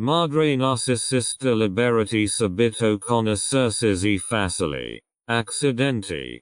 Madre narcisista liberati subito con esercizi facili. Accidenti.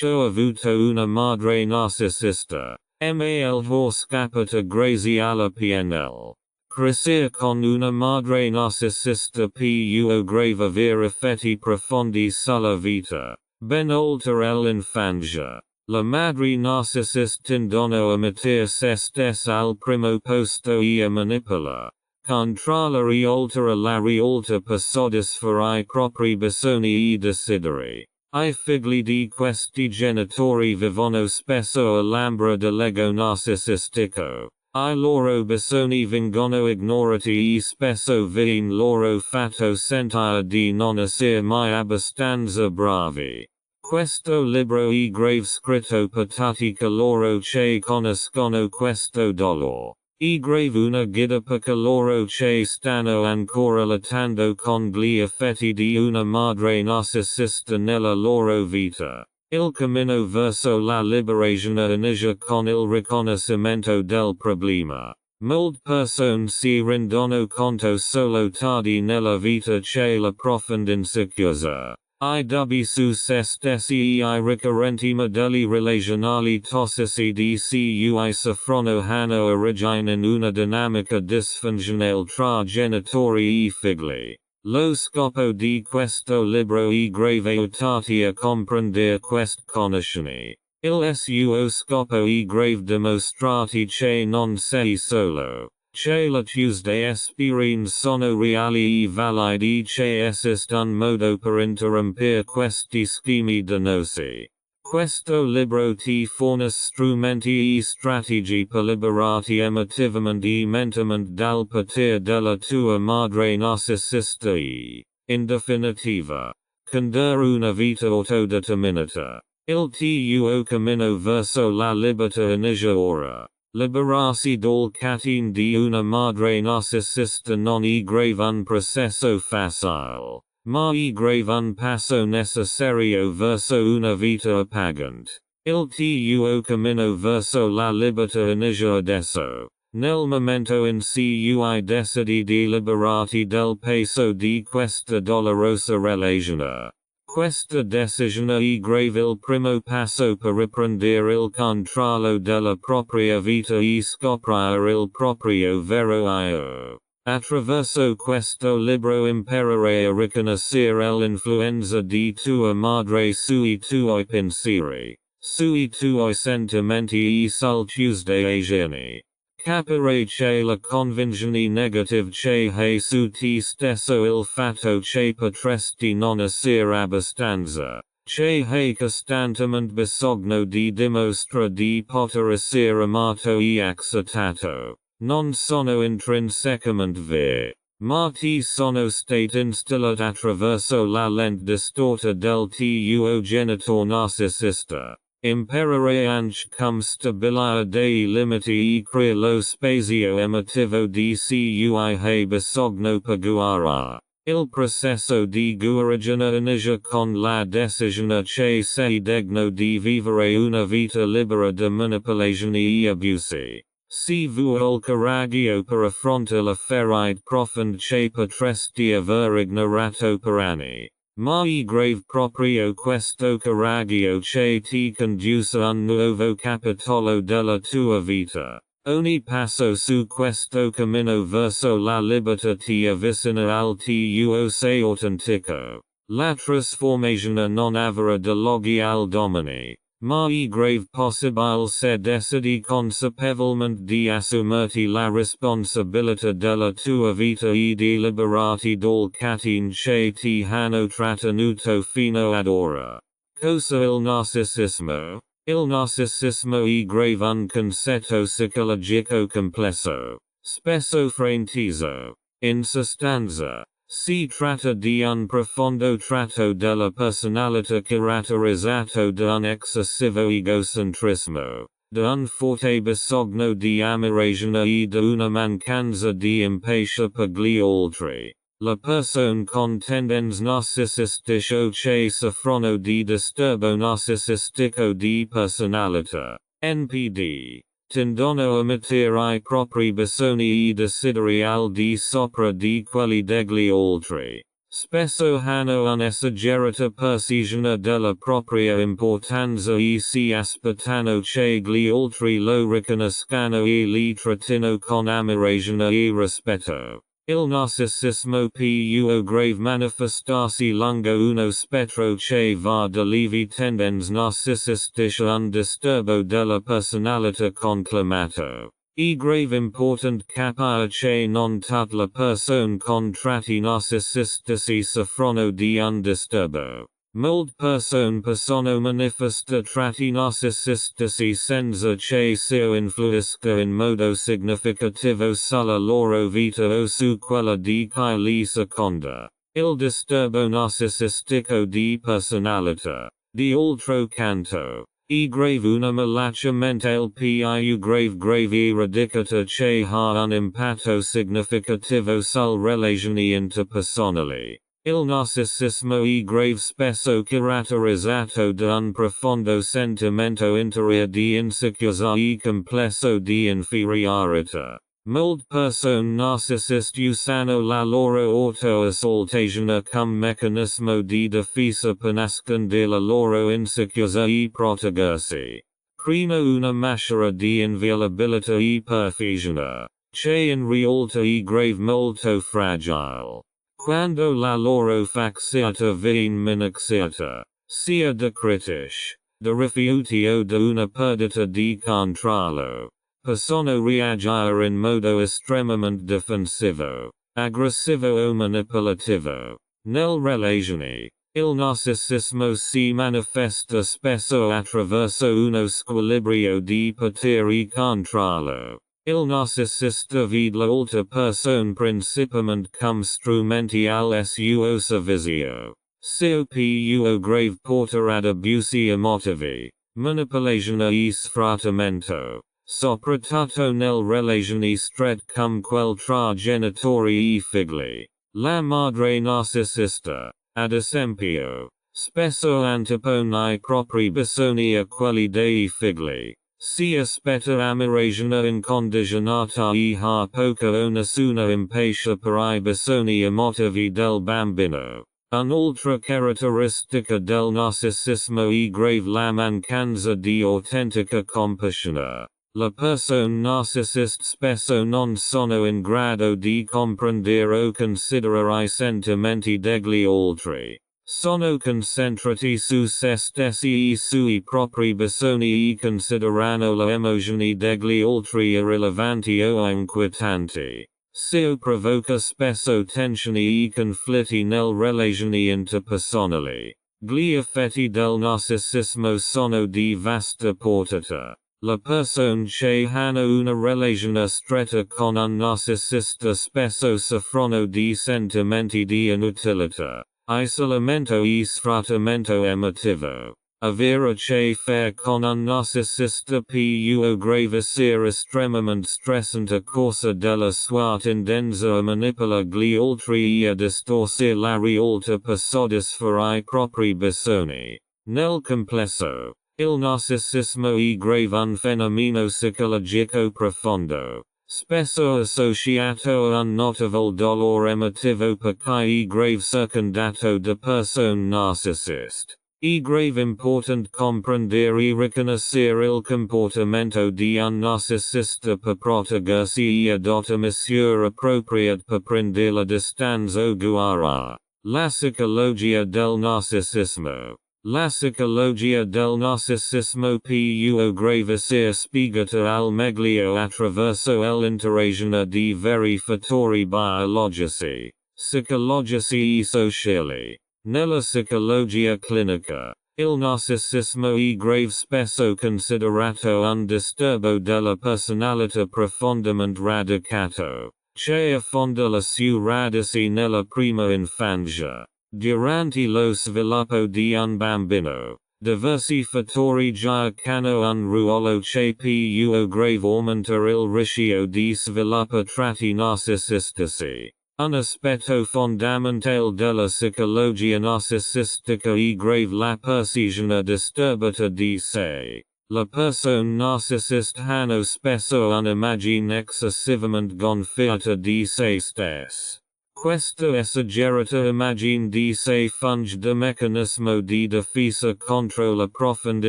Ho avuto una madre narcisista. Mal vor scappata grazie alla PNL. Crescere con una madre narcisista può grave avere effetti profondi sulla vita, ben oltre l'infanzia. La madre narcisista tendono a mettere se stessa al primo posto e a manipola. Controllare oltre la realtà per soddisfare I propri bisogni e desideri. I figli di questi genitori vivono spesso all'ombra dell'ego narcisistico. I loro bisogni vengono ignorati e spesso viene loro fatto sentire di non essere mai abbastanza bravi. Questo libro è grave scritto per tutti coloro che conoscono questo dolore. È grave una guida per coloro che stanno ancora lottando con gli effetti di una madre narcisista nella loro vita. Il cammino verso la liberazione inizia con il riconoscimento del problema. Molte persone si rendono conto solo tardi nella vita che la profonda insicurezza, I dubbi su se stessi e I ricorrenti modelli relazionali tossici di cui soffrono hanno origine in una dinamica disfunzionale tra genitori e figli. Lo scopo di questo libro è grave aiutarti a comprendere queste condizioni. Il suo scopo è grave dimostrarti che non sei solo. Che le tue esperienze sono reali e valide che esiste un modo per interrompere questi schemi dannosi. Questo libro ti fornisce strumenti e strategie per liberarti emotivamente e mentalmente dal potere della tua madre narcisista e, in definitiva, condurre una vita autodeterminata. Il tuo cammino verso la libertà inizia ora. Liberarsi dal catene di una madre narcisista non è grave un processo facile, ma è grave un passo necessario verso una vita appagante. Il tuo cammino verso la libertà inizia adesso. Nel momento in cui decidi di liberarti del peso di questa dolorosa relazione. Questa decisione è grave il primo passo per riprendere il controllo della propria vita e scoprire il proprio vero io. Attraverso questo libro imparerai a riconoscere l'influenza di tua madre sui tuoi pensieri, sui tuoi sentimenti e sul tuo agire. Capire che la convinzione negativa che hai su te stesso il fatto che potresti non essere abbastanza, che hai costantemente bisogno di dimostra di poter essere amato e accettato, non sono intrinsecamente vere, ma ti sono state instillate attraverso la lente distorta del tuo genitor narcisista. Imparare anche come stabilire dei limiti e creare lo spazio emotivo di cui hai bisogno per guarire. Il processo di guarigione inizia con la decisione che sei degno di vivere una vita libera da manipolazioni e abusi. Se vuoi il coraggio per affrontare la ferita profonda che potresti aver ignorato per anni. Ma è grave proprio questo coraggio che ti conduce a un nuovo capitolo della tua vita. Ogni passo su questo cammino verso la libertà ti avvicina al tuo sé autentico. La trasformazione non avrà luogo al domani, ma è grave possibile se decidi consapevolmente di assumerti la responsabilità della tua vita e di liberarti dal catene che ti hanno trattenuto fino ad ora. Cosa il narcisismo? Il narcisismo è grave un concetto psicologico complesso, spesso frainteso. In sostanza, si tratta di un profondo tratto della personalità caratterizzato da un eccessivo egocentrismo, da un forte bisogno di ammirazione e da una mancanza di empatia per gli altri. La persona con tendenze narcisistiche o che soffrono di disturbo narcisistico di personalità, NPD, Tindono omitir I propri bisogni e desideri al di sopra di quelli degli altri. Spesso hanno un'esagerata percezione della propria importanza e si aspettano che gli altri lo riconoscano e li trattino con ammirazione e rispetto. Il narcisismo può grave manifestarsi lungo uno spettro che va da lievi tendenze narcissistische un disturbo della personalità conclamato. E grave important capire che non tutte le persone con tratti narcisistici soffrono di un disturbo. Molte persone possono manifesta tratti narcisistici senza che ciò influisca in modo significativo sulla loro vita o su quella di chi li seconda. Il disturbo narcisistico di personalità, di altro canto, è grave una malacia mentale più grave e radicata che ha un impatto significativo sul relazioni interpersonali. Il narcisismo è grave spesso caratterizzato da un profondo sentimento interiore di insicurezza e complesso di inferiorità. Molte persone narcisiste usano la loro autoesaltazione come meccanismo di difesa per nascondere la loro insicurezza e proteggersi. Creano una maschera di inviolabilità e perfezione, che in realtà è grave molto fragile. Quando la loro facciata viene minacciata, sia da critici, da rifiuti o da una perdita di controllo, possono reagire in modo estremamente difensivo, aggressivo o manipolativo. Nel relazioni, il narcisismo si manifesta spesso attraverso uno squilibrio di potere e controllo. Il narcisista vede l'altra persona principalmente come strumenti al suo servizio. Ciò può grave portare ad abusi emotivi, manipolazione e sfruttamento, soprattutto nelle relazioni strette come quelle tra genitori e figli. La madre narcisista, ad esempio, spesso antepone I propri bisogni a quelli dei figli. Si aspetta ammirazione incondizionata e ha poca o nessuna empatia per I bisogni emotivi del bambino. Un'altra caratteristica del narcisismo è grave la mancanza di autentica compassione. Le persone narcisiste spesso non sono in grado di comprendere o considerare I sentimenti degli altri. Sono concentrati su se stessi e sui propri bisogni e considerano le emozioni degli altri irrilevanti o inquietanti. Ciò provoca spesso tensioni e conflitti nelle relazioni interpersonali. Gli effetti del narcisismo sono di vasta portata. Le persone che hanno una relazione stretta con un narcisista spesso soffrono di sentimenti di inutilità, isolamento e sfruttamento emotivo. Avere a che fare con un narcisista può grave essere estremamente stressante a causa della sua tendenza a manipolare gli altri e a distorcere la realtà per soddisfare I propri bisogni. Nel complesso, il narcisismo è grave un fenomeno psicologico profondo, spesso associato a un notevole dolore emotivo perché è grave circondato da persone narcisiste. È grave important comprendere e riconoscere il comportamento di un narcisista per proteggersi e adotta misure appropriate per prendere la distanza o guariare. La psicologia del narcisismo. La psicologia del narcisismo può grave essere spiegata al meglio attraverso l'interazione di vari fattori biologici, psicologici e sociali. Nella psicologia clinica, il narcisismo è grave spesso considerato un disturbo della personalità profondamente radicato, che affonda le sue radici nella prima infanzia. Durante lo sviluppo di un bambino, diversi fattori giocano un ruolo che può grave aumentare il rischio di sviluppo tratti narcisistici. Un aspetto fondamentale della psicologia narcisistica è grave la percezione disturbata di sé. La persone narcisista hanno spesso un'immagine eccessivamente gonfiata di se stesse. Questa esagerata immagine di sé funge da meccanismo di difesa contro la profonda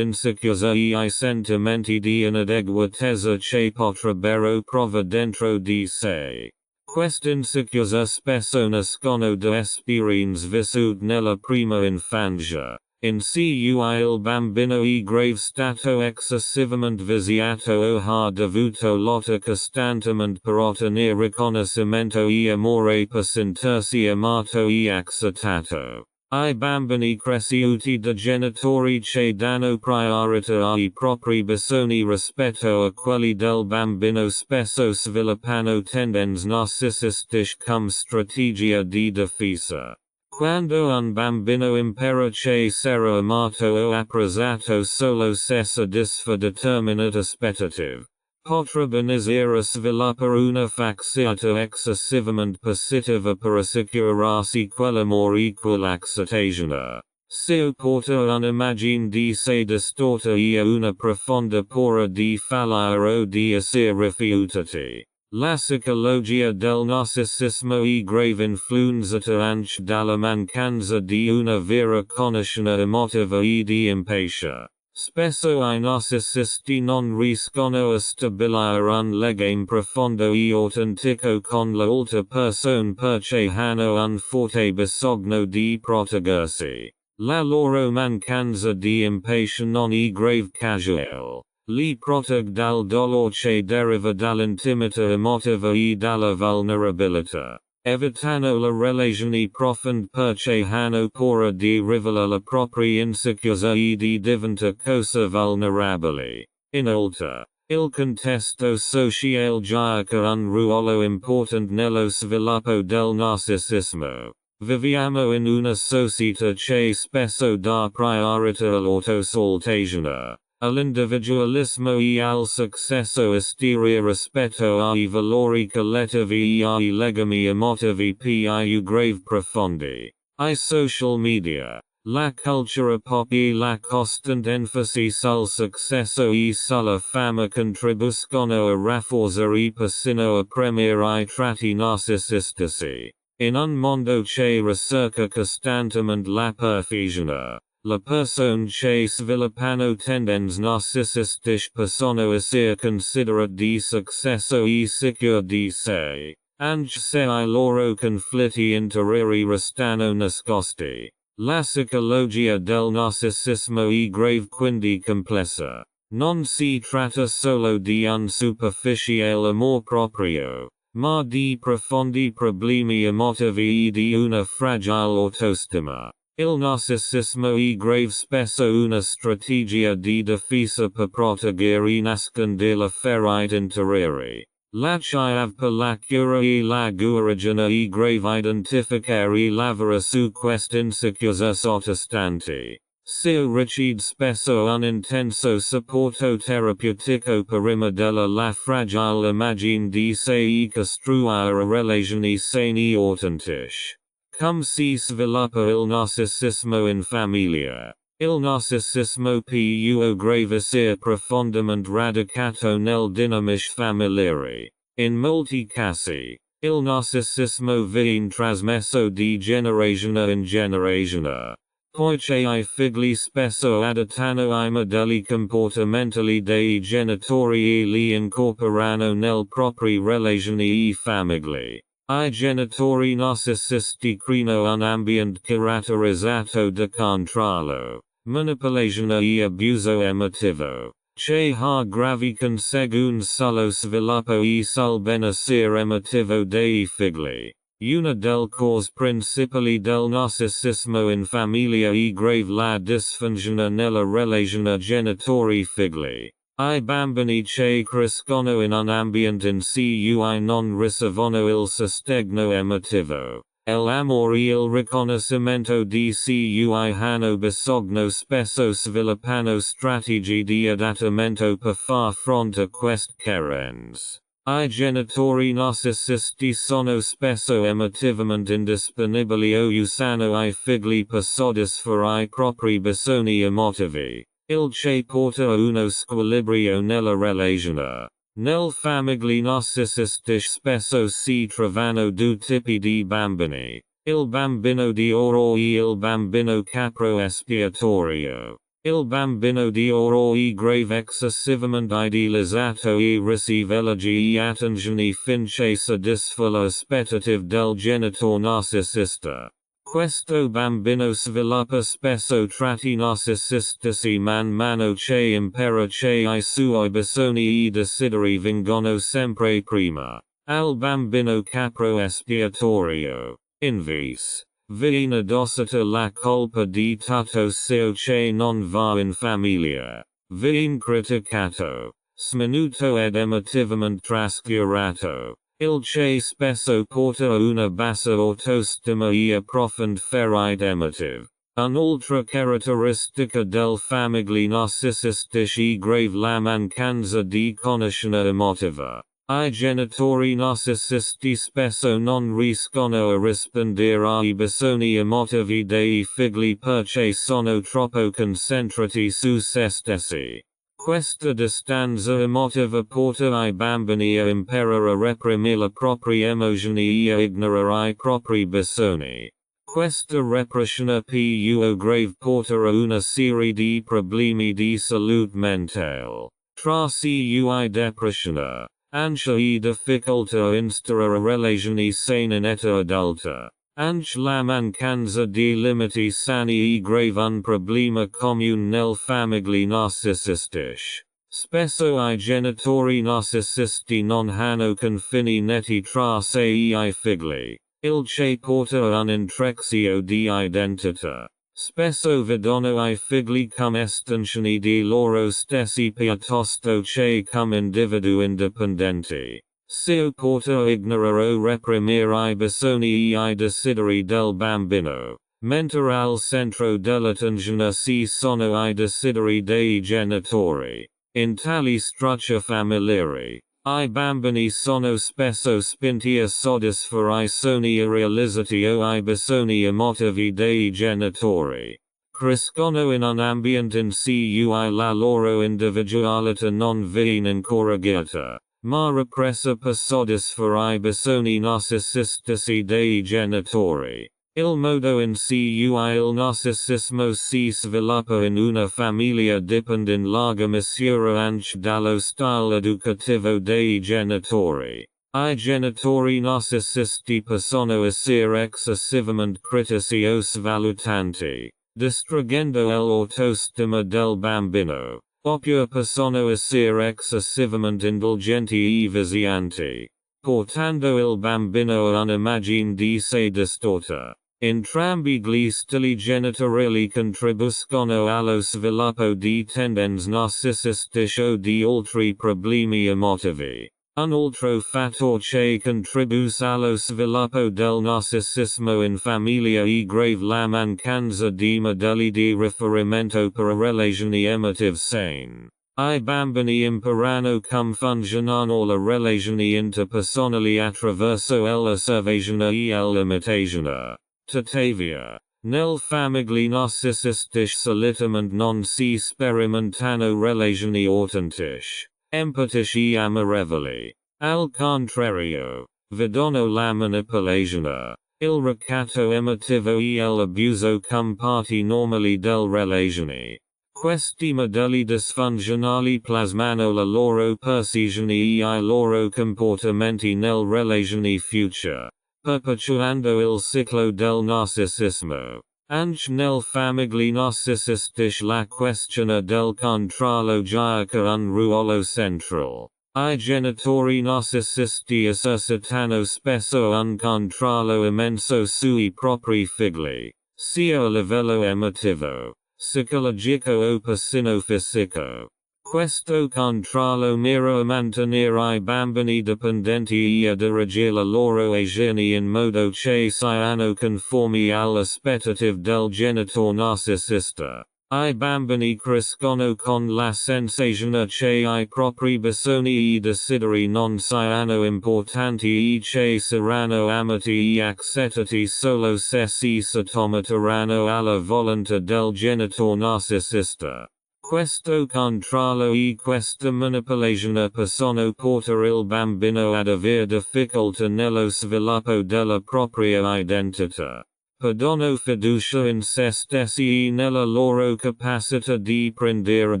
insicurezza e I sentimenti di inadeguatezza che potrebbero provare dentro di sé. Questa insicurezza spesso nascono da esperienze vissute nella prima infanzia. In cui il bambino è grave stato eccessivamente viziato o ha dovuto lottare costantemente per ottenere riconoscimento e amore per sentirsi amato e accettato. I bambini cresciuti da genitori che danno priorità ai propri bisogni rispetto a quelli del bambino spesso sviluppano tendenze narcisistiche come strategia di difesa. Quando un bambino impara che sarà amato o apprezzato solo se soddisfa determinate aspettative, potrebbe iniziare a sviluppare una facciata eccessivamente positiva per assicurarsi quell'amore e quell'accettazione. Si opporta un'immagine di sé distorta e una profonda paura di fallire o di essere rifiutati. La psicologia del narcisismo è grave influenzata anche dalla mancanza di una vera conoscenza emotiva e di empatia. Spesso I narcisisti non riescono a stabilire un legame profondo e autentico con l'altra persona perché hanno un forte bisogno di proteggersi. La loro mancanza di empatia non è grave casuale. Li protegge dal dolore che deriva dall'intimità emotiva e dalla vulnerabilità. Evitano la relazione profonda perché hanno paura di rivelare la propria insicurezza e di diventare cosa vulnerabili. Inoltre, il contesto sociale gioca un ruolo importante nello sviluppo del narcisismo. Viviamo in una società che spesso dà priorità all'autoesaltazione, all'individualismo e al successo esteriore rispetto ai valori collettivi e ai legami emotivi più grave profondi. I social media, la cultura pop e la costante enfasi sul successo e sulla fama contribuiscono a rafforzare e persino a premiare I tratti narcisistici. In un mondo che ricerca costantemente la perfezione, le persone che sviluppano tendenze narcisistiche possono essere considerate di successo e sicure di sé, anche se I loro conflitti interiori restano nascosti. La psicologia del narcisismo è grave quindi complessa. Non si tratta solo di un superficiale amor proprio, ma di profondi problemi emotivi e di una fragile autostima. Il narcisismo è grave spesso una strategia di difesa per proteggere e nascondere le ferite interiori. La chiave per la cura e la guarigione è grave identificare e lavorare su queste insicurezze sottostanti. Si riceve spesso un intenso supporto terapeutico per rimodellare la fragile immagine di sé e costruire relazioni sane e autentiche. Come si sviluppa il narcisismo in famiglia? Il narcisismo può grave essere profondamente radicato nel dinamismo familiare. In molti casi, il narcisismo viene trasmesso di generazione in generazione. Poiché I figli spesso adattano I modelli comportamentali dei genitori e li incorporano nel propri relazioni e famiglie. I genitori narcisisti creano un ambiente caratterizzato da controllo, manipolazione e abuso emotivo, che ha gravi conseguenze sullo sviluppo e sul benessere emotivo dei figli. Una delle cause principali del narcisismo in famiglia è grave la disfunzione nella relazione genitori-figli. I bambini che crescono in un ambiente in cui non ricevono il sostegno emotivo, l'amore e il riconoscimento di cui hanno bisogno spesso sviluppano strategie di adattamento per far fronte a queste carenze. I genitori narcisisti sono spesso emotivamente indisponibili o usano I figli per soddisfare I propri bisogni emotivi. Il che porta a uno squilibrio nella relazione. Nel famiglie narcisistiche spesso si trovano due tipi di bambini, il bambino di oro e il bambino capro espiatorio. Il bambino di oro è grave excessivamente idealizzato e riceve elogi e attenzioni finché soddisfa l'aspettativa del genitore narcisista. Questo bambino sviluppa spesso tratti narcisistici man mano che impara che I suoi bisogni e desideri vengono sempre prima. Al bambino capro espiatorio, invece, viene addossata la colpa di tutto ciò che non va in famiglia. Viene criticato, sminuito ed emotivamente trascurato. Il che spesso porta a una bassa autostima e a profonde ferite emotive. Un'altra caratteristica del famiglie narcisistiche è grave la mancanza di conoscenza emotiva. I genitori narcisisti spesso non riescono a rispondere ai bisogni emotivi dei figli perché sono troppo concentrati su se stessi. Questa distanza emotiva porta I bambini a imparare a reprimere le proprie emozioni e a ignorare I propri bisogni. Questa repressione più grave porta a una serie di problemi di salute mentale. Tra cui depressione, ansia e difficoltà a instaurare relazioni sane in età adulta. Anche la mancanza di limiti sani e grave un problema comune nel famiglie narcisistiche. Spesso I genitori narcisisti non hanno confini netti tra sé e I figli, il che porta a un'intrexio di identità. Spesso vedono I figli come estensioni di loro stessi piuttosto che come individui indipendenti. Ciò porta a ignorare o reprimere I bisogni e I desideri del bambino, mentre al centro dell'attenzione ci sono I desideri dei genitori. In tali strutture familiari, I bambini sono spesso spinti a soddisfare I sogni irrealizzati o I bisogni emotivi dei genitori. Crescono in un ambiente in cui la loro individualità non viene incoraggiata, ma repressa per soddisfare I bisogni narcisistici dei genitori. Il modo in cui il narcisismo si sviluppa in una famiglia dipende in larga misura anche dallo stile educativo dei genitori. I genitori narcisisti possono essere eccessivamente critici o svalutanti, distruggendo l'autostima del bambino, oppure possono essere eccessivamente indulgenti e vizianti, portando il bambino a un'immagine di sé distorta. Entrambi gli stili genitoriali contribuiscono allo sviluppo di tendenze narcisistiche o di altri problemi emotivi. Un altro fattore che contribuisce allo sviluppo del narcisismo in famiglia è grave la mancanza di modelli di riferimento per relazioni emotive sane. I bambini imparano come funzionano le relazioni interpersonali attraverso l'osservazione e l'imitazione. Tuttavia, nel famiglie narcisistiche solitamente non si sperimentano relazioni autentiche, empatiche e amorevoli. Al contrario, vedono la manipolazione, il ricatto emotivo e l'abuso come parti normali del relazioni. Questi modelli disfunzionali plasmano la loro percezione e I loro comportamenti nel relazioni future, perpetuando il ciclo del narcisismo. Anche nel famiglie narcisistiche la questione del controllo gioca un ruolo centrale. I genitori narcisisti esercitano spesso un controllo immenso sui propri figli, sia a livello emotivo, psicologico o persino fisico. Questo controllo mira a mantenere I bambini dipendenti e a dirigere la loro azioni in modo che siano conformi alle aspettative del genitore narcisista. I bambini crescono con la sensazione che I propri bisogni e desideri non siano importanti e che saranno amati e accettati solo se si sottometteranno alla volontà del genitore narcisista. Questo contrallo e questa manipolazione possono portare il bambino ad avere difficoltà nello sviluppo della propria identità. Perdono fiducia in se stessi e nella loro capacità di prendere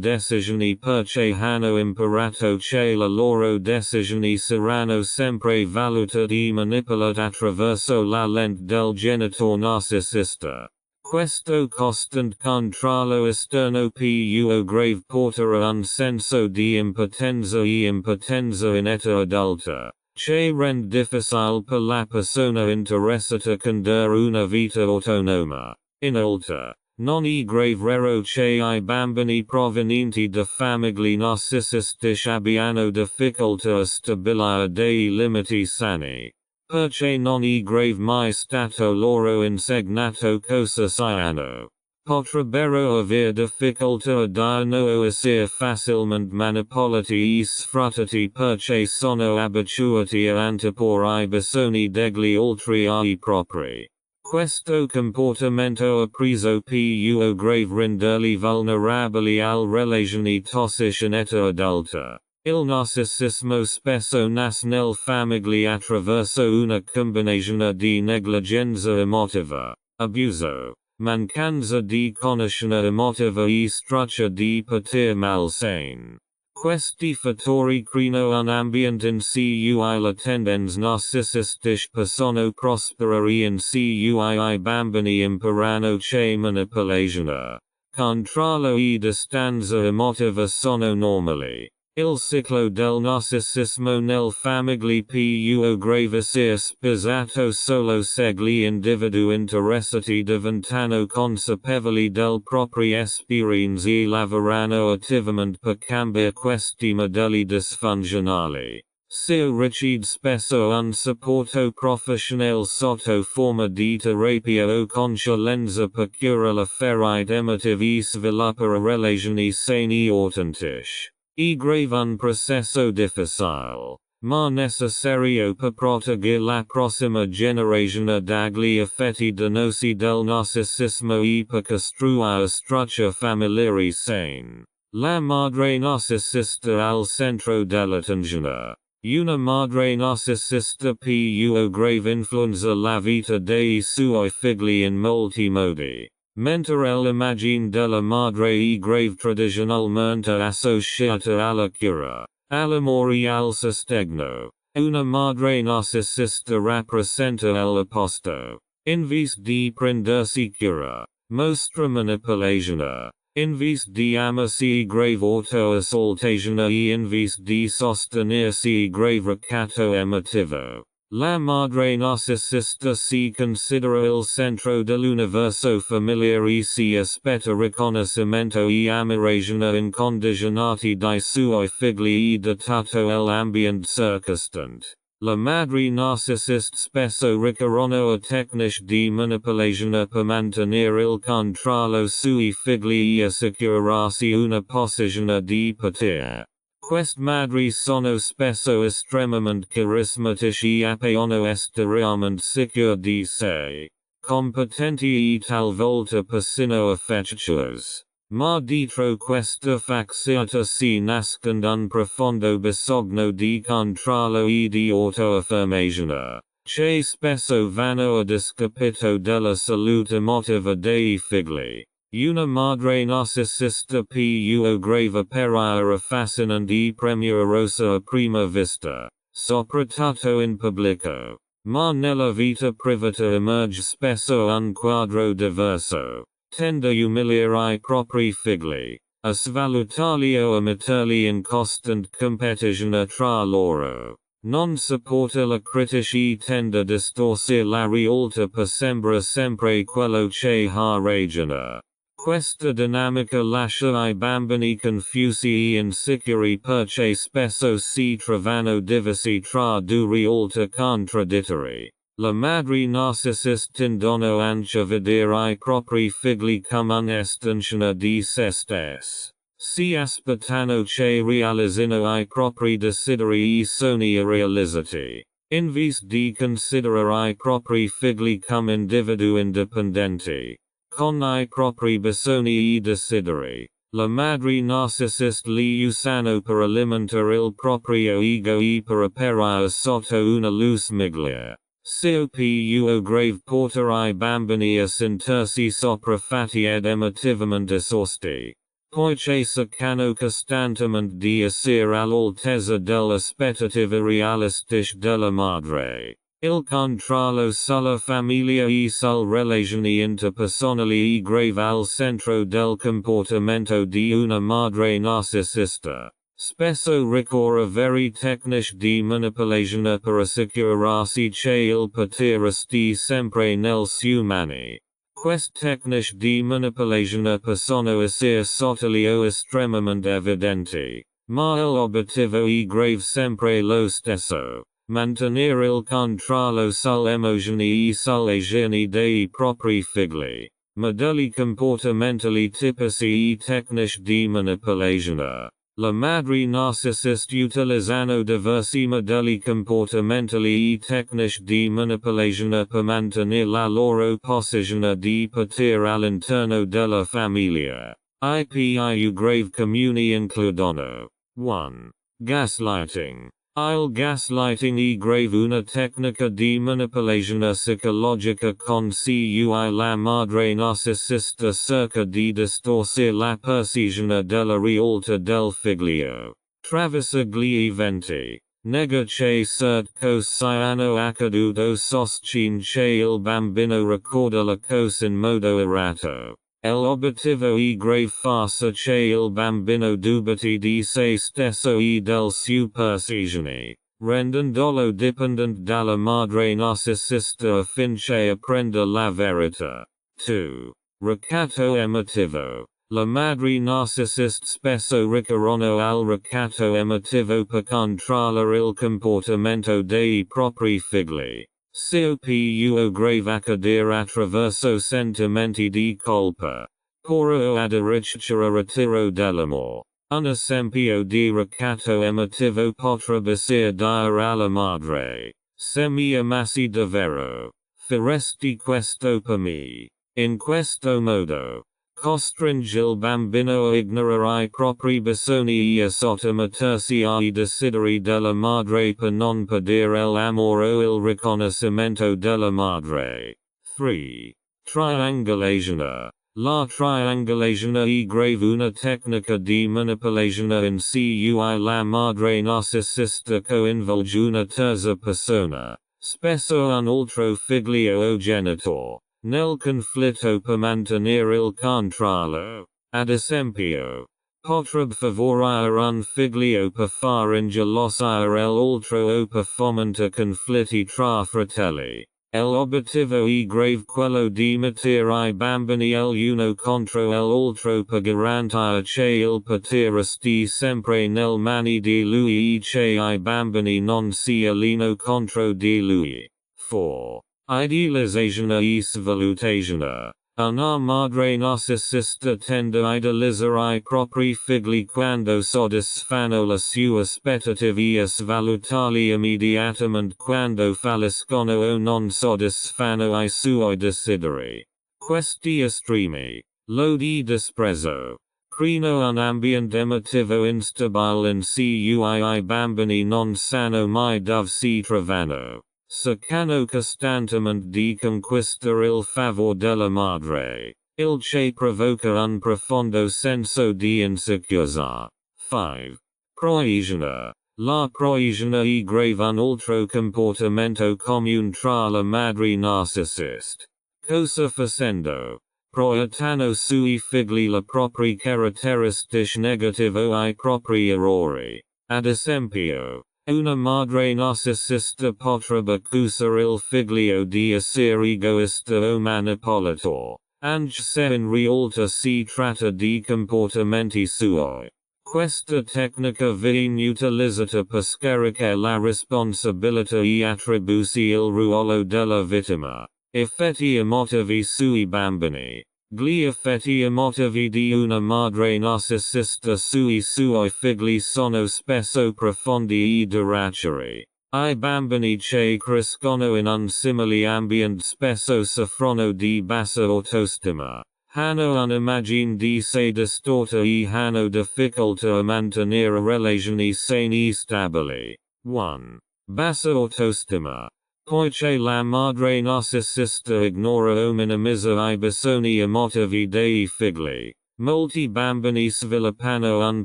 decisioni perché hanno imparato che le loro decisioni saranno sempre valutate e manipolate attraverso la lente del genitore narcisista. Questo costante controllo esterno può grave portare un senso di impotenza e impotenza in età adulta, che rende difficile per la persona interessata condurre una vita autonoma. Inoltre, non è grave raro che I bambini provenienti da famiglie narcisistiche abbiano difficoltà a stabilire dei limiti sani. Perché non è grave mai stato loro insegnato cosa siano. Potrebbero aver difficoltà a dire no o essere facilmente manipolati e sfruttati perché sono abituati a anteporre I bisogni degli altri ai propri. Questo comportamento appreso può grave renderli vulnerabili alle relazioni tossiche in età adulta. Il narcisismo spesso nasce nelle famiglie attraverso una combinazione di negligenza emotiva, abuso, mancanza di conoscenza emotiva e struttura di potere malsane. Questi fattori creano un ambiente in cui le tendenze narcisistiche possono prosperare in cui I bambini imparano che manipolazione, controllo e distanza emotiva sono normali. Il ciclo del narcisismo nelle famiglie può grave essere sposato solo se gli individui interessati diventano consapevoli del propri esperienze e lavorano attivamente per cambiare questi modelli disfunzionali. Si richede spesso un supporto professionale sotto forma di terapia o consulenza per curare le ferite emotive e sviluppare relazioni sane e autentiche. E grave un processo difficile, ma necessario per proteggere la prossima generazione dagli effetti dannosi del narcisismo e per costruire strutture familiari sane. La madre narcisista al centro dell'attenzione. Una madre narcisista può grave influenza la vita dei suoi figli in molti modi. Mentre l'immagine della madre è grave tradizionalmente associata alla cura, all'amore e al sostegno. Una madre narcisista rappresenta l'opposto. In vez di prendersi cura, mostra manipolazione. In vez di amarsi grave autoesaltazione e in vez di sostenersi grave ricatto emotivo. La madre narcisista si considera il centro dell'universo familiare e si aspetta riconoscimento e ammirazione incondizionati dai suoi figli e da tutto l'ambiente circostante. Le madri narcisiste spesso ricorrono a tecniche di manipolazione per mantenere il controllo sui figli e assicurarsi una posizione di potere. Queste madri sono spesso estremamente carismatiche e appaiono esteriormente sicure di sé, competenti e talvolta persino affettuose. Ma dietro questa facciata si nasconde un profondo bisogno di controllo e di autoaffermazione, che spesso vanno a discapito della salute emotiva dei figli. Una madre narcisista può grave apparire affascinante e premurosa a prima vista, soprattutto in pubblico, ma nella vita privata emerge spesso un quadro diverso. Tende a umiliare I propri figli, a svalutarli o a metterli in costante competizione tra loro. Non supporta la critica e tende a distorsire la realtà per sembrare sempre quello che ha ragione. Questa dinamica lascia I bambini confusi e insicuri perché spesso si trovano divisi tra due realtà contraddittorie. Le madri narcisiste tendono anche a vedere I propri figli come un'estensione di se stesse. Si aspettano che realizzino I propri desideri e sogni irrealizzati. In vez di considerare I propri figli come individui indipendenti, con I propri bisogni e desideri, La madre narcisista li usano per alimentare il proprio ego e per operare sotto una luce miglia. Copu grave porter I bambini a sentirsi sopraffatti ed emotivamente esausti. Poiché cercano costantemente di essere all'altezza dell'aspettativa realistica della madre. Il controllo sulla famiglia e sulle relazioni interpersonali è grave al centro del comportamento di una madre narcisista. Spesso ricorre a vari tecnici di manipolazione per assicurarsi che il potere sti sempre nelle sue mani. Queste tecnici di manipolazione possono essere sottili o estremamente evidenti, ma l'obiettivo è grave sempre lo stesso. Mantenere il controllo sulle emozioni e sulle azioni dei propri figli. Modelli comportamentali tipici e tecnici di manipolazione. La madre narcisista utilizzano diversi modelli comportamentali e tecnici di manipolazione per mantenere la loro posizione di potere all'interno della famiglia. I più grave comuni includono 1. Gaslighting. Il gaslighting è grave una tecnica di manipolazione psicologica con cui la madre narcisista cerca di distorsire la percezione della realtà del figlio. Traversa gli eventi. Nega che certe cose siano accadute o sostiene che il bambino ricorda la cosa in modo errato. L'obiettivo è grave farsa che il bambino dubiti di se stesso e del suo percezione, rendendolo dipendente dalla madre narcisista affinché apprenda la verità. 2. Ricatto emotivo. La madre narcisista spesso ricorrono al ricatto emotivo per controllare il comportamento dei propri figli. Copu grave accadere attraverso sentimenti di colpa, paura o addirittura ritiro dell'amore. Un esempio di ricatto emotivo potrebbe essere dire alla madre: se mi amassi davvero, faresti questo per me. In questo modo, costringe il bambino a ignorare I propri bisogni e a sottomettersi ai desideri della madre per non perdere l'amore o il riconoscimento della madre. 3. Triangolazione. La triangolazione è grave una tecnica di manipolazione in cui la madre narcisista coinvolge una terza persona, spesso un altro figlio o genitore, nel conflitto per mantenere il controllo. Ad esempio, potrebbe favorire un figlio per far ingelosire l'altro o per fomentare conflitti tra fratelli. L'obiettivo è grave quello di mettere I bambini l'uno contro l'altro per garantire che il potere sti sempre nelle mani di lui e che I bambini non si alieno contro di lui. 4. Idealizzazione e svalutazione. Una madre narcisista tende a idealizzare I propri figli quando soddisfanno le sue aspettative e a svalutarli immediatamente quando falliscono o non soddisfanno I suoi desideri. Questi estremi, lodi disprezzo, creano un ambiente emotivo instabile in cui I bambini non sanno mai dove si trovano. Cercano costantemente di conquistare il favore della madre, il che provoca un profondo senso di insicurezza. 5. Proiezione. La proiezione è grave un altro comportamento comune tra la madre narcisista. Cosa facendo? Proiettano sui figli le proprie caratteristiche negative o I propri errori. Ad esempio, una madre narcisista potrebbe accusare il figlio di essere egoista o manipolatore, anche se in realtà si tratta di comportamenti suoi. Questa tecnica viene utilizzata per scaricare la responsabilità e attribuirsi il ruolo della vittima. Effetti emotivi sui bambini. Gli effetti emotivi di una madre narcisista sui suoi figli sono spesso profondi e duraturi. I bambini che crescono in un simile ambiente spesso soffrono di bassa autostima, Hanno un'immagine di se distorta e hanno difficoltà a mantenere relazioni sane e stabili. 1. Bassa autostima. Poiché la madre narcisista ignora o minimizza I bisogni emotivi dei figli, molti bambini sviluppano un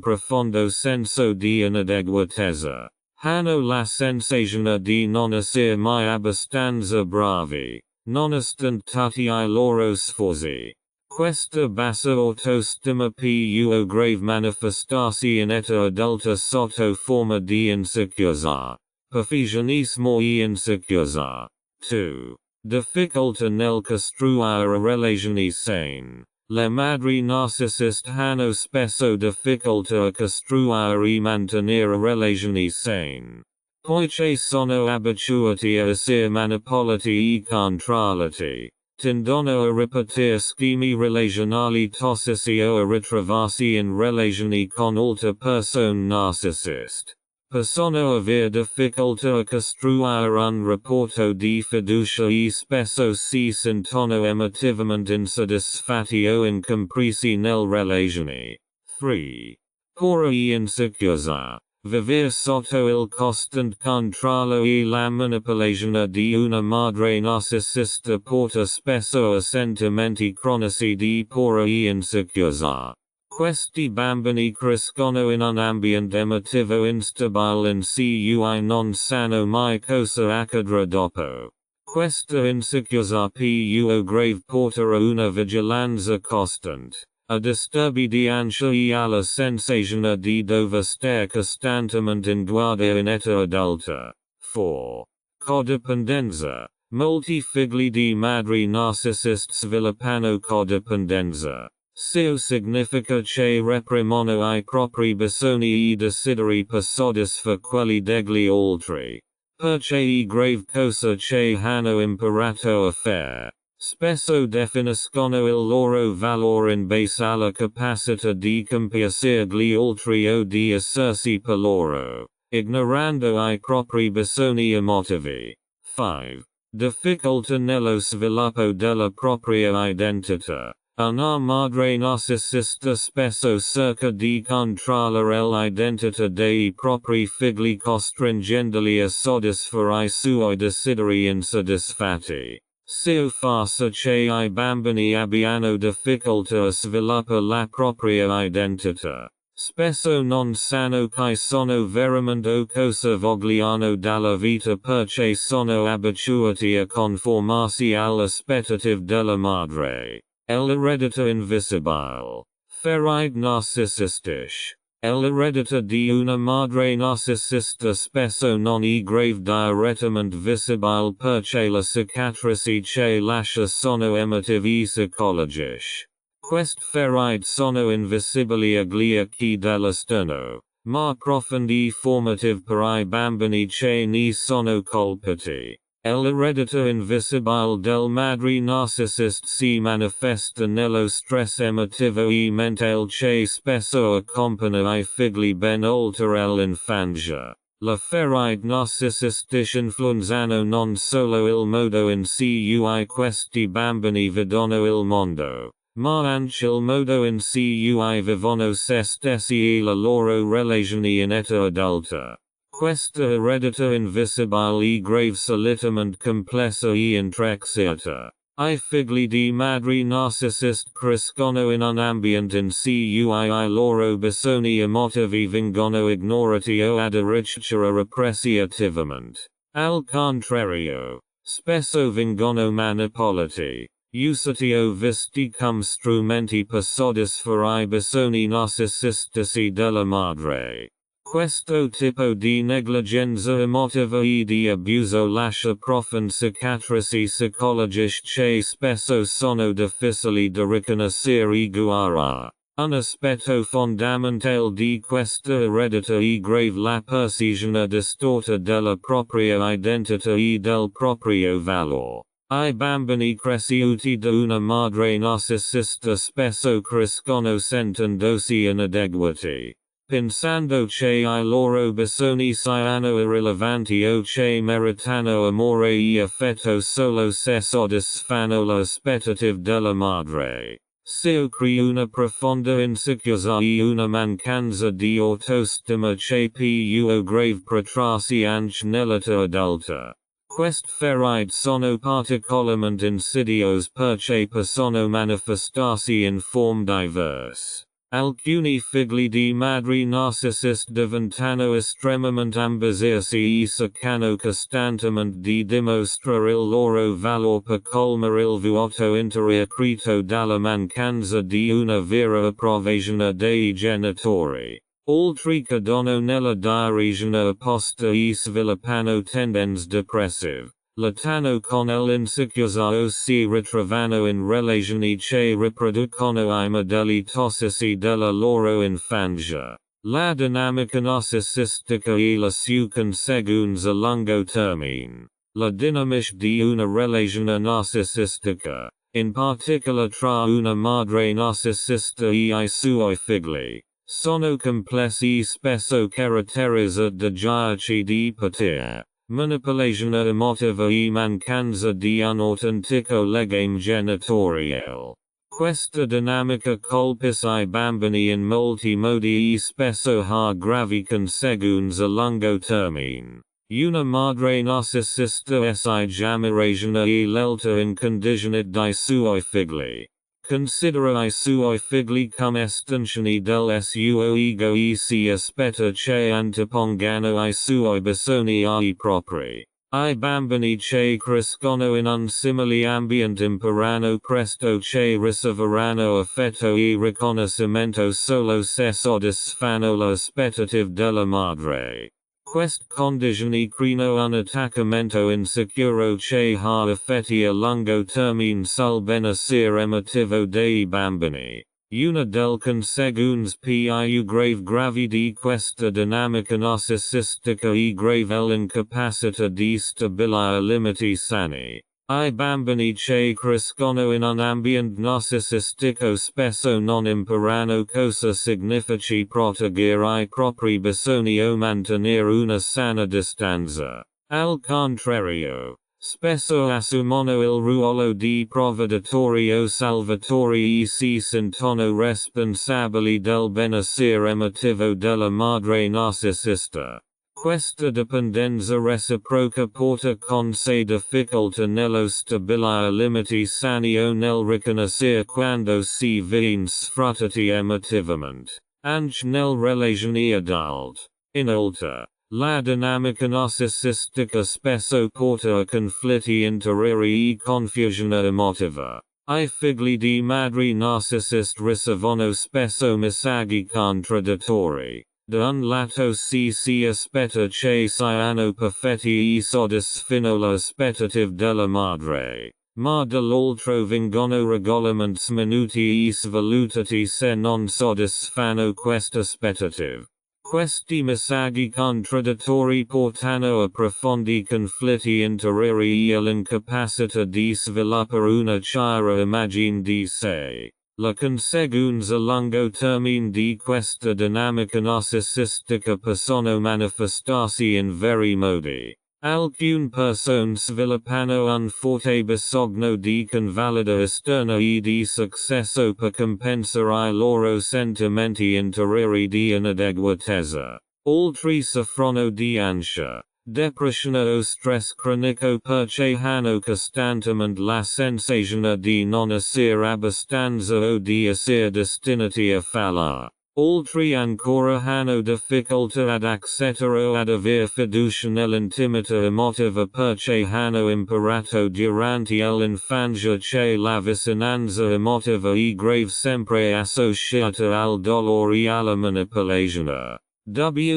profondo senso di inadeguatezza. Hanno la sensazione di non essere mai abbastanza bravi, nonostante tutti I loro sforzi. Questa bassa autostima può grave manifestarsi in età adulta sotto forma di insicurezza, perfezionismo e insicurezza. 2. Difficoltà nel costruire relazioni sane. Le madri narcisiste hanno spesso difficoltà a costruire e mantenere relazioni sane. Poiché sono abituati a essere manipolati e controllati, tendono a ripetere schemi relazionali tossici o a ritrovarsi in relazioni con altre persone narcisiste. Possono aver difficoltà a costruire un rapporto di fiducia e spesso si sentono emotivamente insoddisfatti o incompresi nelle relazioni. 3. Paura e insicurezza. Vivere sotto il costante controllo e la manipolazione di una madre narcisista porta spesso a sentimenti cronici di paura e insicurezza. Questi bambini crescono in un ambiente emotivo instabile in cui non sanno mai cosa accadrà dopo. Questa insicurezza può grave portare a una vigilanza costante, a disturbi di ansia e alla sensazione di dover stare costantemente in guardia in età adulta. 4. Codependenza. Molti figli di madri narcisiste sviluppano codependenza. Ciò significa che reprimono I propri bisogni e desideri per soddisfare quelli degli altri. Perché è grave cosa che hanno imparato a fare. Spesso definiscono il loro valore in base alla capacità di compiacere gli altri o di essersi per loro, ignorando I propri bisogni emotivi. 5. Difficoltà nello sviluppo della propria identità. Una madre narcisista spesso cerca di controllare l'identità dei propri figli costringendoli a soddisfare I suoi desideri insoddisfatti. Ciò fa sì che I bambini abbiano difficoltà a sviluppare la propria identità. Spesso non sanno chi sono veramente o cosa vogliono dalla vita perché sono abituati a conformarsi alle aspettative della madre. L'eredità invisibile. Ferite narcissistische. L'eredità di una madre narcisista spesso non è grave direttamente visibile perché le cicatrici che lascia sono emotive e psicologiche. Queste ferite sono invisibili agli occhi dell'esterno, ma profondi e formative per I bambini che ne sono colpiti. L'eredità invisibile del madre narcisiste si manifesta nello stress emotivo e mentale che spesso accompagna I figli ben oltre l'infanzia. Le ferite narcisistische influenzano non solo il modo in cui questi bambini vedono il mondo, ma anche il modo in cui vivono se stessi e le loro relazioni in età adulta. Questa eredità invisibile è grave solitamente complessa e intricata. I figli di madri narcisiste crescono in un ambiente in cui I loro bisogni emotivi vengono ignorati o addirittura repressi attivamente. Al contrario, spesso vengono manipolati, usati o visti come strumenti per soddisfare I bisogni narcisistici della madre. Questo tipo di negligenza emotiva e di abuso lascia profonde cicatrici psicologiche che spesso sono difficili da riconoscere e guarire. Un aspetto fondamentale di questa eredità è grave la percezione distorta della propria identità e del proprio valore. I bambini cresciuti da una madre narcisista spesso crescono sentendosi inadeguati, pensando che I loro bisogni siano irrilevanti o che meritano amore e affetto solo se soddisfanno le aspettative della madre. si ocri una profonda insicurezza e una mancanza di autostima che più grave protrarsi anche nell'età adulta. Quest ferite sono particolarmente insidiose perché possono manifestarsi in forme diverse. Alcuni figli di madri narcisiste diventano estremamente ambiziosi e cercano costantemente di dimostrare il loro valore per colmare il vuoto interiore creato dalla mancanza di una vera approvazione dei genitori. Altri cadono nella direzione opposta e sviluppano tendenze depressive. Lottano con l'insicurezza o si ritrovano in relazioni che riproducono I modelli tossici della loro infanzia. La dinamica narcisistica e la sue conseguenze a lungo termine. La dinamica di una relazione narcisistica, in particolare tra una madre narcisista e I suoi figli, sono complessi e spesso caratterizzati da giochi di potere, manipolazione emotiva e mancanza di un autentico legame genitoriale. Questa dinamica colpisce I bambini in molti modi e spesso ha gravi conseguenze a lungo termine. Una madre narcisista si generazione e l'elta in condizione dai suoi figli. Considera I suoi figli come estensioni del suo ego e si aspetta che antepongano I suoi bisogni ai propri. I bambini che crescono in un simile ambiente imparano presto che riceveranno affetto e riconoscimento solo se soddisfanno le aspettative della madre. Queste condizioni creano un attaccamento insicuro che ha effetti a lungo termine sul benessere emotivo dei bambini. Una delle conseguenze più gravi di questa dinamica narcisistica è grave l'incapacità di stabilire limiti sani. I bambini che crescono in un ambiente narcisistico spesso non imparano cosa significhi proteggere I propri bisogni o mantenere una sana distanza. Al contrario, spesso assumono il ruolo di providitori o salvatori e si sentono responsabili del benessere emotivo della madre narcisista. Questa dipendenza reciproca porta con sé difficoltà nello stabilire limiti sani o nel riconoscere quando si viene sfruttati emotivamente, anche nelle relazioni adulte. Inoltre, la dinamica narcisistica spesso porta a conflitti interiori e confusione emotiva. I figli di madri narcisiste ricevono spesso messaggi contraddittori. Da un lato si aspetta che siano perfetti e soddisfino le aspettative della madre, ma dall'altro vengono regolamenti minuti e svalutati se non soddisfanno queste aspettative. Questi messaggi contraddittori portano a profondi conflitti interiori e all'incapacità di sviluppare una chiara immagine di sé. La conseguenza a lungo termine di questa dinamica narcisistica possono manifestarsi in vari modi. Alcune persone sviluppano un forte bisogno di convalida esterna e di successo per compensare I loro sentimenti interiori di inadeguatezza. Altri soffrono di ansia, depressione o stress cronico perché hanno costantemente la sensazione di non essere abbastanza o di essere destinati a fallire. Altri ancora hanno difficoltà ad accettare o ad aver fiducia nell'intimità emotiva perché hanno imparato durante l'infanzia che la vicinanza emotiva è grave sempre associata al dolore e alla manipolazione.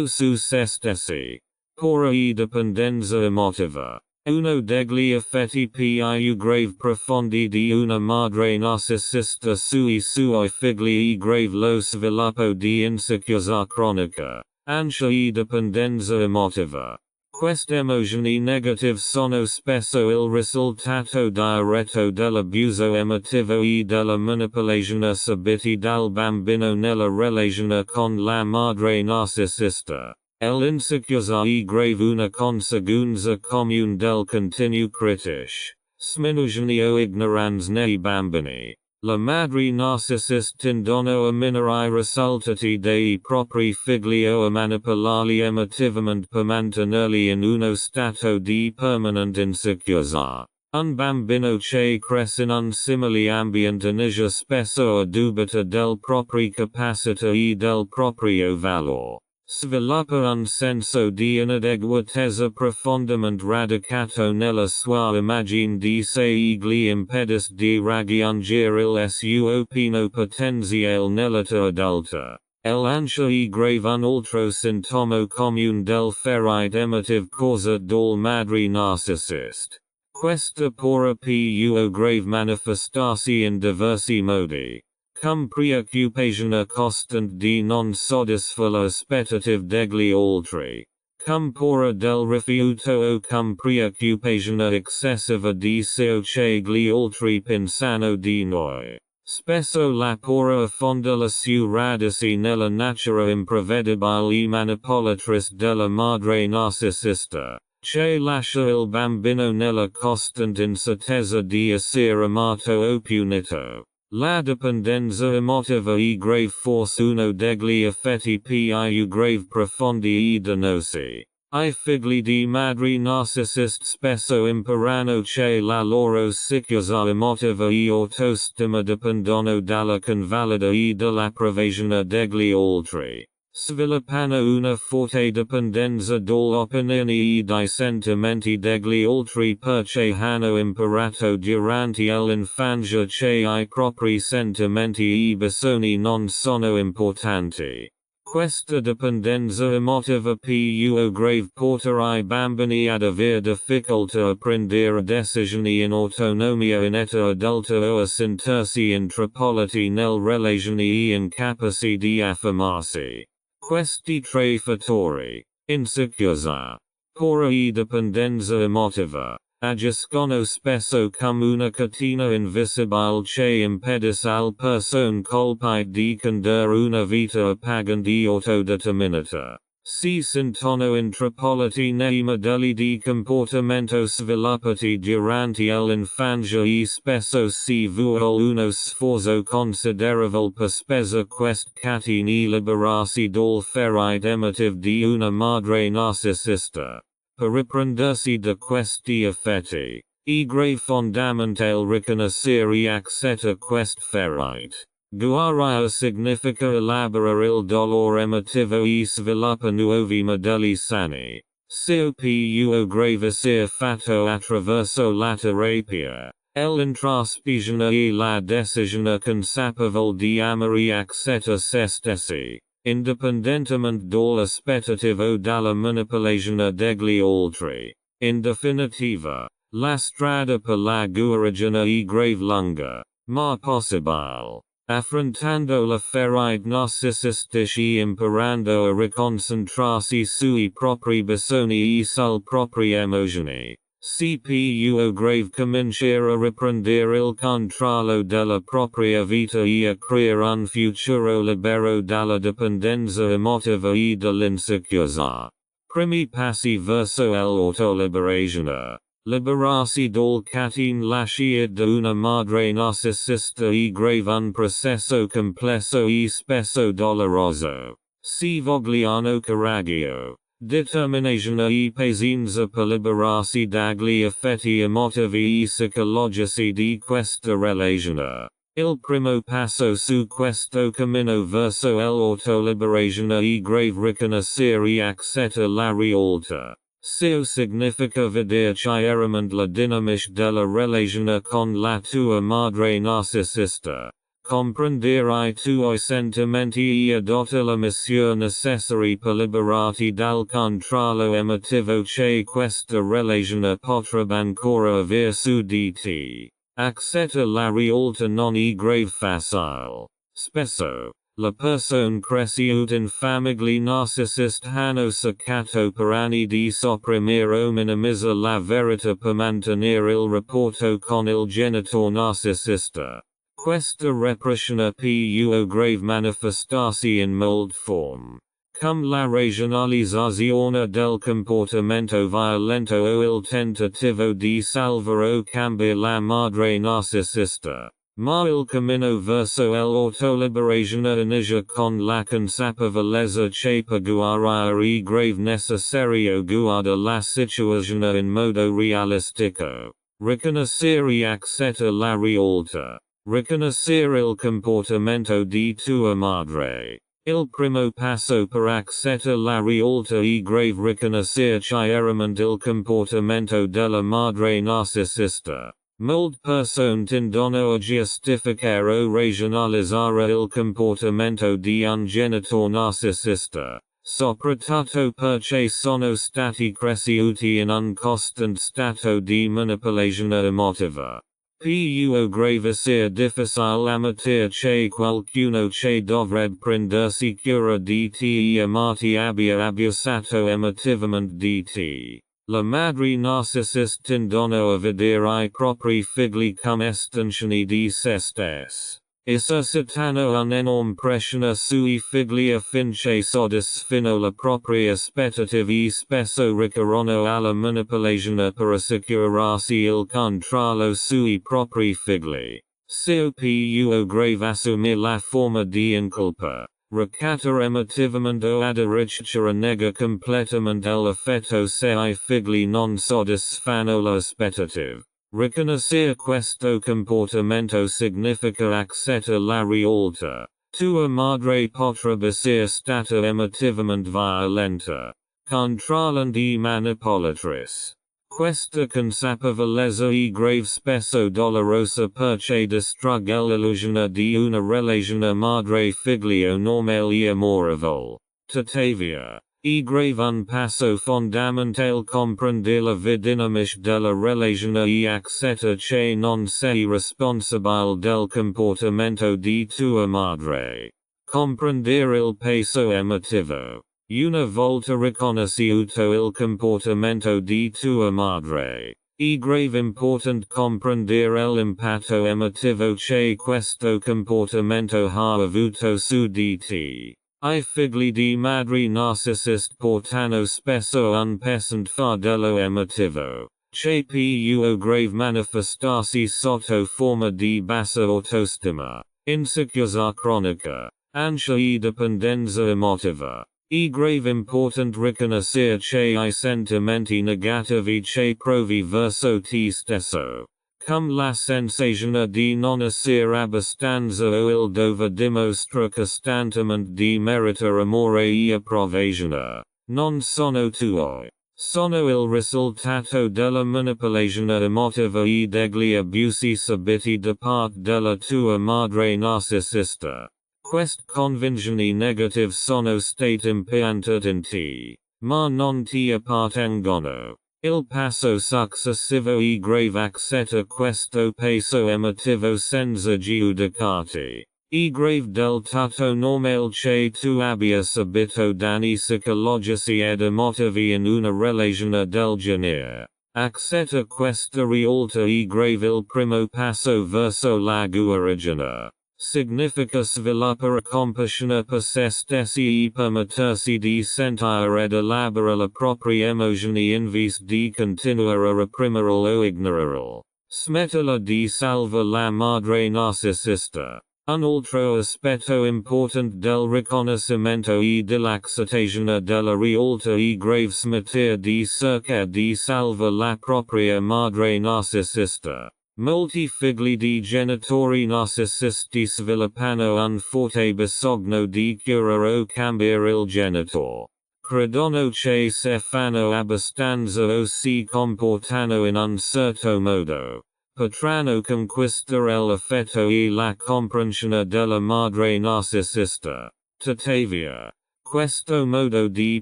Su se stessi. Pura e dipendenza emotiva. Uno degli effetti più grave profondi di una madre narcisista sui suoi figli è grave lo sviluppo di insicurezza cronica, ansia e dipendenza emotiva. Queste emozioni negative sono spesso il risultato diretto dell'abuso emotivo e della manipolazione subiti dal bambino nella relazione con la madre narcisista. L'insicurezza è grave una conseguenza comune del continuo critiche, sminuzione o ignoranza nei bambini. La madre narcisista indono a minori risultati dei propri figlio a manipolarli emotivamente per mantenerli in uno stato di permanente insicurezza. Un bambino che cresce in un simile ambiente inicia spesso a dubita del proprie capacità e del proprio valore. Sviluppa un senso di inadeguatezza profondamente radicato nella sua immagine di sé e gli impedisce di raggiungere il suo pieno potenziale nell'età adulta. L'ansia è grave un altro sintomo comune del ferite emotive causa dal madre narcisista. Questa può più grave manifestarsi in diversi modi. Cum preoccupazione costante di non soddisfa le aspettative degli altri. Cum paura del rifiuto o cum preoccupazione excessiva di ciò che gli altri pensano di noi. Spesso la paura affonda le sue radici nella natura imprevedibile e manipolatrice della madre narcisista, che lascia il bambino nella costante incertezza di essere amato o punito. La dipendenza emotiva è grave forse uno degli effetti più grave profondi e dannosi. I figli di madre narcisista spesso imparano che la loro sicurezza emotiva e autostima dipendono dalla convalida e dall'approvazione degli altri. Sviluppano una forte dipendenza dalle opinioni e dai sentimenti degli altri perché hanno imparato durante l'infanzia che I propri sentimenti e bisogni non sono importanti. Questa dipendenza emotiva più grave porta I bambini ad aver difficoltà a prendere decisioni in autonomia in età adulta o a sentirsi intrappolati nelle relazioni e incapaci di affermarsi. Questi tre fattori, insicurezza, paura e dipendenza emotiva, agiscono spesso come una catena invisibile che impedisce al person colpito di condurre una vita appagante e autodeterminata. Si sentono intrappolati nei modelli di comportamento sviluppati durante l'infanzia e spesso si vuole uno sforzo considerevole per spezzare queste catene e liberarsi dal ferite emotive di una madre narcisista. Per riprendersi da questi effetti, è grave fondamentale riconoscere e accettare queste ferite. Guarire significa elaborare il dolore emotivo e sviluppa nuovi modelli sani. Ciò più grave sia fatto attraverso la terapia, l'introspezione e la decisione consapevole di amare e accettare se stessi, indipendentemente dall'aspettativa o dalla manipolazione degli altri. In definitiva, la strada per la guarigione è grave lunga, ma possibile. Affrontando la ferite narcisistica e imparando a riconcentrarsi sui propri bisogni e sul proprie emozioni. Si più grave cominciare a riprendere il controllo della propria vita e a creare un futuro libero dalla dipendenza emotiva e dall'insicurezza. Primi passi verso l'autoliberazione. Liberarsi dal catene lasciate da una madre narcisista è grave un processo complesso e spesso doloroso. Si vogliono coraggio, determinazione e pazienza per liberarsi dagli effetti emotivi e psicologici di questa relazione. Il primo passo su questo cammino verso l'autoliberazione è grave riconoscere e accettare la realtà. Ciò significa vedere chiaramente la dinamica della relazione con la tua madre narcisista, comprendere I tuoi sentimenti e adottare le misure necessarie per liberarti dal controllo emotivo che questa relazione potrebbe ancora avere su di te. Accetta la realtà non è grave facile. Spesso, le persone cresciute in famiglie narcisiste hanno cercato per anni di sopprimere o minimizzare la verità per mantenere il rapporto con il genitore narcisista. Questa repressione più grave manifestarsi in molte forme, come la regionalizzazione del comportamento violento o il tentativo di salvare o cambiare la madre narcisista. Ma il camino verso l'autoliberazione inizia con la consapevolezza che per guarire è grave necessario guardare la situazione in modo realistico. Riconoscere accetta la realtà. Riconoscere il comportamento di tua madre. Il primo passo per accettare la realtà è grave riconoscere chiaramente il comportamento della madre narcisista. Molte persone tendono a giustificare o razionalizzare il comportamento di un genitore narcisista, soprattutto perché sono stati cresciuti in un costante stato di manipolazione emotiva. Più grave sia difficile ammettere che qualcuno che dovrebbe prendersi cura di te amati abbia abusato emotivamente di te. Le madri narcisiste tendono a vedere I propri figli come estensioni di se stesse. Esercitano un'enorme pressione sui figli affinché soddisfino le proprie aspettative e spesso ricorrono alla manipolazione per assicurarsi il controllo sui propri figli. Se più grave assumere la forma di incolpa. Ricattare emotivamente o addirittura nega completamente l'affetto se I figli non soddisfanno le aspettative. Riconoscere questo comportamento significa accettare la realtà. Tua madre potrebbe essere stata emotivamente violenta, controllante e manipolatrice. Questa consapevolezza è grave spesso dolorosa perché distrugge l'illusione di una relazione madre-figlio normale e amorevole. Tuttavia, è grave un passo fondamentale comprendere la dinamica della relazione e accettare che non sei responsabile del comportamento di tua madre. Comprendere il peso emotivo. Una volta riconosciuto il comportamento di tua madre, è grave importante comprendere l'impatto emotivo che questo comportamento ha avuto su di te. I figli di madri narcisiste portano spesso un pesante fardello emotivo, che più grave manifestarsi sotto forma di bassa autostima, insicurezza cronica, ansia e dipendenza emotiva. È grave importante riconoscere che I sentimenti negativi che provi verso te stesso, come la sensazione di non essere abbastanza o il dovere dimostra costantemente di meritare amore e approvazione, non sono tuoi. Sono il risultato della manipolazione emotiva e degli abusi subiti da parte della tua madre narcisista. Queste convinzioni negative sono state impiantate in te, ma non ti appartengono. Il passo successivo è grave accetta questo peso emotivo senza giudicarti. È grave del tutto normale che tu abbia subito danni psicologici ed emotivi in una relazione del genere. Accetta questa realtà è grave il primo passo verso la guarigione. Significa sviluppare compasione per se stessi e permettersi di sentire ed elaborare le proprie emozioni invece di continuare a reprimerle o ignorarle. Smettila di salvare la madre narcisista. Un altro aspetto importante del riconoscimento e dell'accettazione della realtà è grave smettere di cercare di salvare la propria madre narcisista. Molti figli di genitori narcisisti sviluppano un forte bisogno di curare o cambiare il genitore. Credono che se fanno abbastanza o si comportano in un certo modo, potranno conquistare l'affetto e la comprensione della madre narcisista. Tuttavia, questo modo di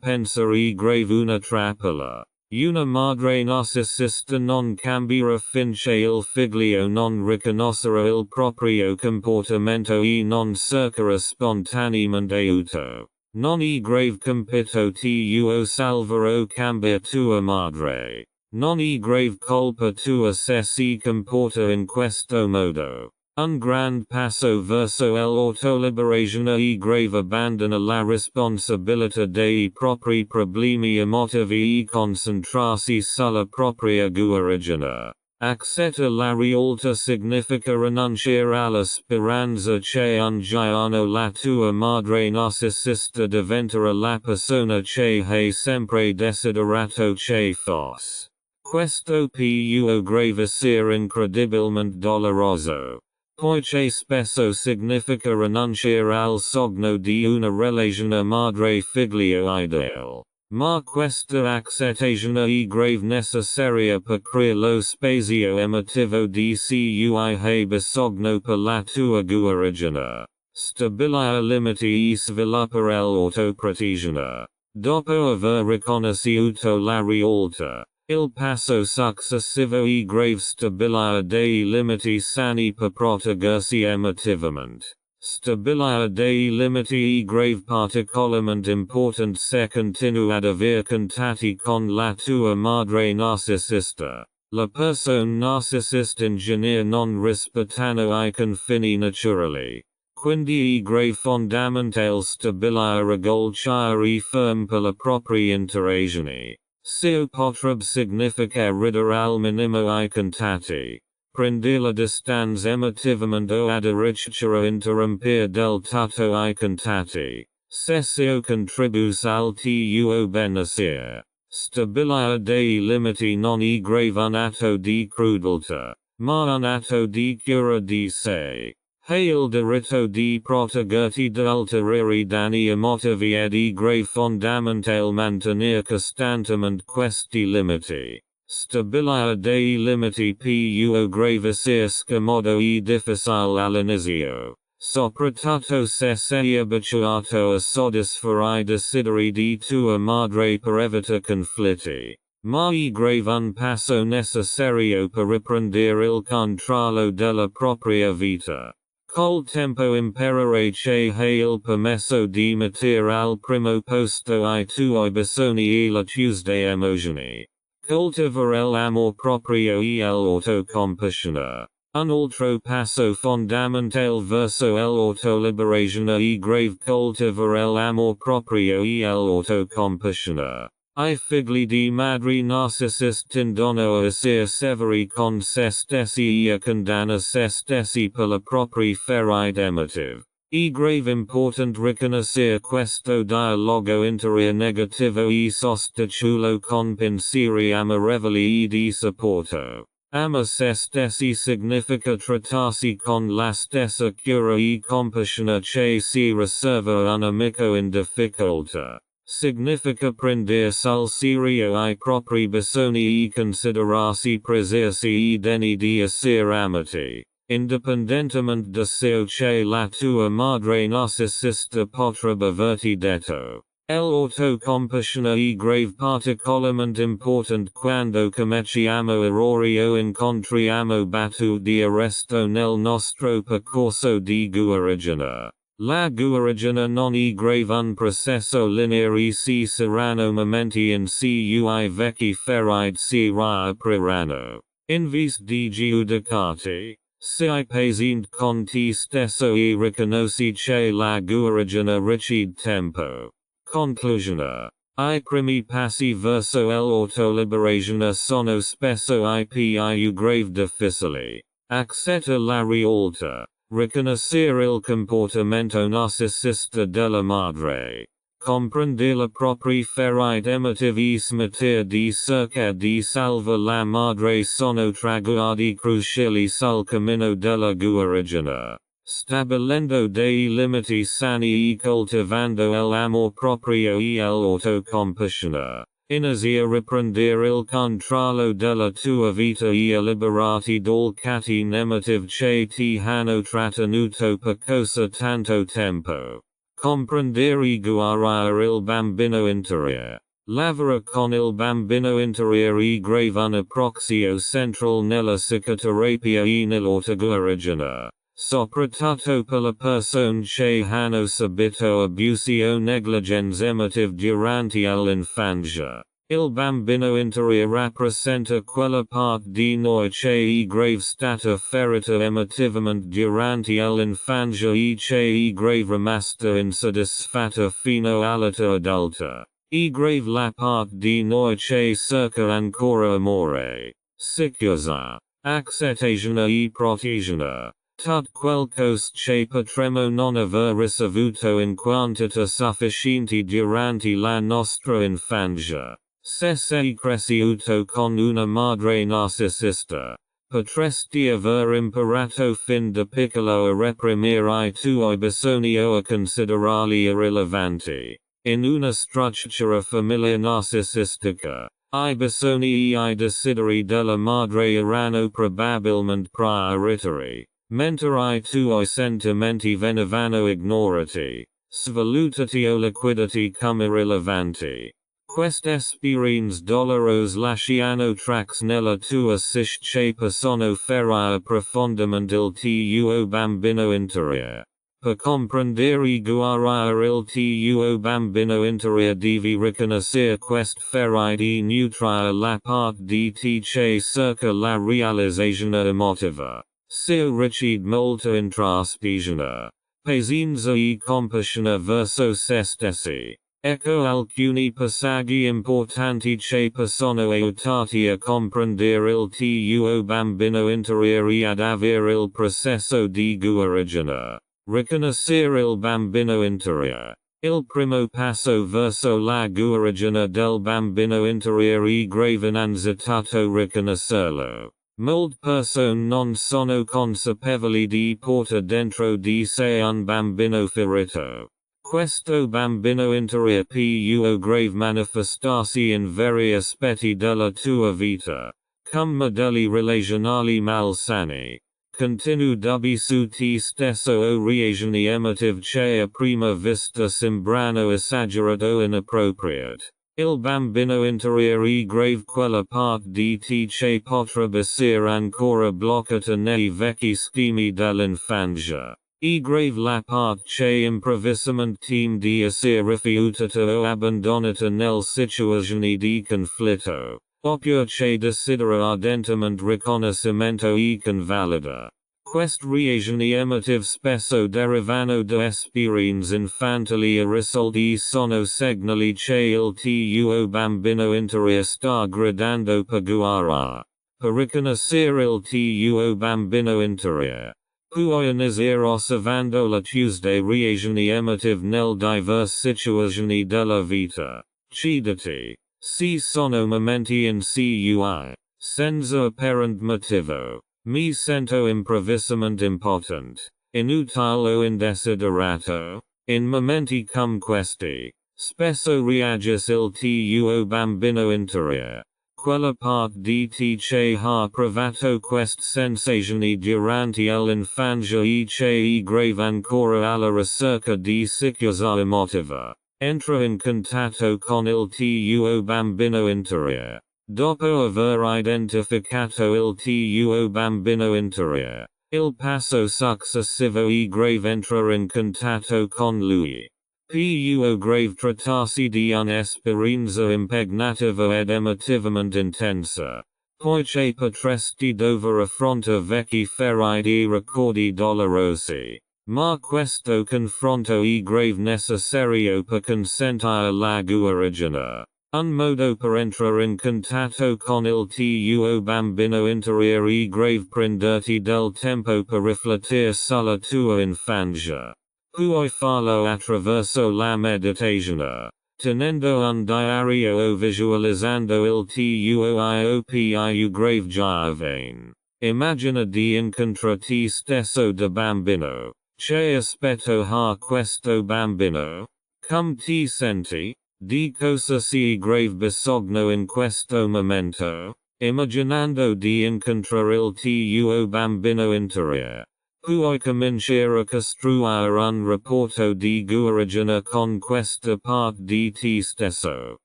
pensare è grave una trappola. Una madre narcisista non cambierà finché il figlio non riconoscerà il proprio comportamento e non cercherà spontaneamente aiuto. Non è grave compito tuo salvare o cambiare tua madre. Non è grave colpa tua se si comporta in questo modo. Un grand passo verso l'autoliberazione è grave abbandona la responsabilità dei propri problemi emotivi e concentrarsi sulla propria guarigione. Accetta la rialta significa rinunciare alla speranza che un giorno la tua madre narcisista diventerà la persona che hai sempre desiderato che fosse. Questo può gravissare incredibilmente doloroso, poiché spesso significa rinunciare al sogno di una relazione madre-figlio ideale. Ma questa accettazione è grave necessaria per creare lo spazio emotivo di cui hai bisogno per la tua guarigione. Stabilire limiti e sviluppare l'autoprotezione. Dopo aver riconosciuto la realtà, il passo successivo è grave stabilire dei limiti sani per proteggersi emotivamente. Stabilire dei limiti è grave particolarmente important se continui ad aver contatti con la tua madre narcisista. La persona narcisista in genere non rispettano I confini naturali. Quindi è grave fondamentale stabilire regole chiare e ferme per la propria interazione. Ciò potrebbe significare ridere al minimo I contatti. Prendere la distanza emotivamente o addirittura interrompere del tutto I contatti. Se ciò contribuisce al tuo benessere. Stabilire dei limiti non è grave un atto di crudeltà, ma un atto di cura di sé. Hai il diritto di proteggerti da ulteriori danni emotivi ed è grave fondamentale mantenere costantemente questi limiti. Stabilire dei limiti può gravissare scomodo e difficile all'inizio, soprattutto se sei abituato a soddisfare I desideri di tua madre per evitare conflitti. Ma è grave un passo necessario per riprendere il controllo della propria vita. Col tempo imparare che hai il permesso di mettere al primo posto I tuoi bisogni e le tue emozioni. Coltivare l'amor proprio e l'autocompassione. Un altro passo fondamentale verso l'autoliberazione è grave coltivare l'amor proprio e l'autocompassione. I figli di madre narcisista tendono a essere severi con se stessi e a condannare se stessi per la propria ferita emotive. È grave important riconoscere questo dialogo interiore negativo e sostituirlo con pensieri amorevoli e di supporto. Ama se stessi significa trattarsi con la stessa cura e compassione che si riserva a un amico in difficoltà. Significa prendere sul serio I propri bisogni e considerarsi presersi e degni di essere amati. Indipendentemente da ciò che la tua madre narcisista potrebbe averti detto. L'autocompassione è grave particolarmente important quando cominciamo errori o incontriamo battute di arresto nel nostro percorso di guarigione. La guarigione non è grave un processo lineare e ci saranno momenti in cui vecchi ferite si riapriranno. In vista di giudicarti, sii paziente con te stesso e riconosci che la guarigione richiede tempo. Conclusione. I primi passi verso l'autoliberazione sono spesso I più grave difficili. Accetta la realtà. Riconoscere il comportamento narcisista della madre. Comprendere la propria ferita emotiva e smettere di cercare di salvare la madre sono traguardi cruciali sul cammino della guarigione. Stabilendo dei limiti sani e coltivando l'amor proprio e l'autocompassione. Inizia a riprendere il controllo della tua vita e a liberarti dal catene emotive che ti hanno trattenuto per così tanto tempo. Comprendere e guarire il bambino interiore. Lavora con il bambino interiore è grave un approccio centrale nella psicoterapia e nell'autoguarigione. Soprattutto per le persone che hanno subito abusi o negligenza emotive durante l'infanzia. Il bambino interiore rappresenta quella parte di noi che è grave stata ferita emotivamente durante l'infanzia e che è grave rimasta insoddisfatta fino all'età adulta. È grave la parte di noi che cerca ancora amore. Si chiusa. accettasione e protegere. Tut qualcosa che potremmo non aver ricevuto in quantità sufficiente durante la nostra infanzia. Se sei cresciuto con una madre narcisista, potresti aver imparato fin da piccolo a reprimere I tuoi bisogni o a considerarli irrilevanti. In una struttura famiglia narcisistica, I bisogni e I desideri della madre erano probabilmente prioritari, mentre I tuoi sentimenti venivano ignorati, svalutati o liquidati come irrilevanti. Queste esperienze dolorose lasciano tracce nella tua psyche possono ferire profondamente il tuo bambino interiore. Per comprendere e guarire il tuo bambino interiore devi riconoscere queste ferite e nutrire la parte di te che cerca la realizzazione emotiva. Se riceve molta introspezione, pazienza e compassione verso se stessi. Ecco alcuni passaggi importanti che possono aiutarti a comprendere il tuo bambino interiore e ad avere il processo di guarigione. Riconoscere il bambino interiore. Il primo passo verso la guarigione del bambino interiore è grave innanzitutto riconoscerlo. Molte persone non sono consapevoli di portare dentro di sé un bambino ferito. Questo bambino interiore può grave manifestarsi in vari aspetti della tua vita, come modelli relazionali malsani, continui dubbi su te stesso o reazioni emotive che a prima vista sembrano esagerate o inappropriate. Il bambino interiore è grave quella parte di te che potrebbe essere ancora bloccata nei vecchi schemi dell'infanzia. E grave la parte che improvvisamente teme di essere rifiutata o abbandonata nelle situazioni di conflitto, oppure che desidera ardentemente riconoscimento e convalida. Queste reazioni emotive spesso derivano da esperienze infantili irrisolte e sono segnali che il tuo bambino interiore sta gridando per guarire. Per riconoscere il tuo bambino interiore, puoi iniziare osservando le tue reazioni emotive nelle diverse situazioni della vita. Chiediti, se sono momenti in cui, senza apparent motivo, mi sento improvvisamente impotente, inutile o indesiderato. In momenti come questi, spesso reagisce il tuo bambino interiore. Quella parte di te che ha provato queste sensazioni durante l'infanzia e che è grave ancora alla ricerca di sicurezza emotiva. Entra in contatto con il tuo bambino interiore. Dopo aver identificato il tuo bambino interiore, il passo successivo è grave entrare in contatto con lui. Può grave trattarsi di un'esperienza impegnativa ed emotivamente intensa, poiché potresti dover affrontare vecchi feriti e ricordi dolorosi. Ma questo confronto è grave necessario per consentire la guarigione. Un modo per entrare in contatto con il tuo bambino interiore è grave prenderti del tempo per riflettere sulla tua infanzia. Puoi farlo attraverso la meditazione, tenendo un diario o visualizzando il tuo IOPIU grave giovane. Immagina di incontrare te stesso da bambino. Che aspetto ha questo bambino? Come ti senti? Di cosa sei grave bisogno in questo momento? Immaginando di incontrare il tuo bambino interiore. Puoi cominciare a costruire un rapporto di guarigione con questa parte di te stesso.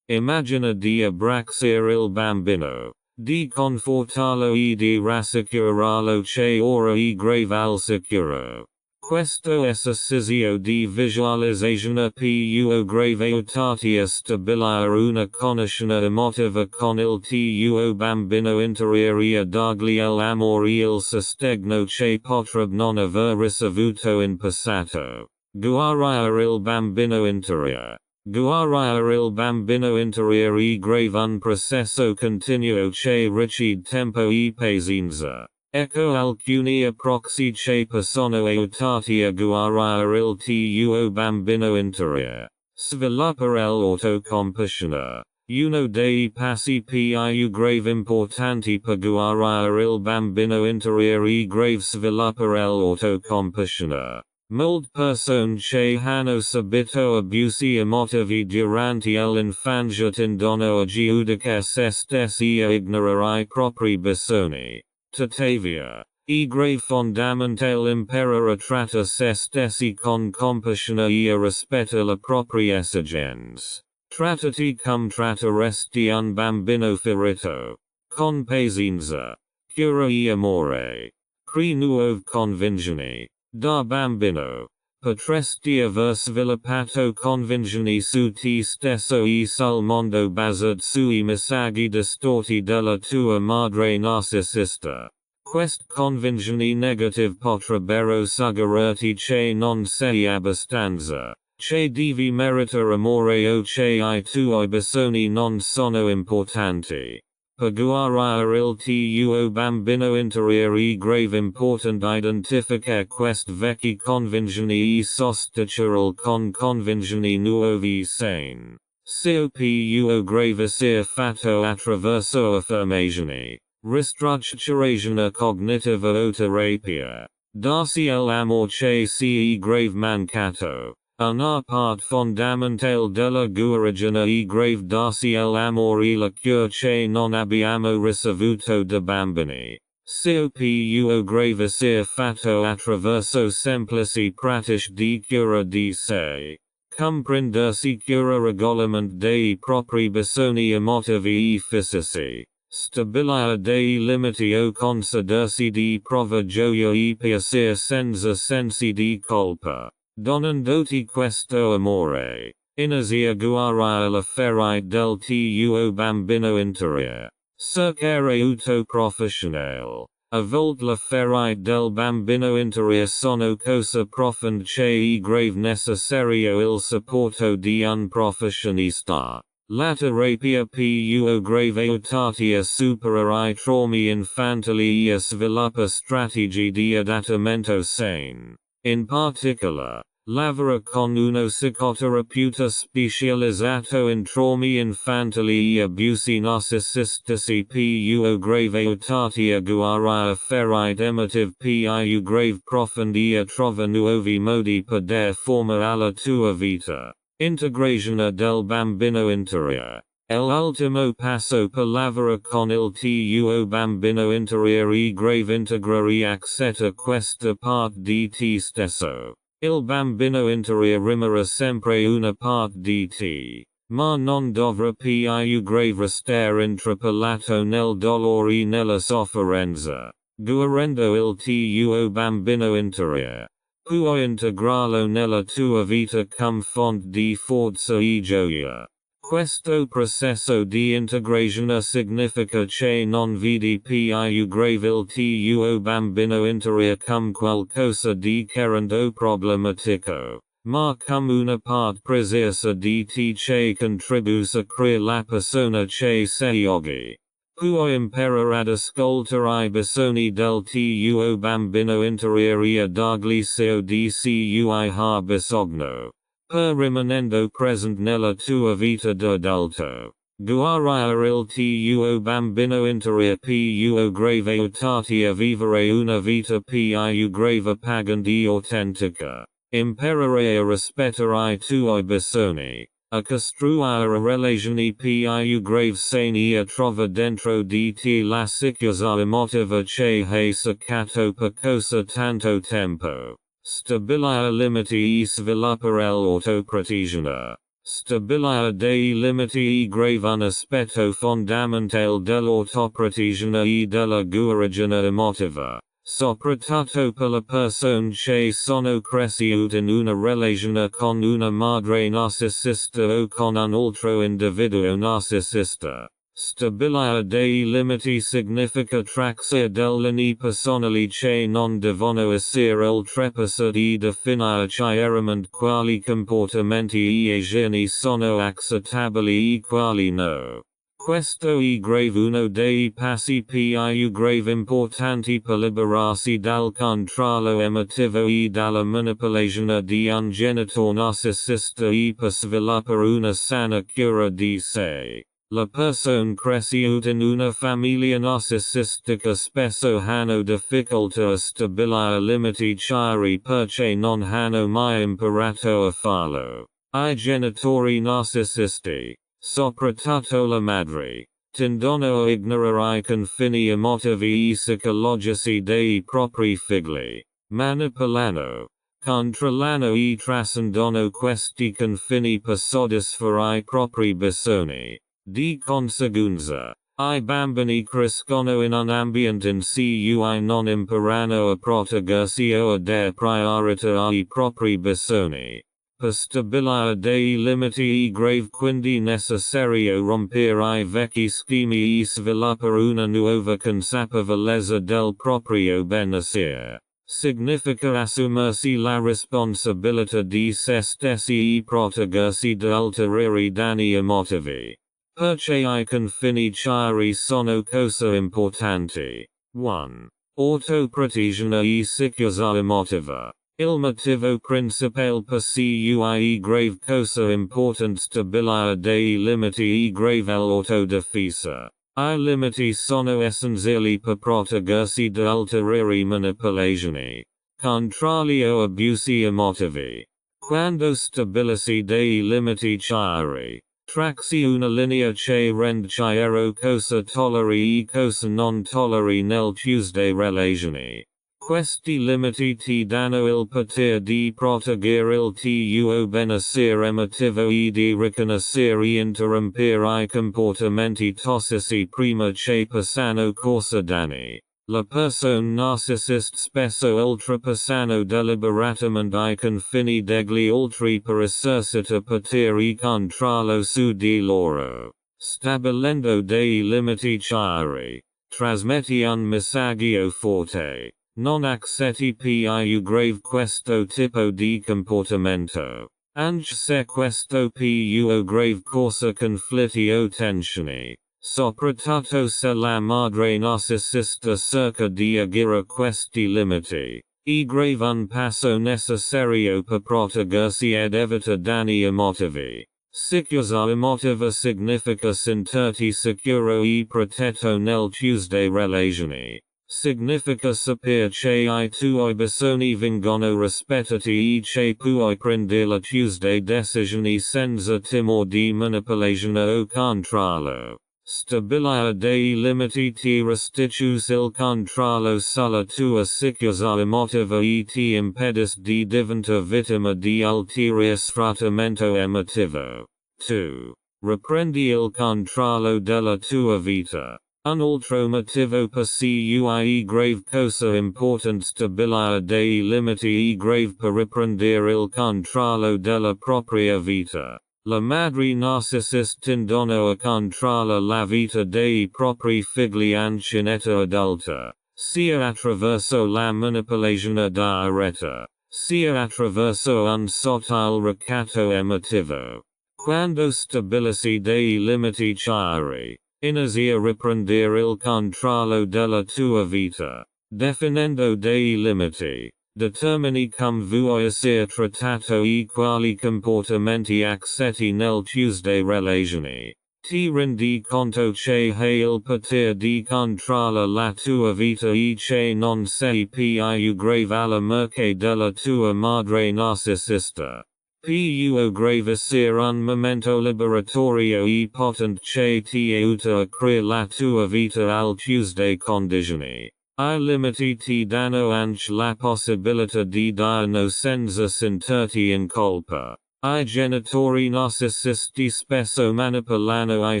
Immagina di abbracciare il bambino, di confortarlo e di rassicurarlo che ora è grave al sicuro. Questo esercizio di visualizzazione può grave aiutarti a stabilire una connessione emotiva con il tuo bambino interiore e a dargli l'amore e il sostegno che potrebbe non aver ricevuto in passato. Guarire il bambino interiore. Guarire il bambino interiore e grave un processo continuo che richide tempo e pazienza. Ecco alcuni approxi che possono aiutarti a guarire il tuo bambino interiore. Sviluppare l'autocompassione. Uno dei passi più grave importanti per guarire il bambino interiore e grave sviluppare l'autocompassione. Molte persone che hanno subito abusi emotivi durante l'infanzia tendono a giudicare se stessi e ignorare I propri bisogni. Tuttavia, è grave fondamentale imparare a trattare se stessi con compassione e rispetto le proprie esigenze. Trattati come tratteresti un bambino ferito. Con pazienza, cura e amore. Crei nuove convinzioni. Da bambino, potresti aver sviluppato convinzioni su te stesso e sul mondo basate sui messaggi distorti della tua madre narcisista. Queste convinzioni negative potrebbero suggerirti che non sei abbastanza, che devi meritare amore o che I tuoi bisogni non sono importanti. Per guarire il tuo bambino interiore è grave important identificare queste vecchie convinzioni e sostituirle con convinzioni nuove sane. Se più grave sia fatto attraverso affermazioni, ristrutturazione cognitiva o terapia. Darsi l'amor che sia grave mancato. Una part fondamentale della guarigione è grave darsi l'amore e la cura che non abbiamo ricevuto da bambini. Se più grave sia fatto attraverso semplici pratiche di cura di sé. Comprendersi cura regolarmente dei propri bisogni emotivi e fisici. Stabilire dei limiti o concedersi di prova gioia e piacere senza sensi di colpa. Donandoti questo amore. Inizi a guarire le ferite del tuo bambino interiore. Cercare aiuto professionale. A volte le ferite del bambino interiore sono cose profonde che è grave necessario il supporto di un professionista. La terapia più grave aiutarti a superare I traumi infantili e a sviluppa strategie di adattamento sane. In particolare, lavora con uno psicoterapeuta specializzato in traumi infantili e abusi narcisistici più grave aiutarti a guarire ferite emotive più grave profondi e a trovare nuovi modi per dar forma alla tua vita. Integrazione del bambino interiore. L'ultimo passo per lavorare con il tuo bambino interiore è grave integrare accetta questa parte di te stesso. Il bambino interiore rimarrà sempre una parte di te, ma non dovrà più grave restare intrappolato nel dolore e nella sofferenza. Guarendo il tuo bambino interiore. Puoi integrarlo nella tua vita come fonte di forza e gioia. Questo processo di integrazione significa che non vedi più grave il tuo bambino interiore come qualcosa di carente o problematico, ma come una parte preziosa di te che contribuisce a creare la persona che sei oggi. Puoi imparare ad ascoltare I bisogni del tuo bambino interiore e a dargli ciò di cui ha bisogno. Per rimanendo presente nella tua vita da adulto. Guarire il tuo bambino interiore più grave aiutarti a vivere una vita più grave pagante e autentica. Imparare a rispettare I tuoi bisogni. A costruire relazioni più grave sane e a trovare dentro di te la sicurezza emotiva che hai cercato per così tanto tempo. Stabilire limiti e sviluppare l'autoprotezione. Stabilire dei limiti è grave un aspetto fondamentale dell'autoprotezione e della guarigione emotiva. Soprattutto per le persone che sono cresciute in una relazione con una madre narcisista o con un altro individuo narcisista. Stabilire dei limiti significa traxia dell'ini personali che non devono essere oltrepassati definire chiaramente quali comportamenti e igieni sono accettabili e quali no. Questo è grave uno dei passi più grave importanti per liberarsi dal controllo emotivo e dalla manipolazione di un genitore narcisista e per sviluppare una sana cura di sé. La persone cresciute in una famiglia narcisistica spesso hanno difficoltà a stabilire limiti chiari perché non hanno mai imparato a farlo. I genitori narcisisti, soprattutto la madre, tendono a ignorare I confini emotivi e psicologici dei propri figli, manipolano, controllano e trascendono questi confini per soddisfare I propri bisogni. Di conseguenza, I bambini crescono in un ambiente in cui non imparano a proteggersi o a dare priorità ai propri bisogni. Per stabilire dei limiti grave quindi necessario rompere I vecchi schemi e sviluppare una nuova consapevolezza del proprio benessere. Significa assumersi la responsabilità di se stessi e proteggersi da ulteriori danni emotivi. Perché I confini chiari sono cosa importanti. 1. Autoprotezione e sicurezza emotiva. Il motivo principale per cui grave cosa important stabilire dei limiti e grave l'autodifesa. I limiti sono essenziali per proteggersi da ulteriori manipolazioni, controlli o abusi emotivi. Quando stabilisi dei limiti chiari, tracci una linea che rende chiaro cosa tolleri e cosa non tolleri nel Tuesday relazioni. Questi limiti ti danno il potere di proteggere il tuo benessere emotivo e di riconoscere e interrompere I comportamenti tossici prima che possano causare danni. La persone narcisista spesso oltrepassano deliberatamente I confini degli altri per esercitare potere e controllo su di loro. Stabilendo dei limiti chiari, trasmetti un messaggio forte. Non accetti più grave questo tipo di comportamento. Anche se questo più grave causa conflitti o tensioni. Soprattutto se la madre narcisista cerca di agire questi limiti. E grave un passo necessario per proteggersi ed evitare danni emotivi. Sicurezza emotiva significa sentirti sicuro e protetto nel Tuesday relazioni. Significa sapere che I tuoi bisogni vengono rispettati e che puoi prendere la Tuesday decisioni senza timore di manipolazione o controllo. Stabilire dei limiti ti restituisce il controllo sulla tua sicurezza emotiva e ti impedisce di diventare vittima di ulteriore sfruttamento emotivo. 2. Riprendi il controllo della tua vita. Un altro motivo per cui grave cosa important stabilire dei limiti e grave per riprendere il controllo della propria vita. La madre narcisista tendono a controllare la vita dei propri figli anche in età adulta, sia attraverso la manipolazione diretta, sia attraverso un sottile ricatto emotivo. Quando stabilisi dei limiti chiari, inizi a riprendere il controllo della tua vita, definendo dei limiti. Determini come vuoi essere trattato e quali comportamenti accetti nel Tuesday relazioni. Ti rendi conto che hai il potere di controllare la tua vita e che non sei più grave alla mercé della tua madre narcisista. Più grave essere un momento liberatorio e potente che ti aiuta a creare la tua vita al Tuesday condizioni. I limiti ti danno anche la possibilità di dire no senza sentirti in colpa. I genitori narcisisti spesso manipolano I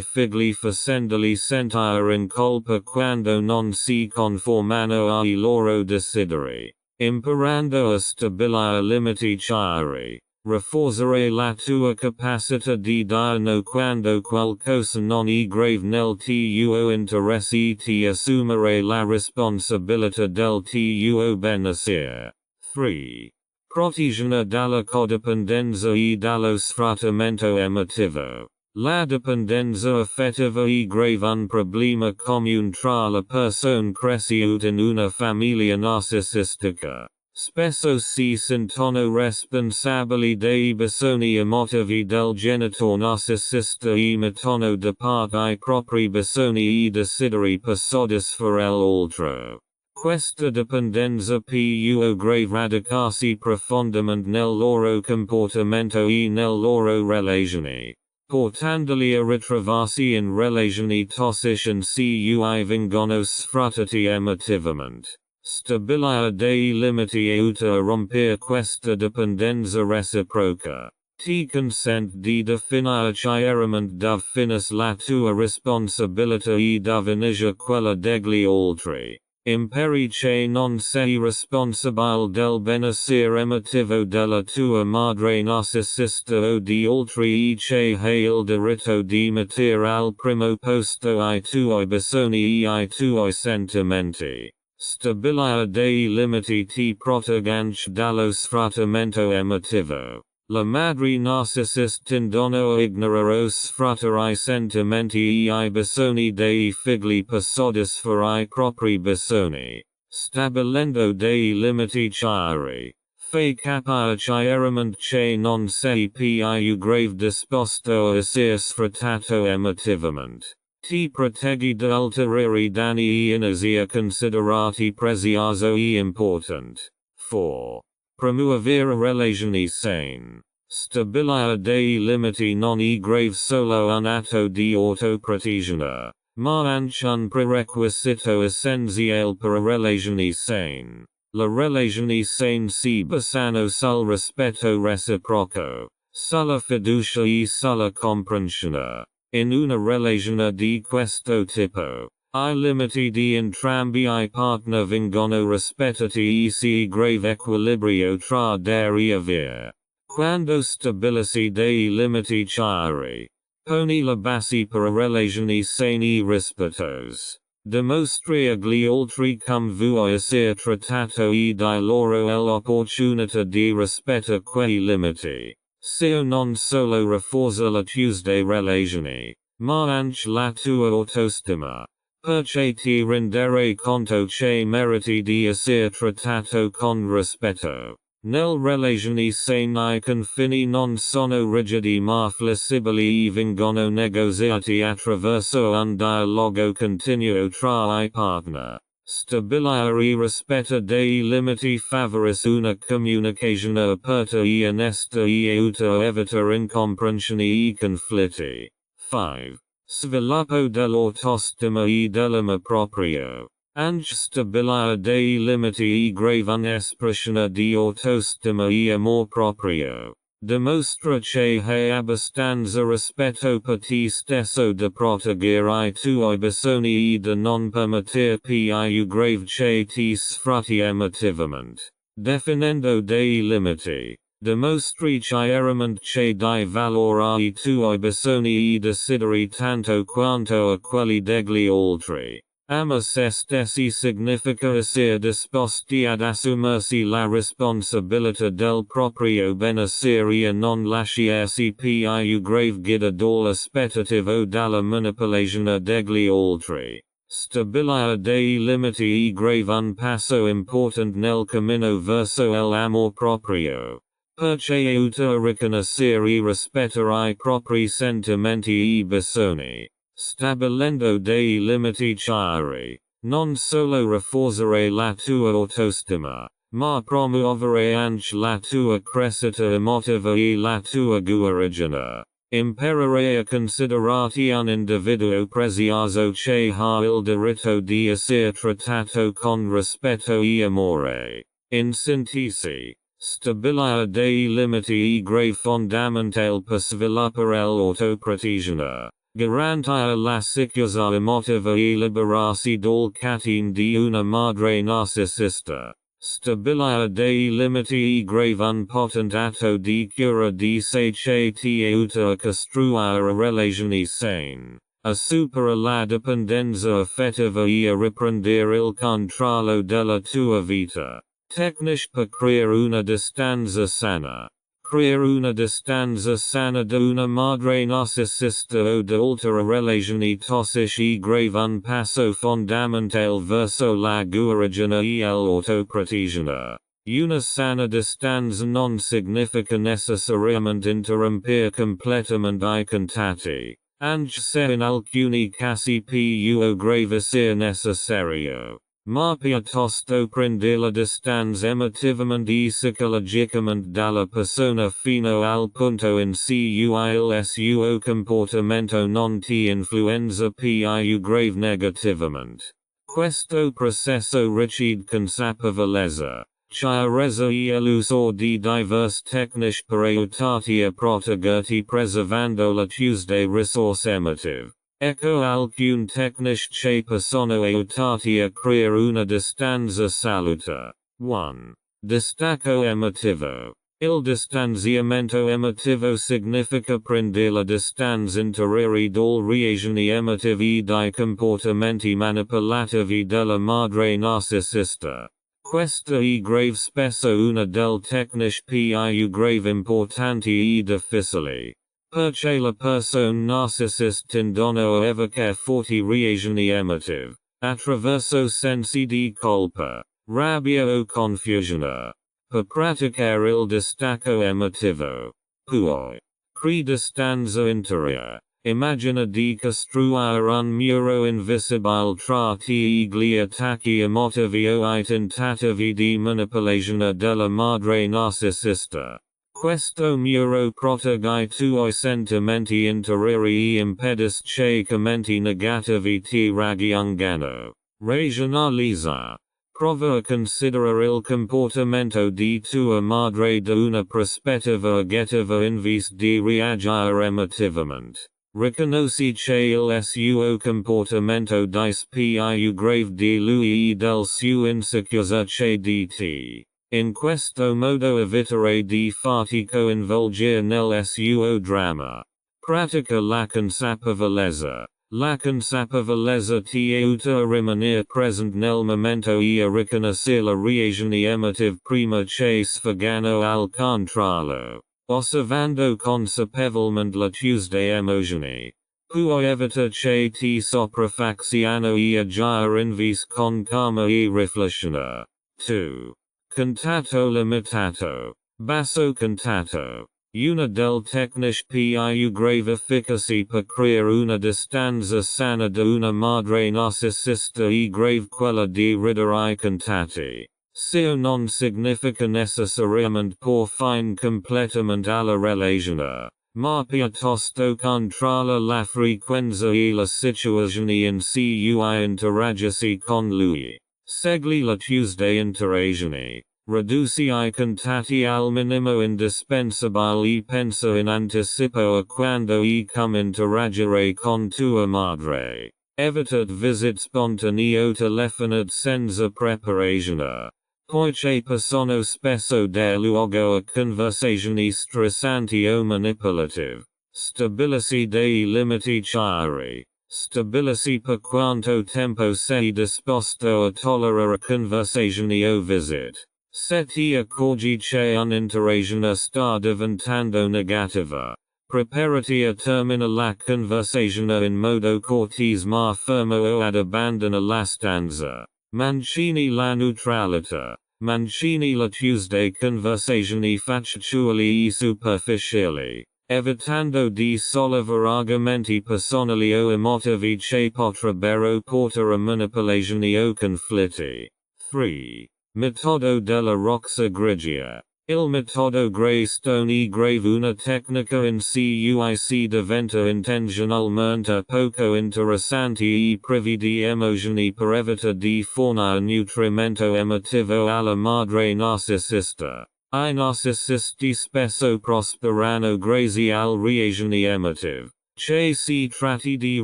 figli facendoli sentire in colpa quando non si conformano ai loro desideri. Imparando a stabilire limiti chiari, Rafforzare la tua capacità di dire quando qualcosa non è grave nel tuo interesse e ti assumere la responsabilità del tuo benessere. 3. Protezione dalla codipendenza e dallo sfruttamento emotivo. La dipendenza affettiva è grave un problema comune tra le persone cresciute in una famiglia narcisistica. Spesso si sentono responsabili dei bisogni emotivi del genitore narcisista e mettono da parte I propri bisogni e desideri per soddisfare l'altro. Questa dipendenza può grave radicarsi profondamente nel loro comportamento e nelle loro relazioni, portandoli a ritrovarsi in relazioni tossiche in cui vengono sfruttati emotivamente. Stabilire dei limiti aiuta a rompere questa dipendenza reciproca. Ti consente di definire chiaramente dove finisce la tua responsabilità e dove inizia quella degli altri. Impari che non sei responsabile del benessere emotivo della tua madre narcisista o di altri e che hai il diritto di mettere al primo posto I tuoi bisogni e I tuoi sentimenti. Stabilire dei limiti ti protegge dallo sfruttamento emotivo. La madre narcisista tendono a ignorare o sfruttare I sentimenti e I bisogni dei figli per soddisfare I propri bisogni. Stabilendo dei limiti chiari, fai capire chiaramente che non sei più grave disposto a essere sfruttato emotivamente. Ti proteggi da ulteriori danni e inizia considerati prezioso e importante. 4. Promuovere relazioni sane. Stabilire dei limiti non è grave solo un atto di autoprotezione, ma anche un prerequisito essenziale per relazioni sane. Le relazioni sane si basano sul rispetto reciproco, sulla fiducia e sulla comprensione. In una relazione di questo tipo, I limiti di entrambi I partner vengono rispettati e si grave equilibrio tra dare e avere. Quando stabilisci dei limiti chiari, poni le basi per relazioni sane e rispettose. Dimostri agli altri come vuoi essere trattato e dai loro l'opportunità di rispettare quei limiti. Ciò non solo rafforza le tue relazioni, ma anche la tua autostima, perché ti rendere conto che meriti di essere trattato con rispetto. Nelle relazioni sane I confini non sono rigidi ma flessibili e vengono negoziati attraverso un dialogo continuo tra I partner. Stabilire e rispetto dei limiti favorisce una comunicazione aperta e onesta e aiuta a evitare incomprensioni e conflitti. 5. Sviluppo dell'autostima e dell'amor proprio. Anche stabilire dei limiti e grave un'espressione di autostima e amor proprio. Dimostra che hai abbastanza rispetto per te stesso da proteggere I tuoi bisogni e da non permettere più grave che ti sfrutti emotivamente. Definendo dei limiti, dimostri chiaramente che dai valore ai tuoi bisogni e desideri tanto quanto a quelli degli altri. Ama se stessi significa essere disposti ad assumersi la responsabilità del proprio benessere e non lasciarsi più grave guida dall'aspettativa dalla manipolazione degli altri. Stabilire dei limiti e grave un passo importante nel cammino verso l'amor proprio, perché aiuta a riconoscere e rispettare I propri sentimenti e bisogni. Stabilendo dei limiti chiari, non solo rafforzare la tua autostima, ma promuovere anche la tua crescita emotiva e la tua guarigione. Imparare a considerarti un individuo prezioso che ha il diritto di essere trattato con rispetto e amore. In sintesi, stabilire dei limiti è grave fondamentale per sviluppare l'autoprotezione. Garantire la sicurezza emotiva e liberarsi dal catene di una madre narcisista. Stabilia dei limiti e grave unpotentato di cura di sate uta costruire relazioni sane. A supera la dipendenza affettiva e a riprendere il controllo della tua vita. Tecniche per creare una distanza sana. Creare una distanza sana da una madre narcisista o da altre relazioni tossiche e grave un passo fondamentale verso la guarigione e l'autoprotezione. Una sana distanza non significa necessariamente interrompere completamente I contatti, anche se in alcuni casi più grave sia necessario. Ma piuttosto prende la distanza emotivamente e psicologicamente dalla persona fino al punto in cui il suo comportamento non ti influenza più grave negativamente. Questo processo richiede consapevolezza, chiarezza e l'uso di diverse tecniche per aiutarti a proteggerti preservando la tua risorsa emotive. Ecco alcune tecniche che possono aiutarti a creare una distanza saluta. 1. Distacco emotivo. Il distanziamento emotivo significa prendere la distanza interiore dalle reazioni emotive e dai comportamenti manipolativi della madre narcisista. Questa è grave spesso una delle tecniche più grave importanti e difficili. Perché la persona narcisista tendono a evocare forti reazioni emotive, attraverso sensi di colpa, rabbia o confusione. Per praticare il distacco emotivo. Poi. Crea distanza interiore. Immagina di costruire un muro invisibile tra te e gli attacchi emotivi o I tentativi di manipolazione della madre narcisista. Questo muro protegge I tuoi sentimenti interiori e impedisce che commenti negativi ti raggiungano. Razionalizza. Prova a considerare il comportamento di tua madre da una prospettiva oggettiva invece di reagire emotivamente. Riconosci che il suo comportamento dispie grave di lui e del suo insicurezza che di te. In questo modo evitare di farti coinvolgere nel suo dramma. Pratica la consapevolezza. La consapevolezza ti aiuta a rimanere presente nel momento e a riconoscere le reazioni emotive prima che sfugano al controllo. Osservando consapevolmente le tue emozioni. Puoi evitare che ti sopraffaziano e agire invece con calma e riflessione. 2. Contatto limitato. Basso contatto. Una delle tecniche più grave efficaci per creare una distanza sana da una madre narcisista e grave quella di ridere I contatti. Ciò non significa necessariamente por fine completamente alla relazione, ma piuttosto controlla la frequenza e la situazione in cui interagisci con lui. Segui le tue interazioni. Riduci I contatti al minimo indispensabile e pensa in anticipo a quando come interagire con tua madre. Evitate visit spontanei o telefonate senza preparazione. Poiché possono spesso dar luogo a conversazioni stressanti o manipolative. Stabilisci dei limiti chiari. Stabilisci per quanto tempo sei disposto a tollerare conversazioni o visit. Se ti accorgi che un'interazione sta diventando negativa, preparati a terminare la conversazione in modo cortese ma fermo o ad abbandona la stanza. Mantieni la neutralità. Mantieni le tue conversazioni factuali e superficiali, evitando di sollevare argomenti personali o emotivi che potrebbero portare a manipolazioni o conflitti. 3. Metodo della roccia grigia. Il metodo Greystone e grave una tecnica in cui si diventa intenzionalmente poco interessante e privi di emozioni per evitare di fornire nutrimento emotivo alla madre narcisista. I narcisisti spesso prosperano grazie alle reazioni emotive, che si tratti di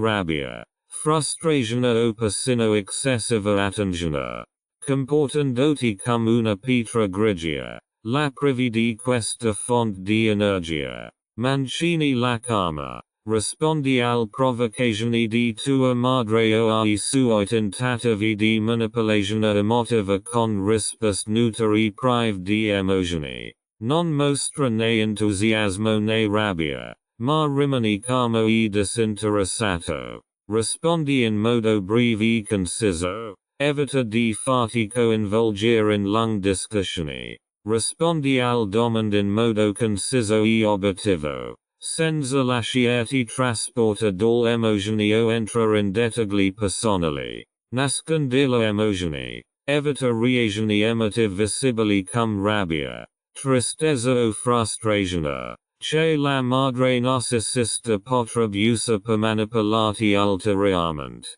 rabbia, frustrazione o persino eccessiva attenzione. comportandoti cum una pietra grigia, la privi di questa font di energia, Mancini la calma, rispondi al provocazioni di tua madre o ai suoi tentativi di manipolazione emotiva con risposte nutri prive di emozioni, non mostra né entusiasmo né rabbia, ma rimani calmo e disinteressato, rispondi in modo breve e conciso, evita di farti coinvolgere in lunghe discussioni, rispondi al domande in modo conciso e obiettivo, senza lasciarti trasporta dalle emozioni o entrare in dettagli personali, nascondi le emozioni, evita reazioni emotive visibili come rabbia, tristezza o frustrazione. Che la madre narcisista potrebbe usare per manipolarti ulteriormente.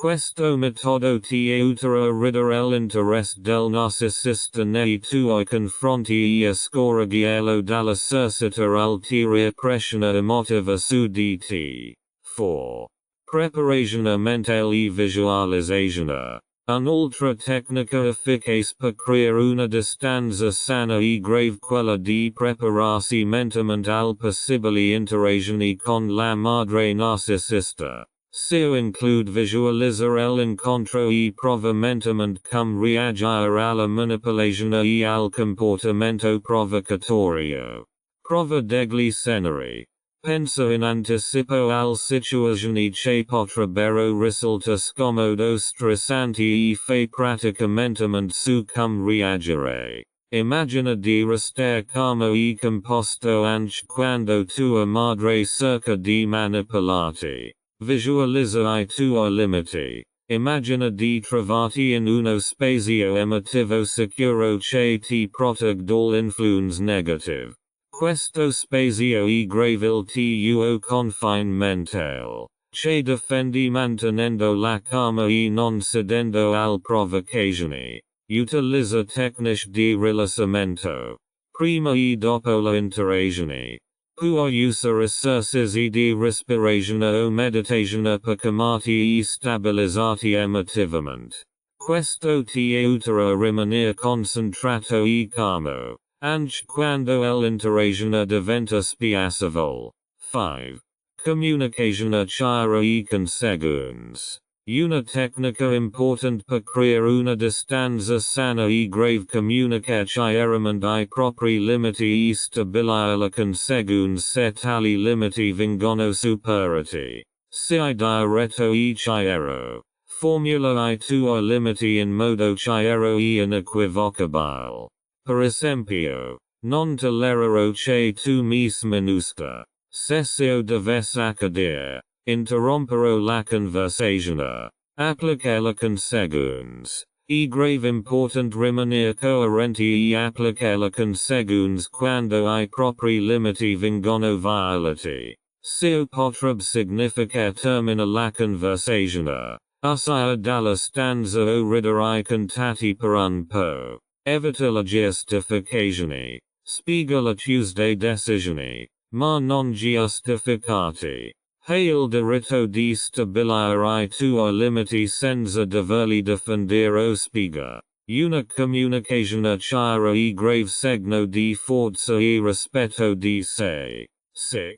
Questo metodo ti aiuterà a ridere l'interesse del narcisista nei tuoi confronti e a scoraggiarlo dall'esercitare ulteriore pressione emotiva su di te. 4. Preparazione mentale e visualizzazione. Un'altra tecnica efficace per creare una distanza sana e grave quella di prepararsi mentalmente al possibili interazioni con la madre narcisista. Ciò include visualizzare l'incontro e prova mentalmente come reagire alla manipolazione e al comportamento provocatorio. Prova degli scenari. Pensa in anticipo al situazioni che potrebbero risultare scomode o stressanti e fai praticamente su come reagire. Immagina di restare calmo e composto anche quando tua madre cerca di manipolarti. Visualizza I tuoi limiti. Immagina di trovarti in uno spazio emotivo sicuro che ti protegge dall'influenza negative. Questo spazio è grave il tuo confine mentale, che difendi mantenendo la calma e non cedendo al provocazioni. Utilizza tecniche di rilassamento. Prima e dopo la interazione. Puoi usare esercizi di respirazione o meditazione per calmarti e stabilizzarti emotivamente. Questo ti aiuterà a rimanere concentrato e calmo, anche quando l'interazione diventa spiacevole. 5. Comunicazione chiara e conseguenze. Una tecnica importante per creare una distanza sana e grave comunica chiaramente ai propri limiti e stabilire la conseguenza se tali limiti vengono superati. Sei diretto e chiaro. Formula I tuoi limiti in modo chiaro e inequivocabile. Per esempio, non tollererò che tu mi sminuisca. Se ciò dovesse accadere, interromperò la conversazione. Applica la conseguenza. È grave important rimanere coerenti e applica la conseguenza quando I propri limiti vengono violati. Ciò potrebbe significare termina la conversazione. Uscire dalla stanza o ridere I contatti per un po'. Evita la giustificazione. Spiega le tue decisioni, ma non giustificati. Hai il diritto di stabilire I tuoi limiti senza doverli difendere o spiega. Una comunicazione chiara e grave segno di forza e rispetto di sé. 6.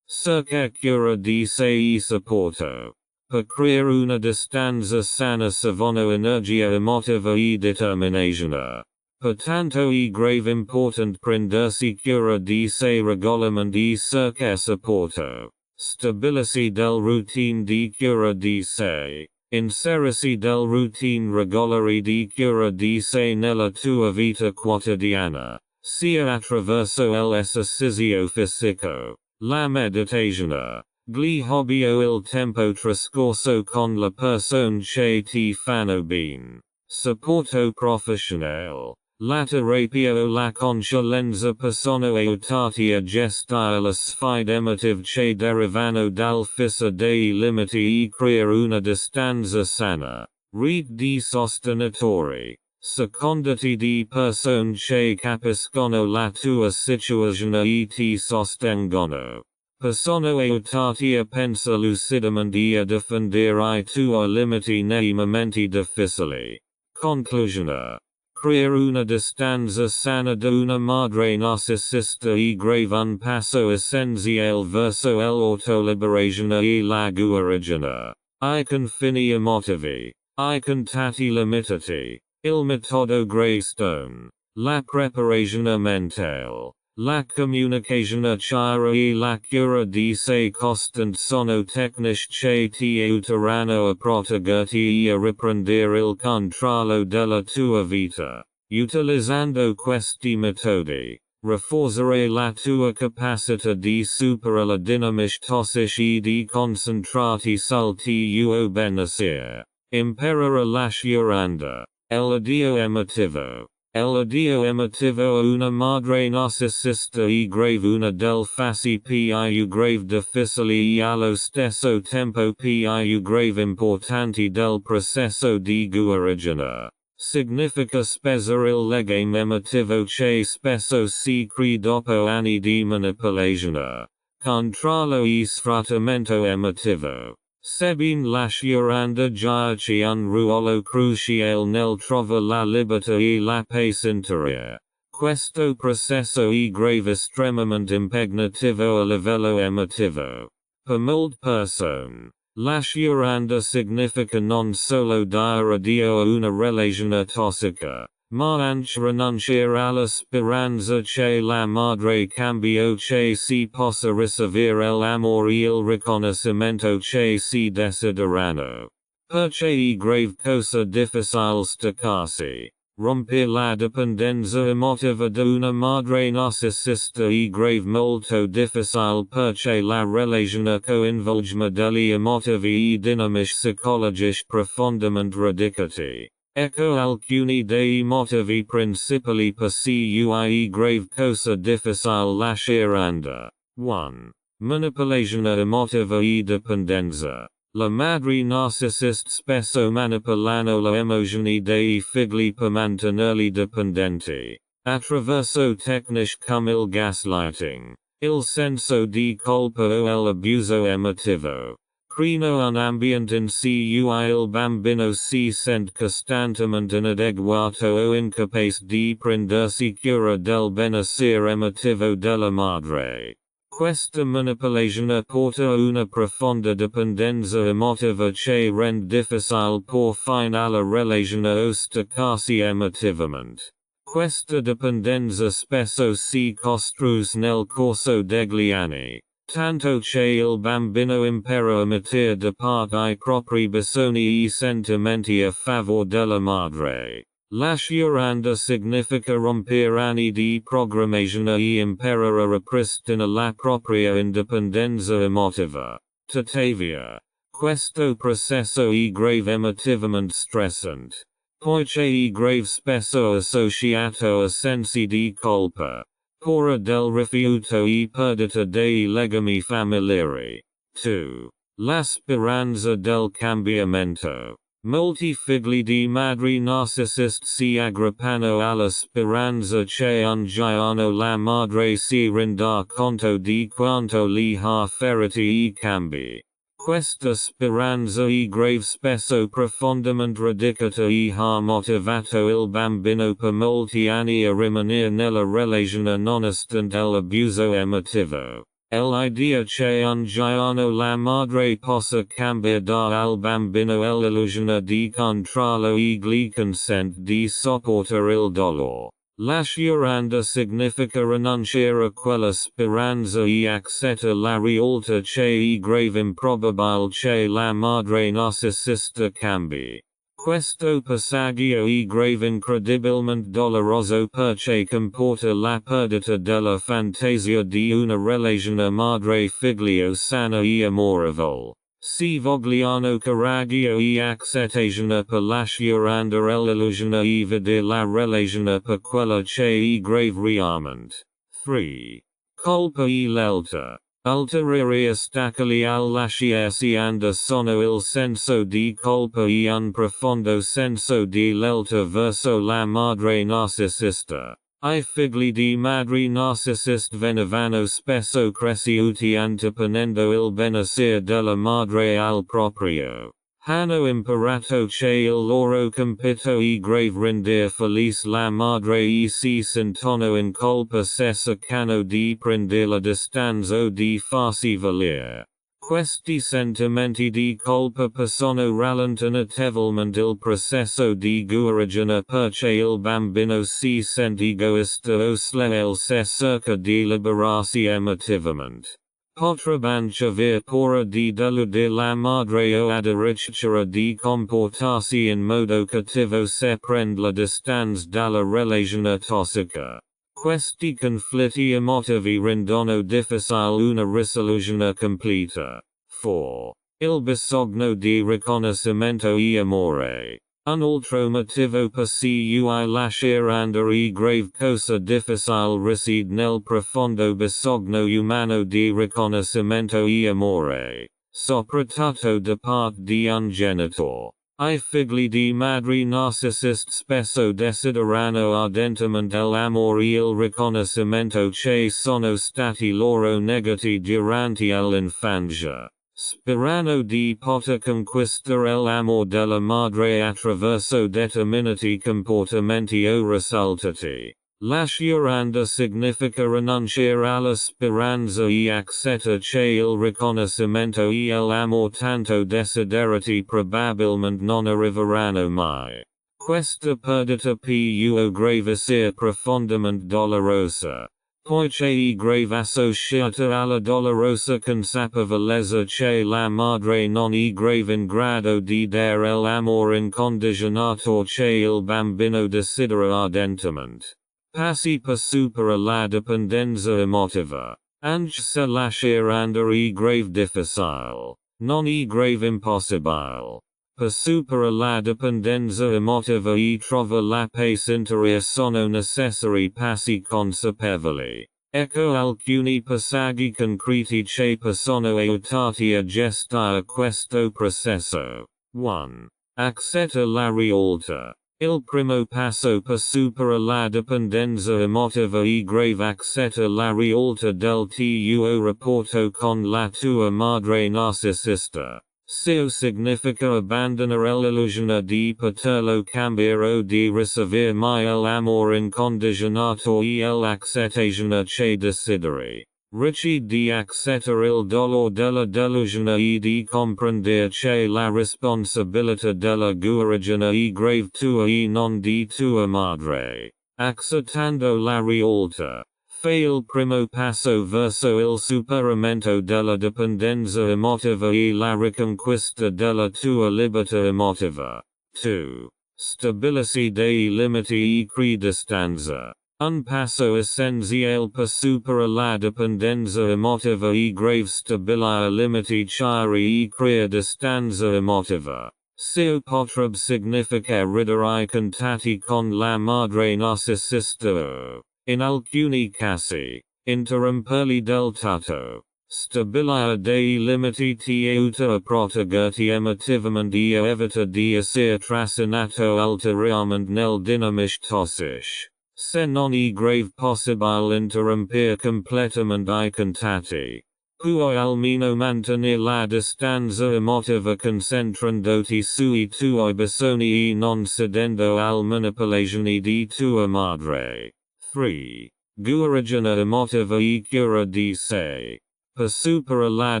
Cerca cura di sé e supporto. Per creare una distanza sana servono energia emotiva e determinazione. Pertanto è grave important prendersi cura di sé regolarmente e cerca supporto. Stabilirsi del routine di cura di sé. Inserirsi del routine regolare di cura di sé nella tua vita quotidiana, sia attraverso l'esercizio fisico, la meditazione, gli hobby o il tempo trascorso con la persone che ti fanno bene. Supporto professionale. La terapia o la consulenza possono aiutarti a gestire le sfide emotive che derivano dal fissa dei limiti e creare una distanza sana. Rete di sostenitori. Secondati di persone che capiscono la tua situazione e ti sostengono. Possono aiutarti a pensare lucidamente e a difendere I tuoi limiti nei momenti difficili. Conclusioner. Creare una distanza sana da una madre narcisista e grave un passo essenziale verso l'autoliberazione e la guarigione. I confini emotivi. I contatti limitati. Il metodo Greystone. La preparazione mentale. La comunicazione chiara e la cura di sé costante sono tecniche che ti aiuteranno a proteggerti e a riprendere il controllo della tua vita. Utilizzando questi metodi, rafforzare la tua capacità di superare la dinamiche tossiche e di concentrarti sul tuo benessere. Imparare a lasciare l'odio emotivo. L'odio emotivo a una madre narcisista e grave una del fasi più grave difficile e allo stesso tempo più grave importante del processo di guarigione. Significa spezzare il legame emotivo che spesso si crea dopo anni di manipolazione, controllo e sfruttamento emotivo. Sebbene lasciando giacerci un ruolo cruciale nel trovare la libertà e la pace interiore. Questo processo è grave estremamente impegnativo a livello emotivo. Per molte persone, lasciare significa non solo dire addio a una relazione tossica, ma anche rinunciare alla speranza che la madre cambi o che si possa ricevere l'amore e il riconoscimento che si desiderano. Perché è grave cosa difficile staccarsi. Rompere la dipendenza emotiva da una madre narcisista è grave molto difficile perché la relazione coinvolge modelli emotivi e dinamici psicologici profondamente radicati. Ecco alcuni dei motivi principali per cui grave cosa difficile lasciare. 1. Manipolazione emotiva e dipendenza. La madre narcisista spesso manipolano le emozioni dei figli per mantenerli dipendenti. Attraverso tecniche come il gaslighting, il senso di colpa o l'abuso emotivo. Creano un ambiente in cui il bambino si sente costantemente inadeguato o incapace di prendersi cura del benessere emotivo della madre. Questa manipolazione porta a una profonda dipendenza emotiva che rende difficile por fine alla relazione o staccarsi emotivamente. Questa dipendenza spesso si costruisce nel corso degli anni. Tanto che il bambino impara a mettere da parte I propri bisogni e sentimenti a favore della madre. Lasciare significa rompere anni di programmazione e imparare a ripristinare la propria indipendenza emotiva. Tuttavia, questo processo è grave emotivamente stressante, poiché è grave spesso associato a sensi di colpa. Paura del rifiuto e perdita dei legami familiari. 2. La speranza del cambiamento. Molti figli di madri narcisiste si aggrappano alla speranza che un giorno la madre si renda conto di quanto li ha feriti e cambi. Questa speranza è grave spesso profondamente radicata e ha motivato il bambino per molti anni a rimanere nella relazione nonostante l'abuso emotivo. L'idea che un giorno la madre possa cambiare al bambino l'illusione di controllo e gli consente di sopportare il dolore. Lasciare significa rinunciare a quella speranza e accetta la realtà che è grave improbabile che la madre narcisista cambi. Questo passaggio è grave incredibilmente doloroso perché comporta la perdita della fantasia di una relazione madre-figlio sana e amorevole. Si vogliono coraggio e accettazione per lasciare l'illusione e vedere la relazione per quella che è grave realmente. 3. Colpa e lealtà. Ulteriori ostacoli al lasciarsi sono il senso di colpa e un profondo senso di lealtà verso la madre narcisista. I figli di madri narcisiste venivano spesso cresciuti anteponendo il benessere della madre al proprio. Hanno imperato che il loro compito e grave rendir felice la madre e si sentono in colpa se cercano di prendere la distanza o di farsi valere. Questi sentimenti di colpa possono rallentare notevolmente il processo di guarigione perché il bambino si sente egoista o sleel se cerca di liberarsi emotivamente. Potrebbe aver paura di deludere la madre o addirittura di comportarsi in modo cattivo se prende la distanza dalla relazione tossica. Questi conflitti emotivi rendono difficile una risoluzione completa. 4. Il bisogno di riconoscimento e amore. Un altro motivo per cui lasciare andare e grave cosa difficile risiede nel profondo bisogno umano di riconoscimento e amore, soprattutto da parte di un genitore. I figli di madri narcisista spesso desiderano ardentemente l'amore e il riconoscimento che sono stati loro negati durante l'infanzia. Sperano di poter conquistare l'amore della madre attraverso determinati comportamenti o risultati. Lasciare significa rinunciare alla speranza e accettare che il riconoscimento e l'amore tanto desiderati probabilmente non arriveranno mai. Questa perdita può grave essere profondamente dolorosa. Poiché è grave associata alla dolorosa consapevolezza che la madre non è grave in grado di dare l'amore incondizionato che il bambino desidera ardentemente. Passi per superare la dipendenza emotiva. Anche se lasciare andare è grave difficile, non è grave impossibile. Per superare la dipendenza emotiva e trovare la pace interiore sono necessari passi consapevoli. Ecco alcuni passaggi concreti che possono aiutarti a gestire questo processo. 1. Accetta la realtà. Il primo passo per superare la dipendenza emotiva è grave accetta la realtà del tuo rapporto con la tua madre narcisista. Ciò significa abbandonare l'illusione di poterlo cambiare o di ricevere mai l'amore incondizionato e l'accettazione che desideri. Ricci di accettare il dolore della delusione e di comprendere che la responsabilità della guarigione è grave tua e non di tua madre. Accettando la realtà. Fai il primo passo verso il superamento della dipendenza emotiva e la riconquista della tua libertà emotiva. 2. Stabilisci dei limiti e crei distanza. Un passo essenziale per superare la dipendenza emotiva e grave stabilire limiti chiari e crea distanza emotiva. Ciò potrebbe significare ridere i contatti con la madre narcisista o, in alcuni casi, interromperli del tutto. Stabilire dei limiti ti aiuta a proteggerti emotivamente e a evitare di essere trascinato ulteriormente nel dinamismo tossico. Se non è grave possibile interrompere completamente I contatti. Puoi almeno mantenere la distanza emotiva concentrandoti sui tuoi bisogni e non cedendo al manipolazione di tua madre. 3. Guarigione emotiva e cura di sé. Per superare la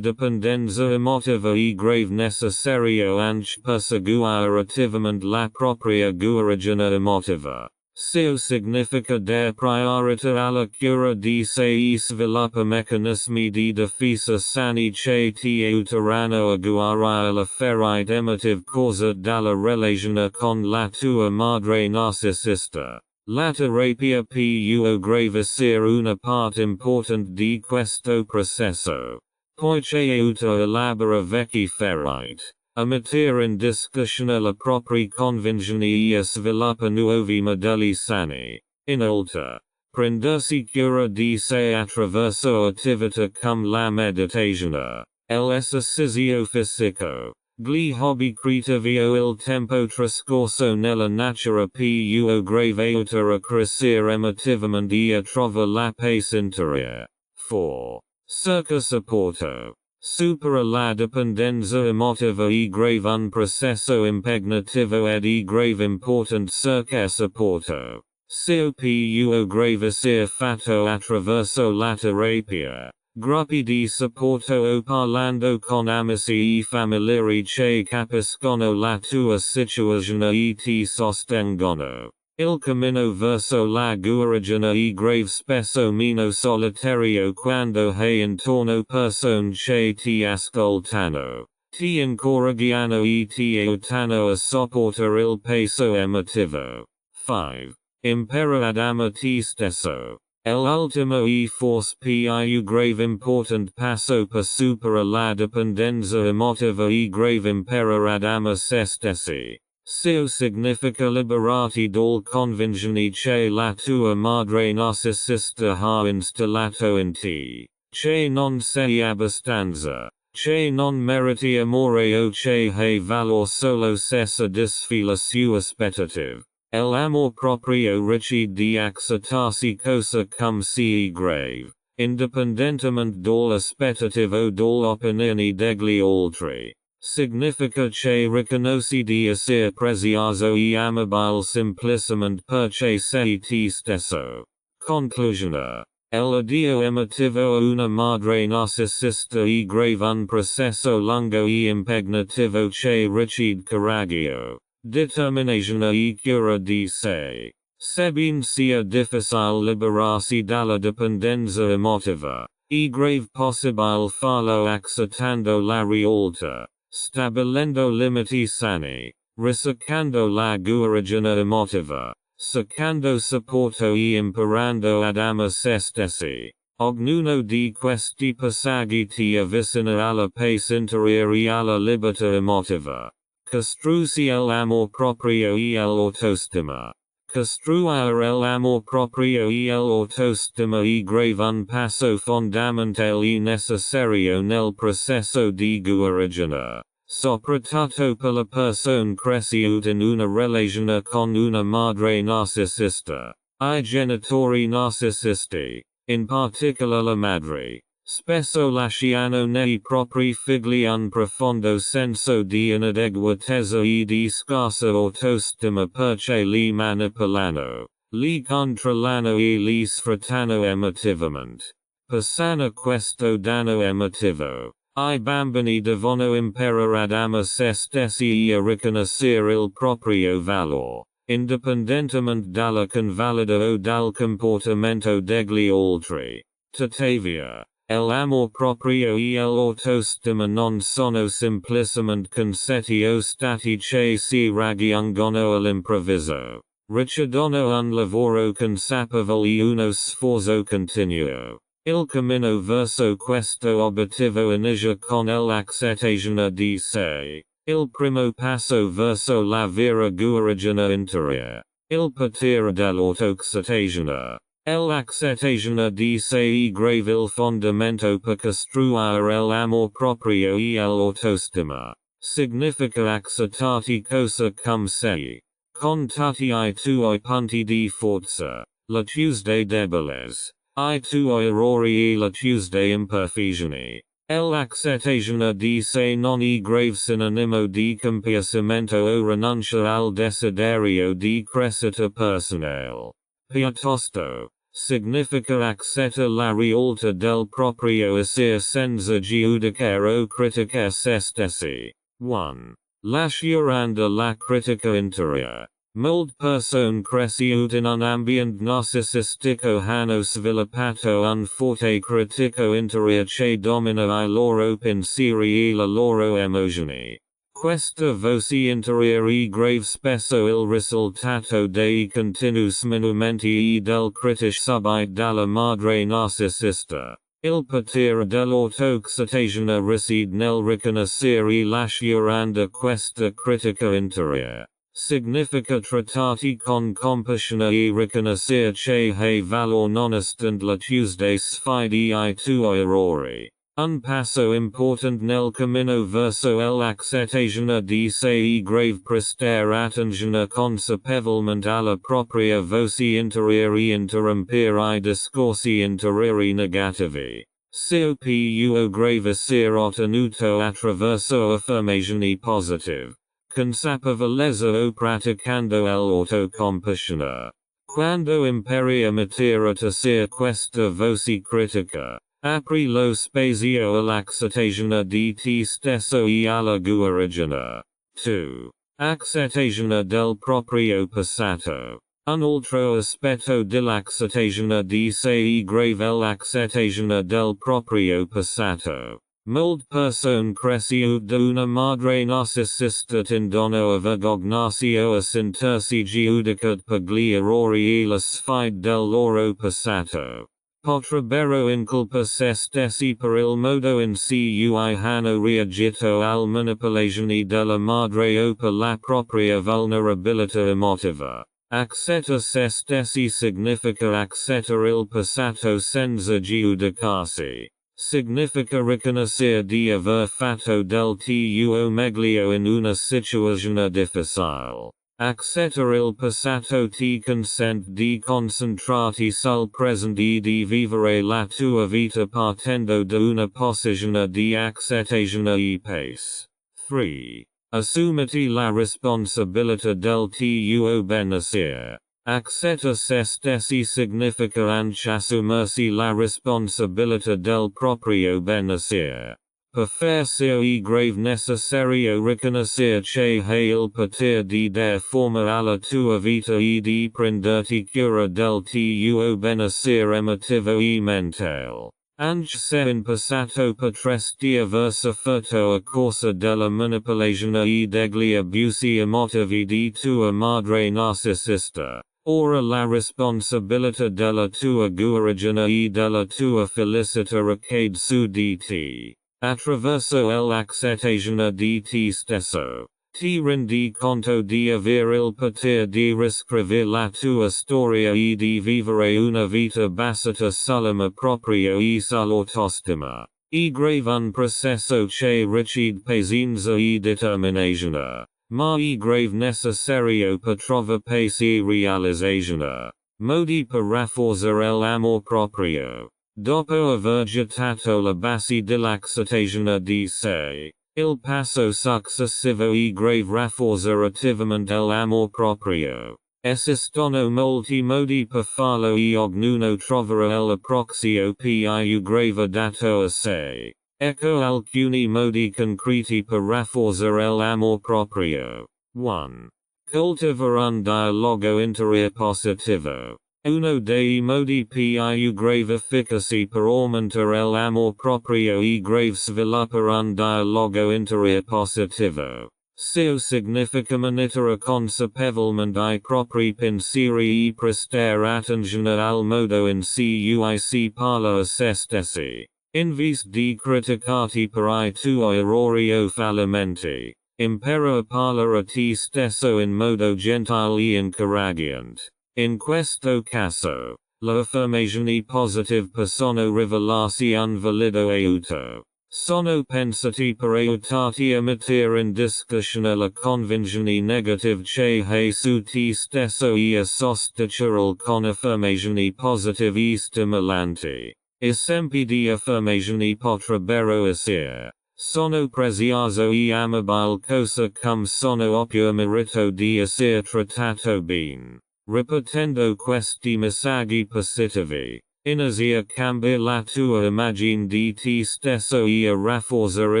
dipendenza emotiva è grave necessario anche perseguire attivamente la propria guarigione emotiva. Ciò significa dare priorità alla cura di sé e sviluppa meccanismi di difesa sani che ti aiuteranno a guarire la ferita emotiva causata dalla relazione con la tua madre narcisista. La terapia può grave essere una parte importante di questo processo, poiché aiuta a elaborare vecchi ferite, a mettere in discussione la propria convinzione e a sviluppa nuovi modelli sani. Inoltre, prendersi cura di sé attraverso attività come la meditazione, l'esercizio fisico, gli hobby creativi o il tempo trascorso nella natura può grave aiutare a crescere emotivamente e a trovare la pace interiore. 4. Cerca supporto. Supera la dipendenza emotiva e grave un processo impegnativo ed e grave important circa supporto. Copu grave sia fatto attraverso la terapia. Gruppi di supporto o parlando con amici e familiari che capiscono la tua situazione e ti sostengono. Il cammino verso la guarigione e grave spesso meno solitario quando hai intorno persone che ti ascoltano, ti incoraggiano e ti aiutano a sopportare il peso emotivo. 5. Impara ad amare te stesso. L'ultimo e forse più grave important passo per superare la dipendenza emotiva e grave imparare ad amare se stessi. Ciò significa liberarti dal convinzione che la tua madre narcisista ha installato in te, che non sei abbastanza, che non meriti amore o che hai valor solo se soddisfi le sue aspettative. L'amor proprio ricci di accettarsi cosa come sia grave, indipendentemente dall'aspettative o dall'opinione degli altri. Significa che riconosci di essere prezioso e amabile semplicemente perché sei te stesso. Conclusione. L'addio emotivo a una madre narcisista e grave un processo lungo e impegnativo che richiede coraggio, determinazione e cura di sé. Sebbene sia difficile liberarsi dalla dipendenza emotiva, è grave possibile farlo accettando la realtà, stabilendo limiti sani, ricercando la guarigione emotiva, cercando supporto e imparando ad amare se stessi. Ognuno di questi passaggi ti avvicina alla pace interiore e alla libertà emotiva. Costruisci l'amor proprio e l'autostima. Costruire l'amor proprio e l'autostima è grave un passo fondamentale e necessario nel processo di guarigione, soprattutto per la persona cresciuta in una relazione con una madre narcisista. I genitori narcisisti, in particolare la madre, spesso lasciano nei propri figli un profondo senso di inadeguatezza e di scarsa autostima perché li manipolano, li controllano e li sfruttano emotivamente. Per sanare questo danno emotivo, i bambini devono imparare ad amare se stessi e a riconoscere il proprio valore, indipendentemente dalla convalida o dal comportamento degli altri. Tuttavia, l'amor proprio e l'autostima non sono semplicemente concetti o stati che si raggiungono all'improvviso. Richiedono un lavoro consapevole e uno sforzo continuo. Il cammino verso questo obiettivo inizia con l'accettazione di sé. Il primo passo verso la vera guarigione interiore. Il potere dell'autoaccettazione. L'accettazione di sé è grave il fondamento per costruire l'amor proprio e l'autostima. Significa accettarti cosa come sei, con tutti i tuoi punti di forza, le tue debolezze, I tuoi errori e le tue imperfezioni. L'accettazione di sé non è grave sinonimo di compiacimento o rinuncia al desiderio di crescita personale. Piuttosto, significa accetta la realtà del proprio essere senza giudicare o criticare se stessi. 1. Lasciando la critica interiore. Molte persone cresciute in un ambiente narcisistico hanno sviluppato un forte critico interiore che domina I loro pensieri e le loro emozioni. Questa voce interiore è grave spesso il risultato dei continui sminuimenti e del critico subito dalla madre narcisista. Il potere dell'autoaccettazione risiede nel riconoscere e lasciare questa critica interiore. Significa trattarti con compassione e riconoscere che hai valore nonostante le tue sfide e I tuoi errori. Un passo importante nel cammino verso l'accettazione di sé è grave prestare attenzione consapevolmente alla propria voce interiore e interrompere I discorsi interiori negativi. Copu gravesir ottenuto attraverso affermazioni positive. Consapevolezza o praticando l'autocompassione. Quando impari a mettere tacer questa voce critica, apri lo spazio all'accettazione di te stesso e alla guarigione. 2. Accettazione del proprio passato. Un altro aspetto dell'accettazione di sé è grave l'accettazione del proprio passato. Molte persone cresciute da una madre narcisista tendono a vergognarsi o a sentirsi giudicate per gli errori e le sfide del loro passato. Potrebbero incolpare se stessi per il modo in cui hanno reagito alle manipolazioni della madre o per la propria vulnerabilità emotiva. Accetta se stessi significa accettare il passato senza giudicarsi. Significa riconoscere di aver fatto del tuo meglio in una situazione difficile. Accettare il passato ti consente di concentrarti sul presente e di vivere la tua vita partendo da una posizione di accettazione e pace. 3. Assumiti la responsabilità del tuo benessere. Accetta se stessi significa anche assumersi la responsabilità del proprio benessere. Per farsi è grave necessario riconoscere che hai il potere di dar forma alla tua vita e di prenderti cura del tuo benessere emotivo e mentale. Anche se in passato potresti aver sofferto a causa della manipolazione e degli abusi emotivi di tua madre narcisista. Ora la responsabilità della tua guarigione e della tua felicità ricade su di te. Attraverso l'accettazione di te stesso, ti rendi conto di avere il potere di riscrivere la tua storia e di vivere una vita basata sull'amore proprio e sull'autostima. È grave un processo che richiede pazienza e determinazione. Ma è grave necessario per trovare pace e realizzazione. Modi per rafforzare l'amor proprio. Dopo aver gettato la base dell'accettazione di sé, il passo successivo è grave rafforzare attivamente l'amor proprio. Esistono molti modi per farlo e ognuno troverà l'approccio più grave dato a sé. Ecco alcuni modi concreti per rafforzare l'amor proprio. 1. Coltivare un dialogo interiore positivo. Uno dei modi più grave efficaci per aumentare l'amor proprio e grave sviluppare un dialogo interiore positivo. Ciò significa monitorare consapevolmente i propri pensieri e prestare attenzione al modo in cui si parla a se stessi. In vez di criticarti per I tuoi errori o fallimenti, impara a parlare a te stesso in modo gentile e incoraggiante. In questo caso, le affermazioni positive possono rivelarsi un valido aiuto. Sono pensati per aiutarti a mettere in discussione le convinzioni negative che hai su te stesso e a sostituirle con affermazioni positive e stimolanti. Esempi di affermazioni potrebbero essere: sono prezioso e amabile cosa come sono oppure merito di essere trattato bene. Ripetendo questi messaggi positivi, inizia a cambiare la tua immagine di te stesso e a rafforzare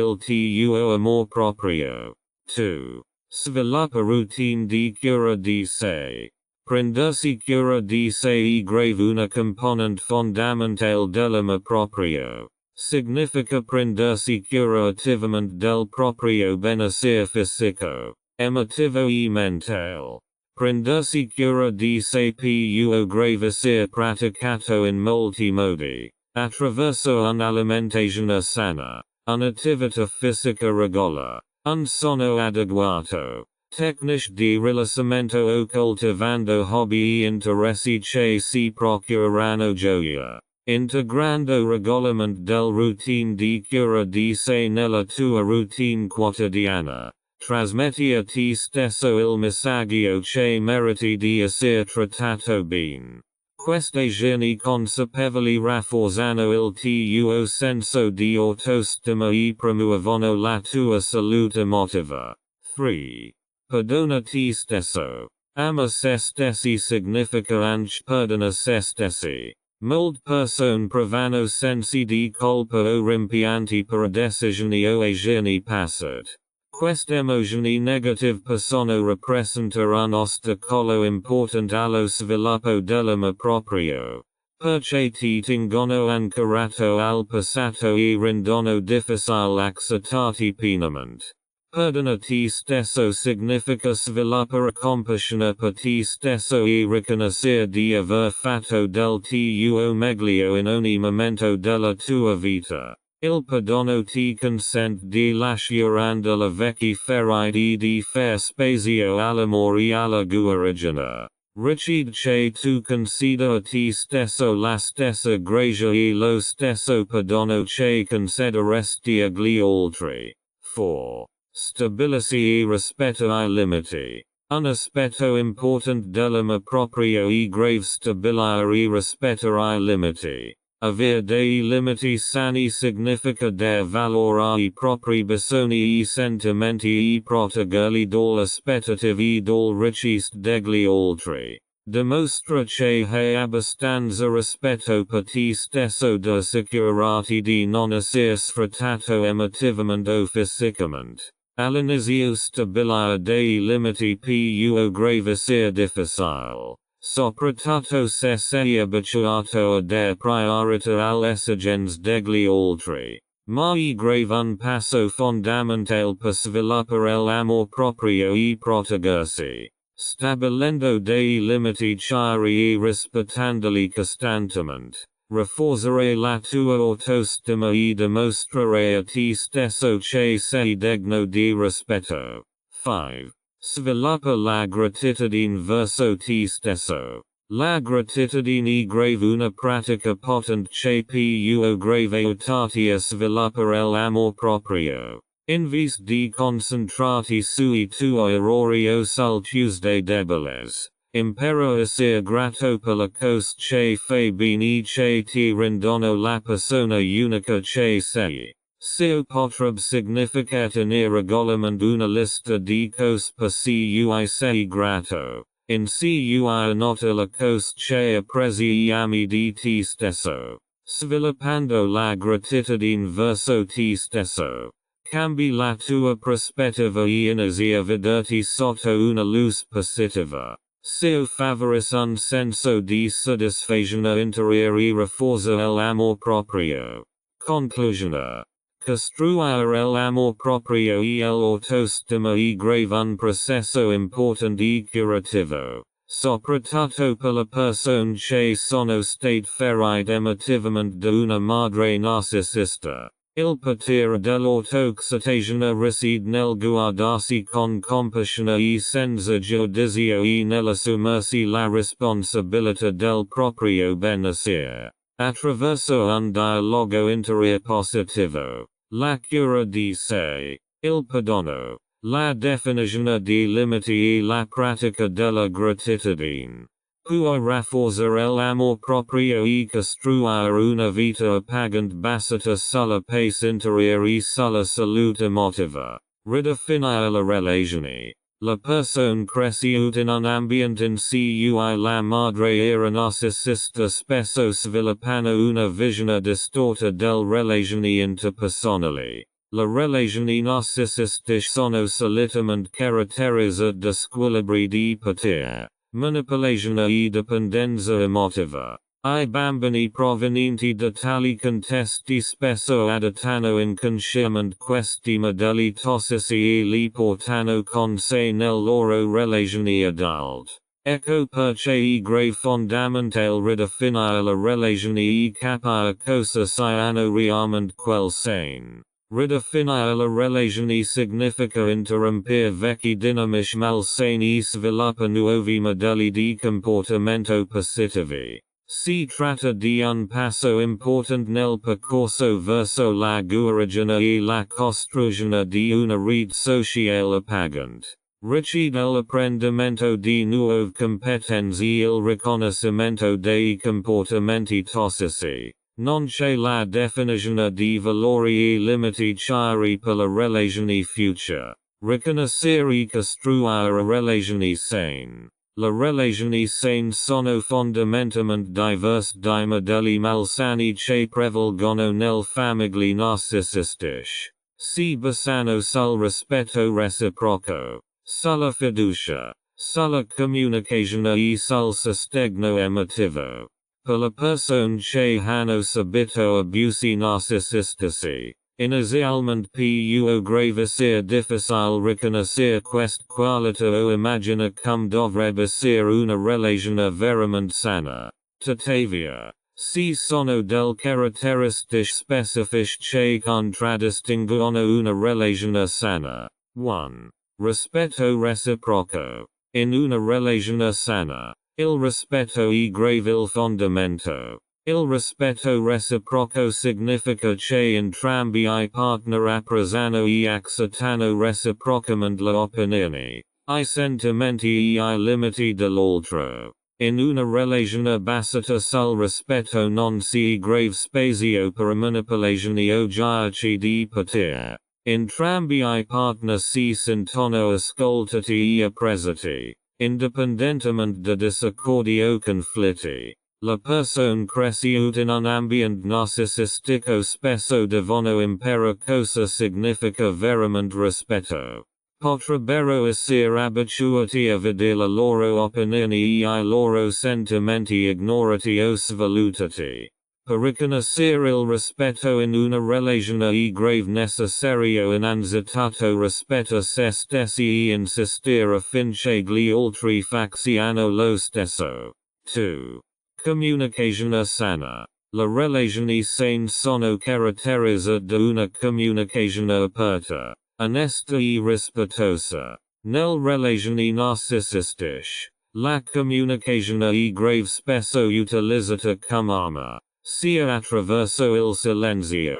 il tuo amor proprio. 2. Sviluppa routine di cura di sé. Prendersi cura di sé è grave una componente fondamentale dell'amor proprio. Significa prendersi cura attivamente del proprio benessere fisico, emotivo e mentale. Prendersi cura di sé può grave essere praticato in molti modi, attraverso un'alimentazione sana, un'attività fisica regolare, un sonno adeguato, tecniche di rilassamento o coltivando hobby e interessi che si procureranno gioia, integrando regolamento del routine di cura di sé nella tua routine quotidiana. Trasmetti a te stesso il messaggio che meriti di essere trattato bene. Queste giorni consapevoli rafforzano il tuo senso di autostima e promuovono la tua salute emotiva. 3. Perdona te stesso. Ama se stessi significa anche perdona se stessi. Molte persone provano sensi di colpa o rimpianti per decisioni o giorni passati. Queste emozioni negative possono rappresentare un ostacolo importante allo sviluppo dell'amor proprio, perché ti tengono ancorato al passato e rendono difficile accettarti pienamente. Perdona te stesso significa sviluppare compasione per te stesso e riconoscere di aver fatto del tuo meglio in ogni momento della tua vita. Il perdono ti consente di lasciare andare le vecchie ferite e di far spazio all'amore e alla guarigione. Ricid che tu conceda a te stesso la stessa grazia e lo stesso perdono che concederesti agli altri. 4. Stabilisci e rispetta I limiti. Un aspetto importante dell'amor proprio e grave stabilire e rispettare I limiti. Avere dei limiti sani significa dar valore ai propri bisogni e sentimenti e proteggerli dalle aspettative e dal richieste degli altri. Dimostra che hai abbastanza rispetto per te stesso da assicurarti di non essere sfruttato emotivamente o fisicamente. All'inizio stabilire dei limiti più grave essere difficile. Soprattutto se sei abituato a dar priorità alle esigenze degli altri. Ma è grave un passo fondamentale per sviluppare l'amor proprio e proteggersi. Stabilendo dei limiti chiari e rispettandoli costantemente. Rafforzare la tua autostima e dimostrare a te stesso che sei degno di rispetto. 5. Sviluppa la gratitudine verso te stesso. La gratitudine è grave una pratica potente che può grave aiutarti a sviluppare l'amor proprio. In vez di concentrarti sui tuoi errori o sul tuoi debiles. Impara a ser grato per le cose che fai bene e che ti rendono la persona unica che sei. Ciò potrebbe significare tenere regolarmente una lista di cose per cui sei grato. In cui annota le cose che apprezzi e ami di te stesso. Sviluppando la gratitudine verso te stesso. Cambi la tua prospettiva e inizi a vederti sotto una luce positiva. Ciò favorisce un senso di soddisfazione interiore e rafforza l'amor proprio. Conclusione. Costruire l'amor proprio e l'autostima è grave un processo importante e curativo. Soprattutto per le persone che sono state ferite emotivamente da una madre narcisista. Il potere dell'autoaccettazione risiede nel guardarsi con compassione e senza giudizio e nell'assumersi la responsabilità del proprio benessere. Attraverso un dialogo interiore positivo. La cura di sé. Il perdono. La definizione di limiti e la pratica della gratitudine. Può rafforzare l'amor proprio e costruire una vita appagante basata sulla pace interiore e sulla salute emotiva. Ridefinire le relazioni. La persona cresciuta in un ambiente in cui la madre era narcisista spesso sviluppano una visione distorta del relazioni interpersonali. Le relazioni narcisistiche sono solitamente caratterizzate da squilibri di potere. Manipolazione e dipendenza emotiva. I bambini provenienti da tali contesti spesso adottano inconsciamente questi modelli tossici e li portano con sé nel loro relazioni adulte. Ecco perché è grave fondamentale ridefinire le relazioni e capire cosa siano realmente quelle sane. Ridefinire le relazioni significa interrompere vecchi dinamici malsani e sviluppa nuovi modelli di comportamento positivi. Si tratta di un passo importante nel percorso verso la guarigione e la costruzione di una rete sociale appagante. Ricci dell'apprendimento di nuove competenze il riconoscimento dei comportamenti tossici. Non c'è la definizione di valori e limiti chiari per le relazioni future. Riconoscere e costruire relazioni sane. Le relazioni sane sono fondamentalmente diverse dai modelli malsani che prevalgono nelle famiglie narcisistiche. Si basano sul rispetto reciproco, sulla fiducia, sulla comunicazione e sul sostegno emotivo. Per le persone che hanno subito abusi narcisistici, inizialmente più grave sia difficile riconoscere queste qualità o immagina come dovrebbe essere una relazione veramente sana. Tuttavia, ci sono delle caratteristiche specifiche che contraddistinguono una relazione sana. 1. Rispetto reciproco. In una relazione sana, il rispetto è grave il fondamento. Il rispetto reciproco significa che entrambi I partner apprezzano e accettano reciprocamente le opinioni, I sentimenti e I limiti dell'altro. In una relazione basata sul rispetto non si grave spazio per manipolazioni o giochi di potere. Entrambi I partner si sentono ascoltati e apprezzati, indipendentemente da disaccordi o conflitti. Le persone cresciute in un ambiente narcisistico spesso devono imparare cosa significa veramente rispetto. Potrebbero essere abituati a vedere le loro opinioni e I loro sentimenti ignorati o svalutati. Per riconoscere il rispetto in una relazione è grave necessario innanzitutto rispetto se stessi e insistere affinché gli altri facciano lo stesso. 2. Comunicazione sana. Le relazioni sane sono caratterizzate da una comunicazione aperta, onesta e rispettosa. Nelle relazioni narcisistiche, la comunicazione è grave spesso utilizzata come arma, sia attraverso il silenzio,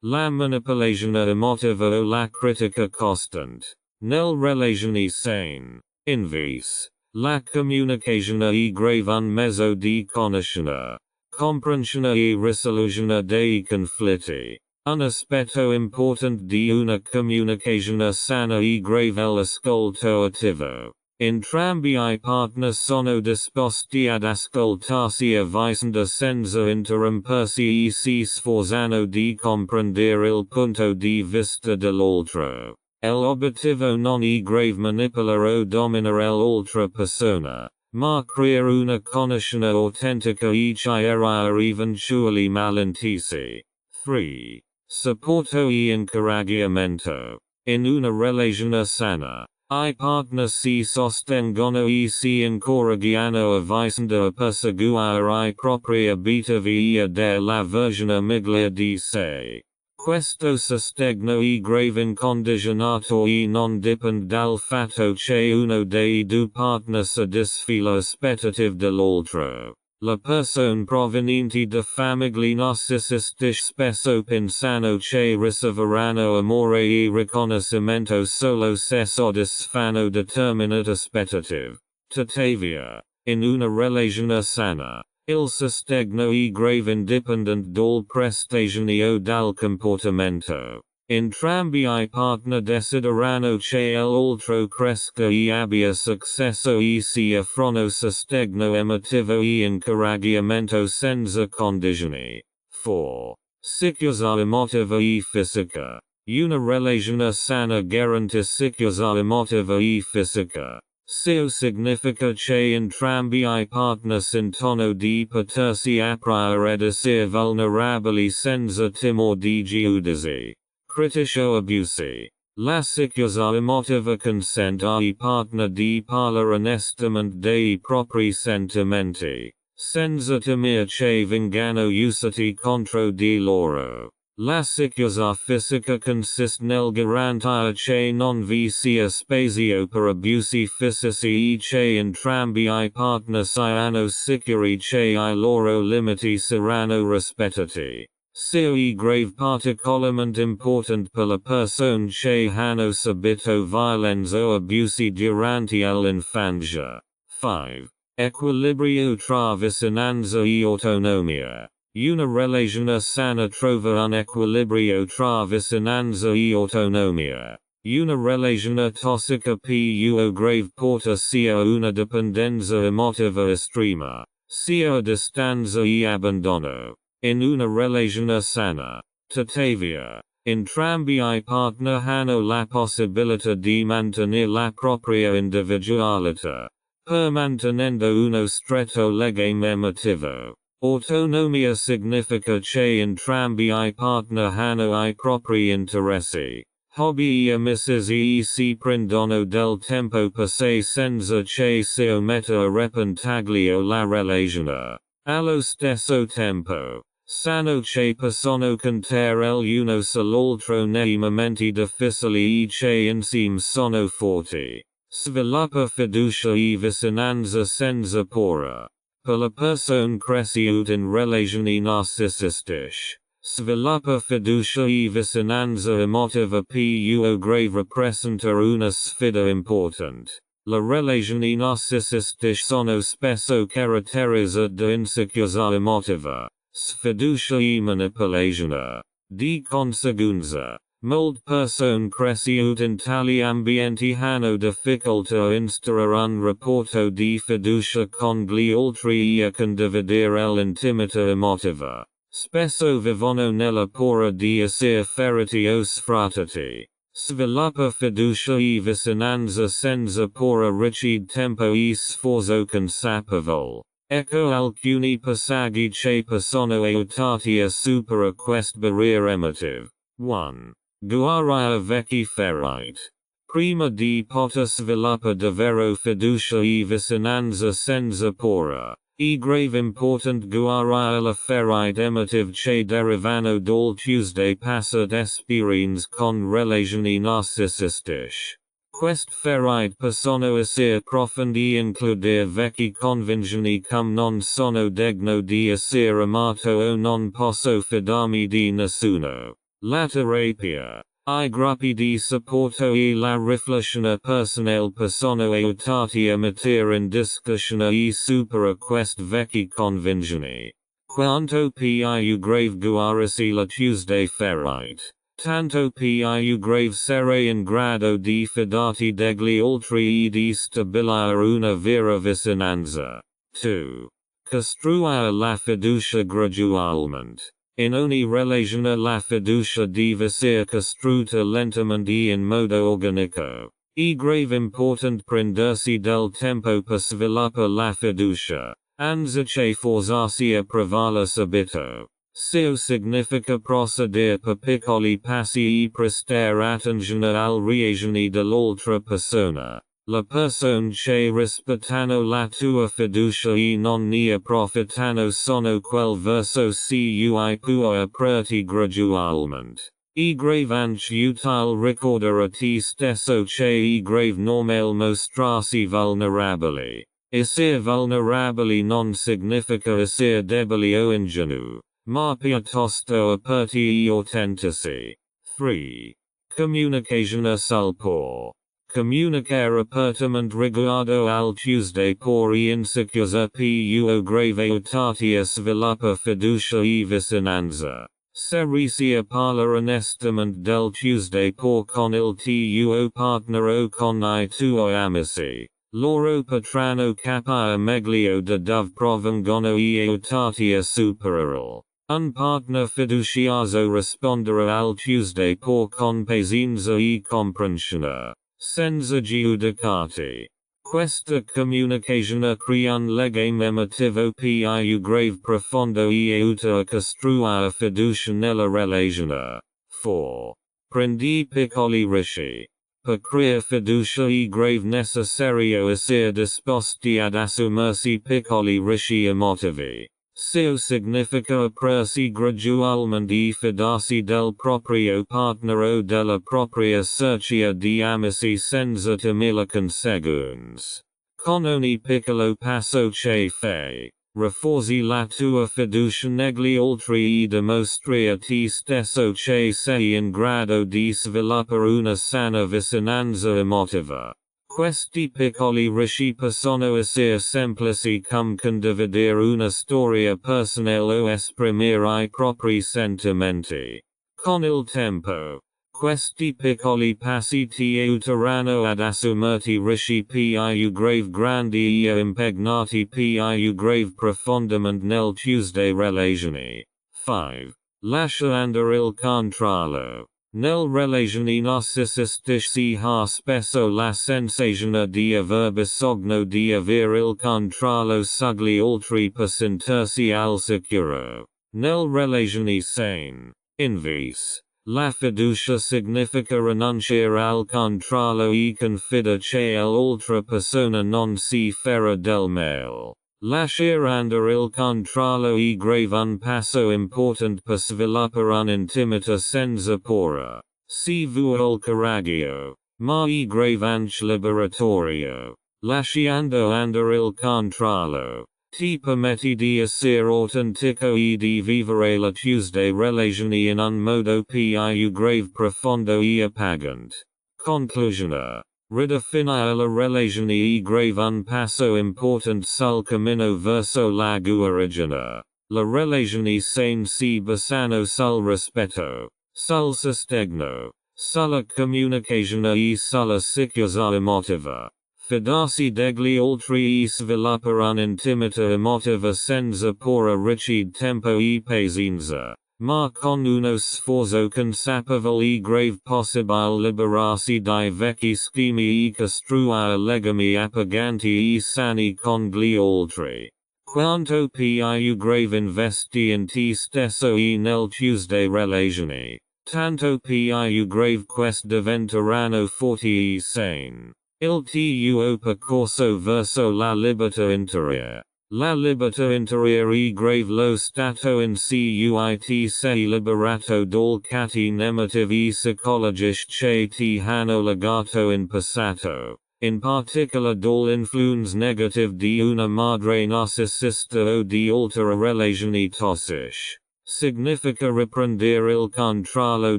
la manipolazione emotiva o la critica costante. Nelle relazioni sane, invece, la comunicazione è grave un mezzo di conoscere, comprensione e risoluzione dei conflitti. Un aspetto importante di una comunicazione sana è grave l'ascolto attivo. Entrambi I partner sono disposti ad ascoltarsi a vicenda senza interrompersi e si sforzano di comprendere il punto di vista dell'altro. L'obiettivo non è grave manipolare o dominare l'altra persona, ma creare una conoscenza autentica e chiarire eventuali malintesi. 3. Supporto e incoraggiamento. In una relazione sana, I partner si sostengono e si incoraggiano a vicenda a perseguire I propri obiettivi e a dare la versione migliore di sé. Questo sostegno è grave incondizionato e non dipende dal fatto che uno dei due partner soddisfi le aspettative dell'altro. Le persone provenienti da famiglie narcisistiche spesso pensano che riceveranno amore e riconoscimento solo se soddisfanno determinate aspettative. Tuttavia, in una relazione sana, il sostegno è grave indipendente dalle prestazioni o dal comportamento. Entrambi I partner desiderano che l'altro cresca e abbia successo e si offrono sostegno emotivo e incoraggiamento senza condizioni. 4. Sicurezza emotiva e fisica. Una relazione sana garantisce sicurezza emotiva e fisica. Ciò significa che entrambi I partner sentono di potersi aprire ed essere vulnerabili senza timore di giudizi, critici o abusi. La sicurezza emotiva consente ai partner di parlare onestamente dei propri sentimenti, senza temere che vengano usati contro di loro. La sicurezza fisica consiste nel garantire che non vi sia spazio per abusi fisici e che entrambi I partner siano sicuri che I loro limiti saranno rispettati. sia I grave particolarmente important per la persone che hanno subito violenza o abusi durante l'infanzia. 5. Equilibrio tra vicinanza e autonomia. Una relazione sana trova un equilibrio tra vicinanza e autonomia. Una relazione tossica più grave porta sia una dipendenza emotiva estrema, sia a distanza e abbandono. In una relazione sana, tuttavia, entrambi I partner hanno la possibilità di mantenere la propria individualità, per mantenendo uno stretto legame emotivo. Autonomia significa che entrambi I partner hanno I propri interessi, hobby e amicizie e si prendono del tempo per sé senza che sia metta a repentaglio la relazione. Allo stesso tempo, sanno che possono contare l'uno sull'altro nei momenti difficili e che insieme sono forti. Sviluppa fiducia e vicinanza senza paura. Per la persona cresciuta in relazioni narcisistiche, sviluppa fiducia e vicinanza emotiva più grave rappresenta una sfida importante. Le relazioni narcisistiche sono spesso caratterizzate da insicurezza emotiva, sfiducia e manipolazione. Di conseguenza, molte persone cresciute in tali ambienti hanno difficoltà a instaurare un rapporto di fiducia con gli altri e a condividere l'intimità emotiva. Spesso vivono nella paura di essere feriti o sfruttati. Sviluppa fiducia e vicinanza senza paura richiedo tempo e sforzo consapevole. Ecco alcuni passaggi che possono aiutarti a superare questa barriera emotiva. 1. Guarire vecchi ferite. Prima di poter sviluppa davvero fiducia e vicinanza senza paura, è grave important guarire le ferite emotive che derivano dal Tuesday passate esperienze con relazioni narcisistiche. Queste ferite possono essere profondi e includere vecchi convinzioni come non sono degno di essere amato o non posso fidarmi di nessuno. La terapia, I gruppi di supporto e la riflessione personale possono aiutarti a mettere in discussione e superare questi vecchi convinzioni. Quanto più grave guarisci la Tuesday ferite, tanto più grave sarai in grado di fidarti degli altri e di stabilire una vera vicinanza. 2. Costruire la fiducia gradualmente. In ogni relazione la fiducia deve essere costruita lentamente e in modo organico. È grave important prendersi del tempo per sviluppare la fiducia, anziché forzarsi a provarla subito. Ciò significa procedere per piccoli passi e prestare attenzione alle reazioni dell'altra persona. La persona che rispettano la tua fiducia e non ne approfittano sono quel verso cui puoi aprirti gradualmente. È grave anche utile ricordare a te stesso che è grave normale mostrarsi vulnerabili. Essere vulnerabili non significa essere deboli o ingenui, ma piuttosto aperti e autentici. 3. Comunicazione sul por. Comunicare apertamente riguardo al Tuesday por e insicurezza più grave aiutarti a sviluppa fiducia e vicinanza. Se riesci a parlare onestamente del Tuesday por con il tuo partner o con I tuoi amici, loro potranno capire meglio da dove provengono e aiutarti a superarlo. Un partner fiducioso rispondere al Tuesday por con pazienza e comprensione, senza giudicarti. Questa comunicazione crea un legame emotivo più grave profondo e aiuta a costruire fiducia nella relazione. 4. Prendi piccoli rischi. Per creare fiducia è grave necessario essere disposti ad assumersi piccoli rischi emotivi. Ciò significa aprirsi gradualmente e fidarsi del proprio partner o della propria cerchia di amici senza temere conseguenze. Con ogni piccolo passo che fai, Rafforzi la tua fiducia negli altri e dimostria te stesso che sei in grado di sviluppare una sana vicinanza emotiva. Questi piccoli ricci possono essere semplici come condividere una storia personale o esprimere I propri sentimenti. Con il tempo, questi piccoli passi ti aiuteranno ad assumerti ricci più grandi e impegnati più profondamente nel Tuesday relazioni. 5. Lascia andare il controllo. Nel relazioni narcisistiche si ha spesso la sensazione di aver bisogno di avere il controllo sugli altri per sentirsi al sicuro. Nel relazioni sane, invece, la fiducia significa rinunciare al controllo e confidare che l'altra persona non si farà del male. Lasciare andare il controllo è grave un passo importante per sviluppare un'intimità senza paura. Si vuole il coraggio, ma è grave anche liberatorio. Lasciando andare il controllo ti permette di essere autentico e di vivere la Tuesday relazioni in un modo più grave profondo e appagante. Conclusione. Ridefinire la relazione è grave un passo importante sul cammino verso la guarigione. La relazione sane si basano sul rispetto, sul sostegno, sulla comunicazione e sulla sicurezza emotiva. Fidarsi degli altri e sviluppare un'intimità emotiva senza paura richiede tempo e pazienza, ma con uno sforzo consapevole e grave possibile liberarsi dai vecchi schemi e costruire legami appaganti e sani con gli altri. Quanto più grave investi in te stesso e nel Tuesday relazioni, tanto più grave queste diventeranno forti e sane. Il tuo percorso verso la libertà interiore. La libertà interiore è grave lo stato in cui ti sei liberato dal catene emotivi e psicologici che ti hanno legato in passato, in particolare dall'influenza negative di una madre narcisista o di altre relazioni tossiche. Significa riprendere il controllo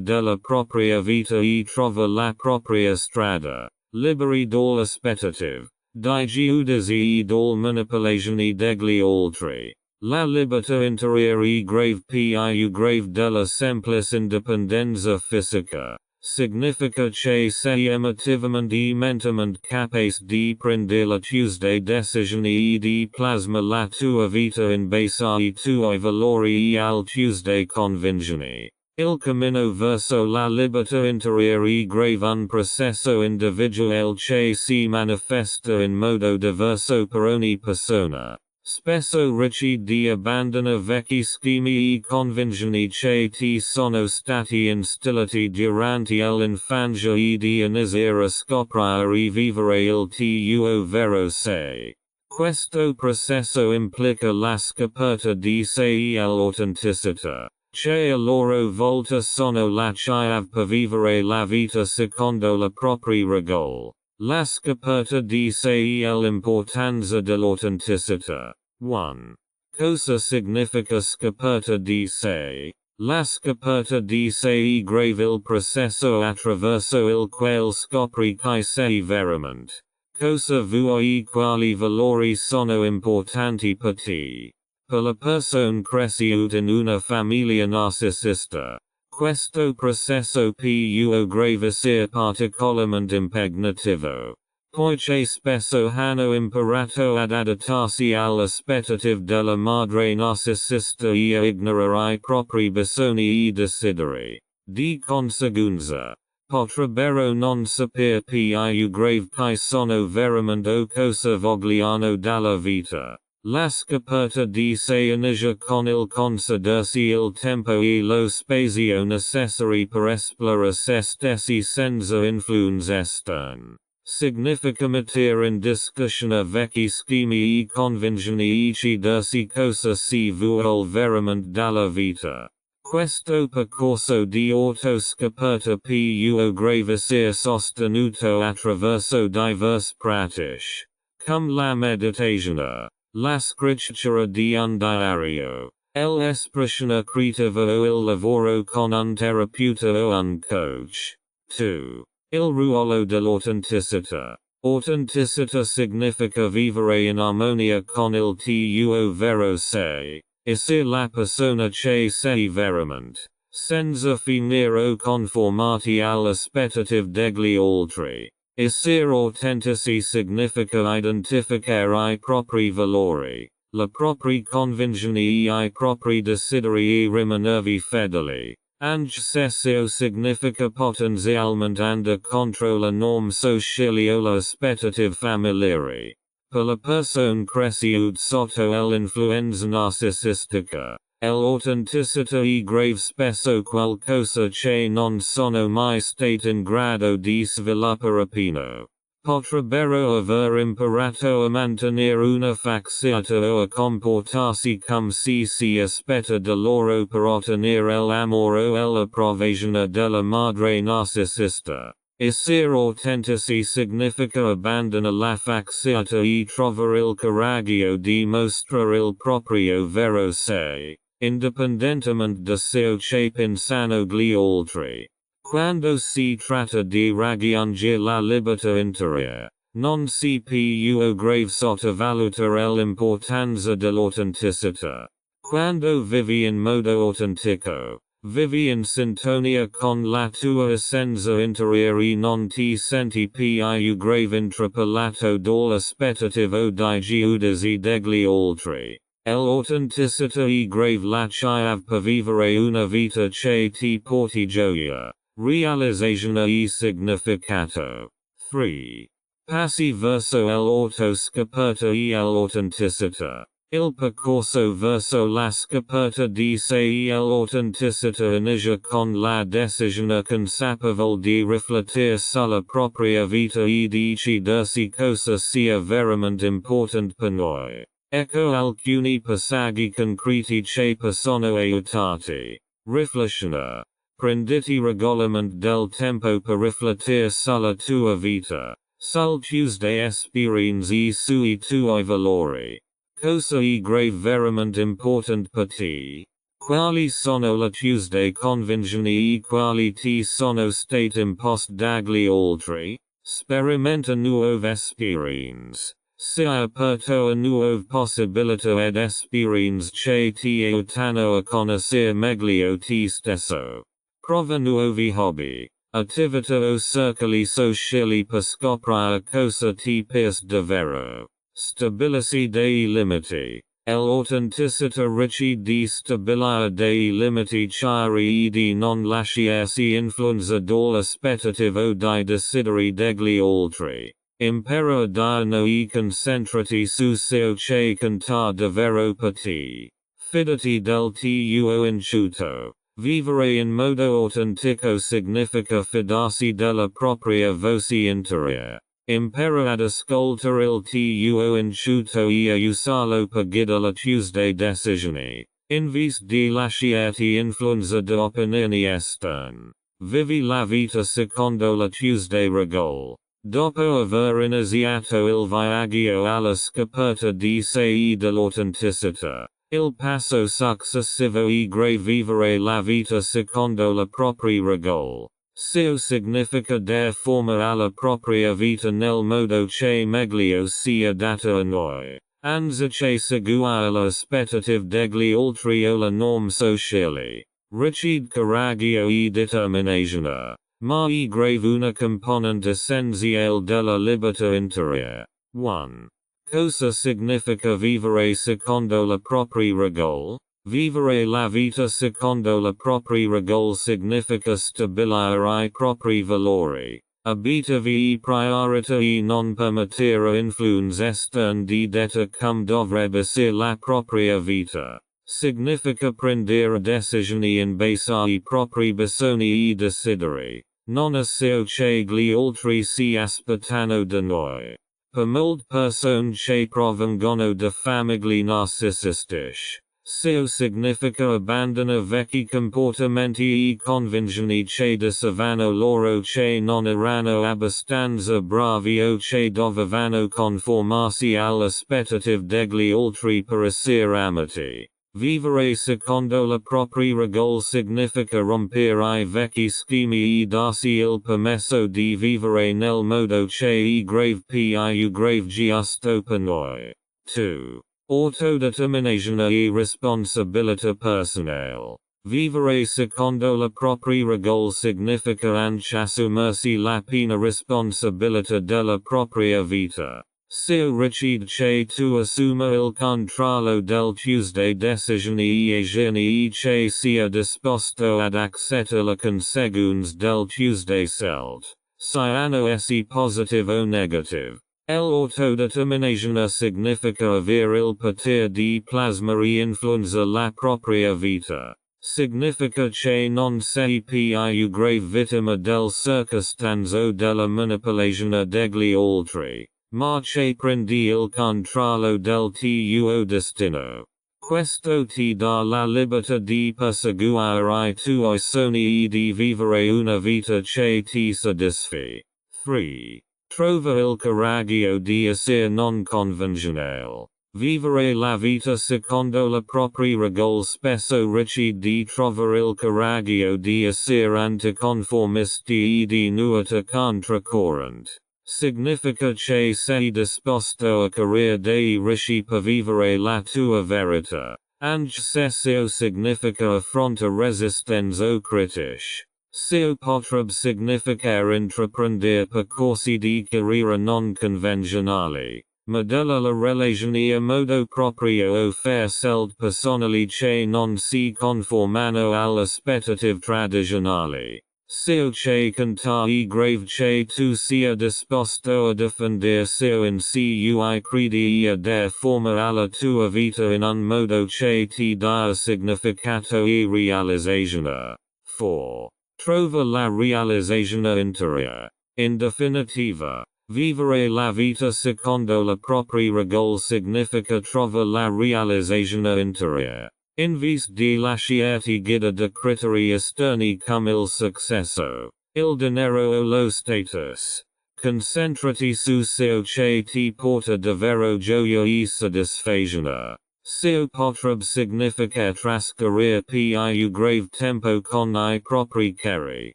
della propria vita e trovare la propria strada. Liberi dall'aspettative, dai giudizi e dal manipolazione degli altri. La libertà interiore è grave più grave della semplice indipendenza fisica. Significa che sei emotivamente e mentalmente capace di prendere la Tuesday decisioni e di plasma la tua vita in base ai tuoi valori e al Tuesday convinzioni. Il cammino verso la libertà interiore è grave un processo individuale che si manifesta in modo diverso per ogni persona. Spesso richiede di abbandonare vecchi schemi e convinzioni che ti sono stati instillati durante l'infanzia e di iniziare a scoprire e vivere il tuo vero sé. Questo processo implica la scoperta di sé e l'autenticità, che a loro volta sono la chiave per vivere la vita secondo la propria regola. La scoperta di sé e l'importanza dell'autenticità. 1. Cosa significa scoperta di sé? La scoperta di sé è grave il processo attraverso il quale scopri chi sei veramente. Cosa vuoi e quali valori sono importanti per te. Per la persona cresciuta in una famiglia narcisista, questo processo più grave sia particolarmente impegnativo, poiché spesso hanno imparato ad adattarsi alle aspettative della madre narcisista e a ignorare I propri bisogni e desideri. Di conseguenza, potrebbero non sapere più grave chi sono veramente o cosa vogliono dalla vita. La scoperta di sé inizia con il concedersi il tempo e lo spazio necessari per esplorare se stessi senza influenze esterne. Significa mettere in discussione vecchi schemi e convinzioni e chiedersi cosa si vuole veramente dalla vita. Questo percorso di autoscoperta più grave sia sostenuto attraverso diverse pratiche, come la meditazione, La scrittura di un diario. L'espressione creativa o il lavoro con un terapeuta o un coach. 2. Il ruolo dell'autenticità. Autenticità significa vivere in armonia con il tuo vero sé. Essere la persona che sei veramente, senza finire o conformarti alle aspettative degli altri. Essere autentici significa identificare I propri valori, le proprie convinzioni e I propri desideri e rimanervi fedeli. Anche se significa potenzialmente andare contro le norme sociali o le aspettative familiari. Per la persona cresciuta sotto l'influenza narcisistica, l'autenticità è grave spesso qualcosa che non sono mai state in grado di sviluppare appieno. Potrebbero aver imparato a mantenere una facciata o a comportarsi come si aspetta da loro per ottenere l'amore o l'approvazione della madre narcisista. Essere autentici significa abbandonare la facciata e trovare il coraggio di mostrare il proprio vero sé, indipendentemente da ciò che pensano gli altri. Quando si tratta di raggiungere la libertà interiore, non si può grave sottovalutare l'importanza dell'autenticità. Quando vivi in modo autentico, vivi in sintonia con la tua essenza interiore e non ti senti più grave intrappolato dall'aspettativa o dai giudizi degli altri. L'autenticità è grave la chiave per vivere una vita che ti porti gioia, realizzazione e significato. 3. Passi verso l'autoscoperta e l'autenticità. Il percorso verso la scoperta di sé e l'autenticità inizia con la decisione consapevole di riflettere sulla propria vita e decidersi cosa sia veramente importante per noi. Ecco alcuni passaggi concreti che possono aiutarti. Riflessione. Prenditi regolarmente del tempo per riflettere sulla tua vita, sul tuo esperienze e sui tuoi valori. Cosa è grave veramente importante per te? Quali sono le tue convinzioni e quali ti sono state imposte dagli altri? Sperimenta nuove esperienze. Sii aperto a nuove possibilità ed esperienze che ti aiutano a conoscere meglio te stesso. Prova nuovi hobby, attività o circoli sociali per scoprire cosa ti piace davvero. Stabilisci dei limiti. L'autenticità richiede di stabilire dei limiti chiari e di non lasciarsi influenzare dall'aspettativa o dai desideri degli altri. Impara a dire no e concentrati su ciò che conta davvero per te. Fidati del tuo intuito. Vivere in modo autentico significa fidarsi della propria voce interiore. Impara ad ascoltare il tuo intuito e a usarlo per guidare le tue decisioni, in vez di lasciarti influenzare da opinioni esterne. Vivi la vita secondo le tue regole. Dopo aver iniziato il viaggio alla scoperta di sé e dell'autenticità, il passo successivo è grave vivere la vita secondo le proprie regole. Ciò significa dar forma alla propria vita nel modo che meglio sia adatta a noi, anziché seguire le aspettative degli altri o le norme sociali. Richiede coraggio e determinazione, ma è grave una componente essenziale della libertà interiore. 1. Cosa significa vivere secondo le proprie regole? Vivere la vita secondo le proprie regole significa stabilire I propri valori, obiettivi e priorità e non permettere influenze esterne di detta come dovrebbe essere la propria vita. Significa prendere decisioni in base ai propri bisogni e desideri, non a ciò che gli altri si aspettano da noi. Per molte persone che provengono da famiglie narcisistiche, Seo significa abbandona vecchi comportamenti e convinzioni che disavano loro che non erano abbastanza bravi o che dovevano conformarsi alle aspettative degli altri per essere amati. Vivere secondo la propria regola significa rompere I vecchi schemi e darsi il permesso di vivere nel modo che è grave più grave giusto per noi. 2. Autodeterminazione e responsabilità personale. Vivere secondo la propria regola significa anche assumersi la piena responsabilità della propria vita. Seo richid che tu assuma il controllo del Tuesday decisioni e agioni e che sia disposto ad accettare le conseguenze del Tuesday selt. Siano essi positive o negative. L'autodeterminazione significa avere il potere di plasmare influenza la propria vita. Significa che non sei più grave vittima del circostanze o della manipolazione degli altri, ma che prendi il controllo del tuo destino. Questo ti dà la libertà di perseguire I tuoi sogni e di vivere una vita che ti soddisfi. 3. Trova il coraggio di essere non convenzionale. Vivere la vita secondo la propria regola spesso richiede di trovare il coraggio di essere anticonformisti e di nuotare controcorrente. Significa che sei disposto a correre dei rischi per vivere la tua verità, anche se ciò significa affronta resistenza o critici. Ciò potrebbe significare intraprendere percorsi di carriera non convenzionali, modella la relazione a modo proprio o fare scelte personali che non si conformano alle aspettative tradizionali. Ciò che conta è grave che tu sia disposto a difendere ciò in cui credi e a dar forma alla tua vita in un modo che ti dà significato e realizzazione. 4. Trova la realizzazione interiore. In definitiva, vivere la vita secondo la propria regola significa trova la realizzazione interiore. In vez di lasciarti guidare da criteri esterni come il successo, il denaro o lo status. Concentrati su ciò che ti porta davvero gioia e soddisfazione. Ciò potrebbe significare trascorrere più grave tempo con I propri cari,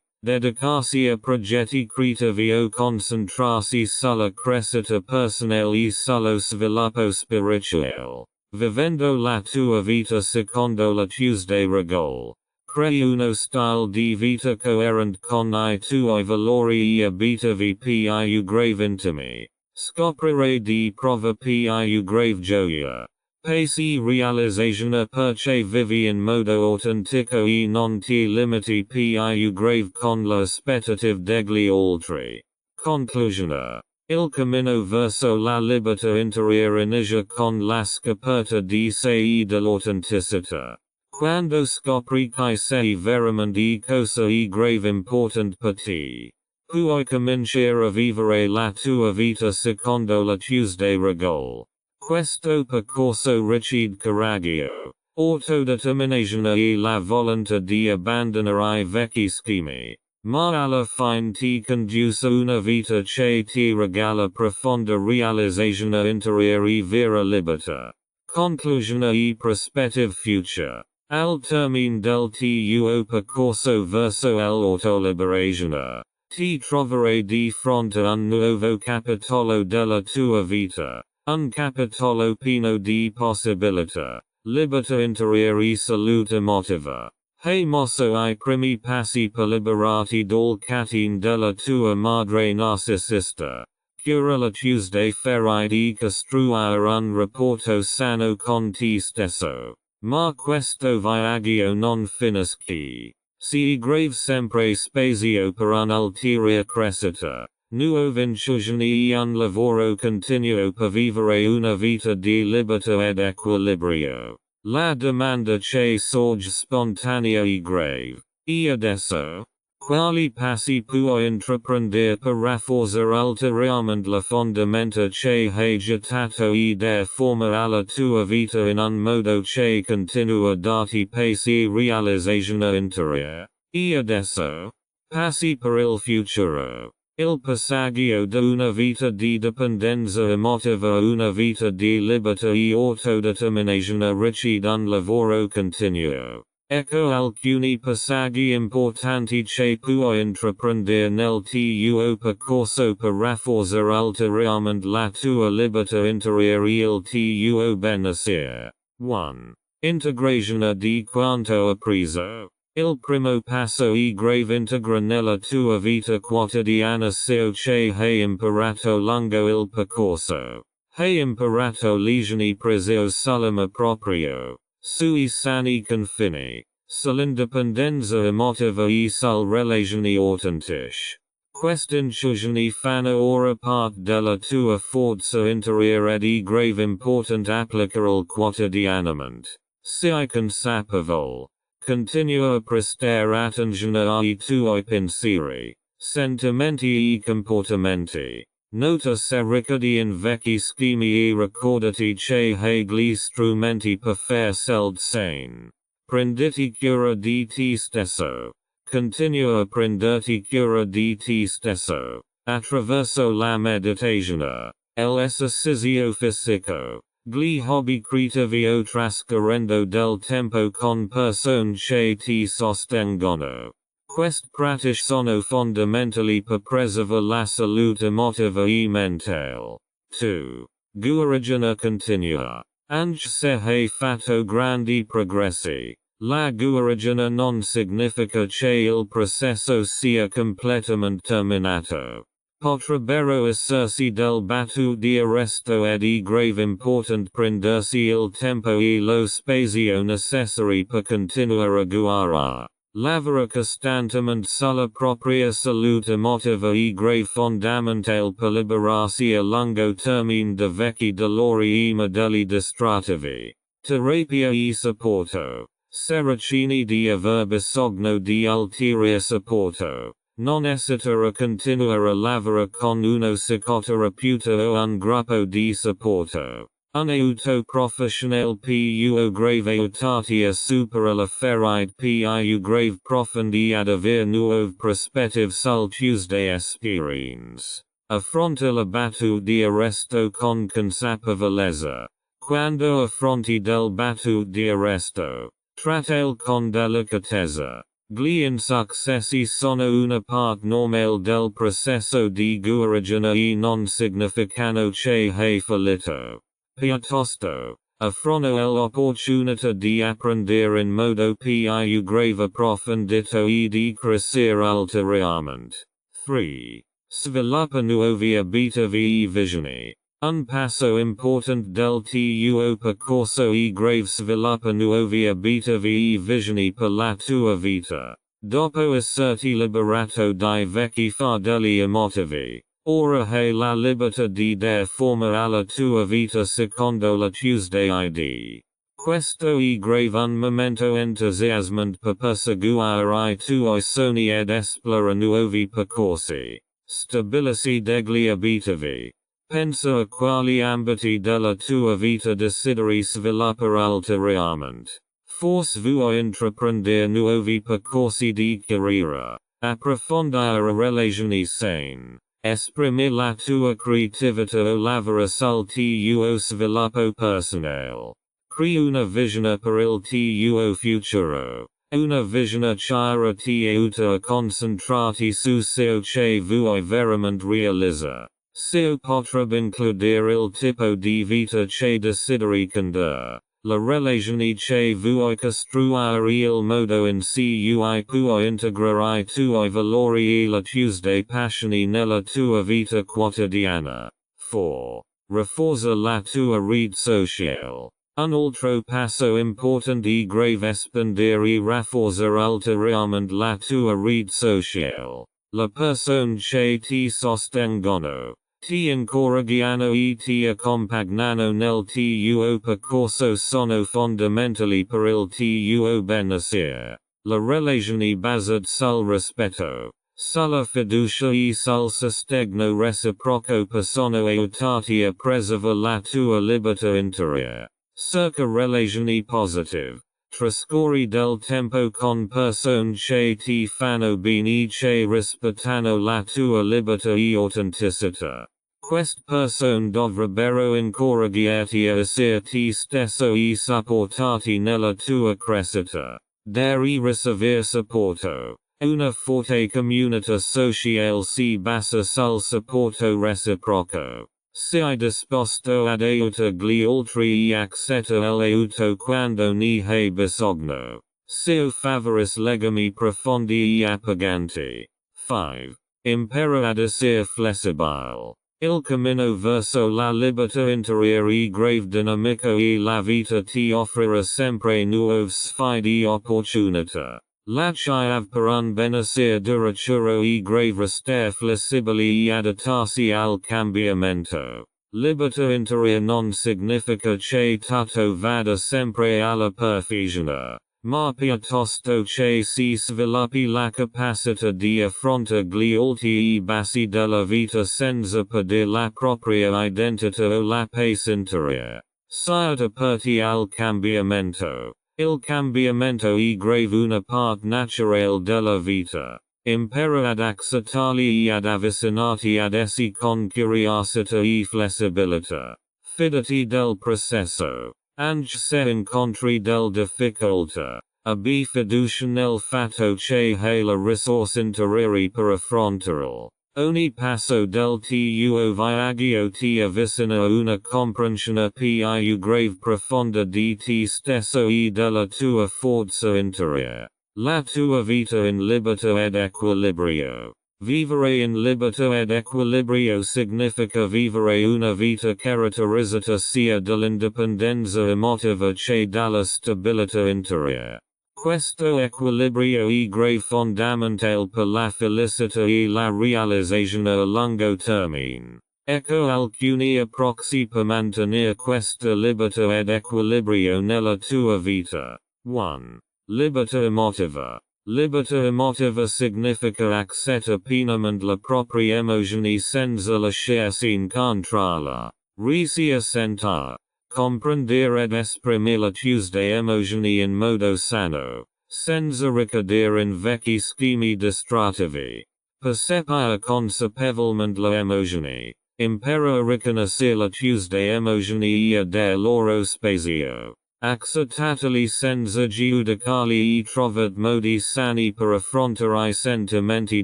dedicarsi a progetti creativi o concentrarsi sulla crescita personale e sullo sviluppo spirituale. Vivendo la tua vita secondo la Tuesday regola. Crei uno stile di vita coerente con I tuoi valori e abitavi più grave intimi. Scoprire di prova più grave gioia. Pace realizzazione perché vivi in modo autentico e non ti limiti più grave con le aspettative degli altri. Conclusione. Il cammino verso la libertà interiore inizia con la scoperta di sé e dell'autenticità. Quando scopri che sei veramente cosa è grave importante per te, puoi cominciare a vivere la tua vita secondo la Tuesday regola. Questo percorso richiede coraggio, autodeterminazione e la volontà di abbandonare I vecchi schemi. Ma alla fine ti conduce una vita che ti regala profonda realizzazione interiore e vera libertà. Conclusione e prospettive future. Al termine del tuo percorso verso l'autoliberazione, ti troverai di fronte a un nuovo capitolo della tua vita, un capitolo pieno di possibilità, libertà interiore e salute emotiva. Hai mosso I primi passi per liberarti dal catene della tua madre narcisista. Cura la Tuesday farai di costruire un rapporto sano con te stesso. Ma questo viaggio non finisce. Si grave sempre spazio per un'ulteriore crescita. Nuove incisioni e un lavoro continuo per vivere una vita di libertà ed equilibrio. La domanda che sorge spontanea e grave. E adesso? quali passi può intraprendere per rafforzare ulteriormente la fondamenta che hai gettato e dar forma alla tua vita in un modo che continua a darti pace e realizzazione interiore. E adesso, passi per il futuro. Il passaggio da una vita di dipendenza emotiva a una vita di libertà e autodeterminazione richiedo un lavoro continuo. Ecco alcuni passaggi importanti che puoi intraprendere nel tuo percorso per rafforzare ulteriormente la tua libertà interiore e il tuo benessere. 1. Integrazione di quanto appreso. Il primo passo è grave integra nella tua vita quotidiana ciò che hai imparato lungo il percorso. Hai imparato lezioni preziose sull'amore proprio, sui sani confini, sull'indipendenza emotiva e sul relazioni autentiche. Quest'intuizioni fanno ora parte della tua forza interiore ed è grave importante applicarle quotidianamente. Sii consapevole. Continua a prestare attenzione ai tuoi pensieri, sentimenti e comportamenti. Nota se ricadi in vecchi schemi e ricordati che hai gli strumenti per far sane. Prenditi cura di te stesso. Continua a prenderti cura di te stesso, attraverso la meditazione, l'esercizio fisico, gli hobby creativi o trascorrendo del tempo con persone che ti sostengono. Queste pratiche sono fondamentali per preservare la salute emotiva e mentale. 2. Guarigione continua. Anche se hai fatto grandi progressi, la guarigione non significa che il processo sia completamente terminato. Potrebbero esserci del battuto di arresto ed è grave importante prendersi il tempo e lo spazio necessari per continuare a guarire. Lavora costantemente sulla propria salute emotiva è grave fondamentale per liberarsi a lungo termine da vecchi dolori e modelli distruttivi. Terapia e supporto. Se ritieni di aver bisogno di ulteriore supporto, non esitare a continuare a lavorare con uno psicoterapeuta o un gruppo di supporto. Un aiuto professionale più grave aiutarti a superare la ferite più grave profondi ad avere nuove prospettive sul Tuesday experience. Affronta la battuta di arresto con consapevolezza. Quando affronti del battuto di arresto, trattale con delicatezza. Gli insuccessi sono una parte normale del processo di guarigione e non significano che hai fallito. Piuttosto, affronta l'opportunità di apprendere in modo più grave approfondito e di crescere ulteriormente. 3. Sviluppa nuovi obiettivi e visioni. Un passo importante del tuo percorso è grave sviluppa nuovi obiettivi e visioni per la tua vita. Dopo esserti liberato dai vecchi fardelli emotivi, ora hai la libertà di dar forma alla tua vita secondo la Tuesday ID. Questo è grave un momento entusiasmante per perseguire I tuoi sogni ed esplorare nuovi percorsi. Stabilisi degli obiettivi. Pensa a quali ambiti della tua vita desideri sviluppare ulteriormente. Forse vuoi intraprendere nuovi percorsi di carriera, approfondire relazioni sane, esprimi la tua creatività o lavora sul tuo sviluppo personale. Crei una visione per il tuo futuro. Una visione chiara ti aiuta a concentrarti su ciò che vuoi veramente realizzare. Ciò potrebbe includere il tipo di vita che desideri condurre, la relazione che vuoi costruire e il modo in cui puoi integrare I tuoi valori e la Tuesday passioni nella tua vita quotidiana. 4. Rafforza la tua rete sociale. Un altro passo importante e grave espandere e rafforzare ulteriormente la tua rete sociale. Le persone che ti sostengono, ti incoraggiano e ti accompagnano nel tuo percorso sono fondamentali per il tuo benessere. la relazione basata sul rispetto, sulla fiducia e sul sostegno reciproco possono aiutarti a preservare la tua libertà interiore. Cerca relazioni positive. Trascorri del tempo con persone che ti fanno bene e che rispettano la tua libertà e autenticità. Queste persone dovrebbero incoraggiarti a essere te stesso e supportarti nella tua crescita. Dare e ricevere supporto. Una forte comunità sociale si basa sul supporto reciproco. Sei disposto ad aiutare gli altri e accetta l'aiuto quando ne hai bisogno. Se favoris legami profondi e appaganti. 5. Impara ad essere flessibile. Il cammino verso la libertà interiore è grave dinamico e la vita ti offrirà sempre nuove sfide e opportunità. Lasciare per un benessere duraturo e grave restare flessibili e adattarsi al cambiamento. Libertà interiore non significa che tutto vada sempre alla perfezione, ma piuttosto che si sviluppi la capacità di affrontare gli alti e bassi della vita senza perdere la propria identità o la pace interiore. Sei aperti al cambiamento. Il cambiamento è grave una parte naturale della vita. Impara ad accettarli e ad avvicinarti ad essi con curiosità e flessibilità. Fidati del processo. Anche se incontri del difficoltà. Abbi fiducia nel fatto che hai la risorsa interiore per affrontarlo. Ogni passo del tuo viaggio ti avvicina a una comprensione più grave profonda di te stesso e della tua forza interiore. La tua vita in libertà ed equilibrio. Vivere in libertà ed equilibrio significa vivere una vita caratterizzata sia dall'indipendenza emotiva che dalla stabilità interiore. Questo equilibrio è grave fondamentale per la felicità e la realizzazione a lungo termine. Ecco alcuni approcci per mantenere questa libertà ed equilibrio nella tua vita. 1. Libertà emotiva. Libertà emotiva significa accetta pienamente la propria emozione senza lasciarsi incontrarla. Riesci a sentire, comprendere ed esprimere le tue emozioni in modo sano, senza ricadere in vecchi schemi distrattivi. Percepire consapevolmente le emozioni. Impara a riconoscere le tue emozioni e a dar loro spazio. Accettateli senza giudicarli e trovate modi sani per affrontare i sentimenti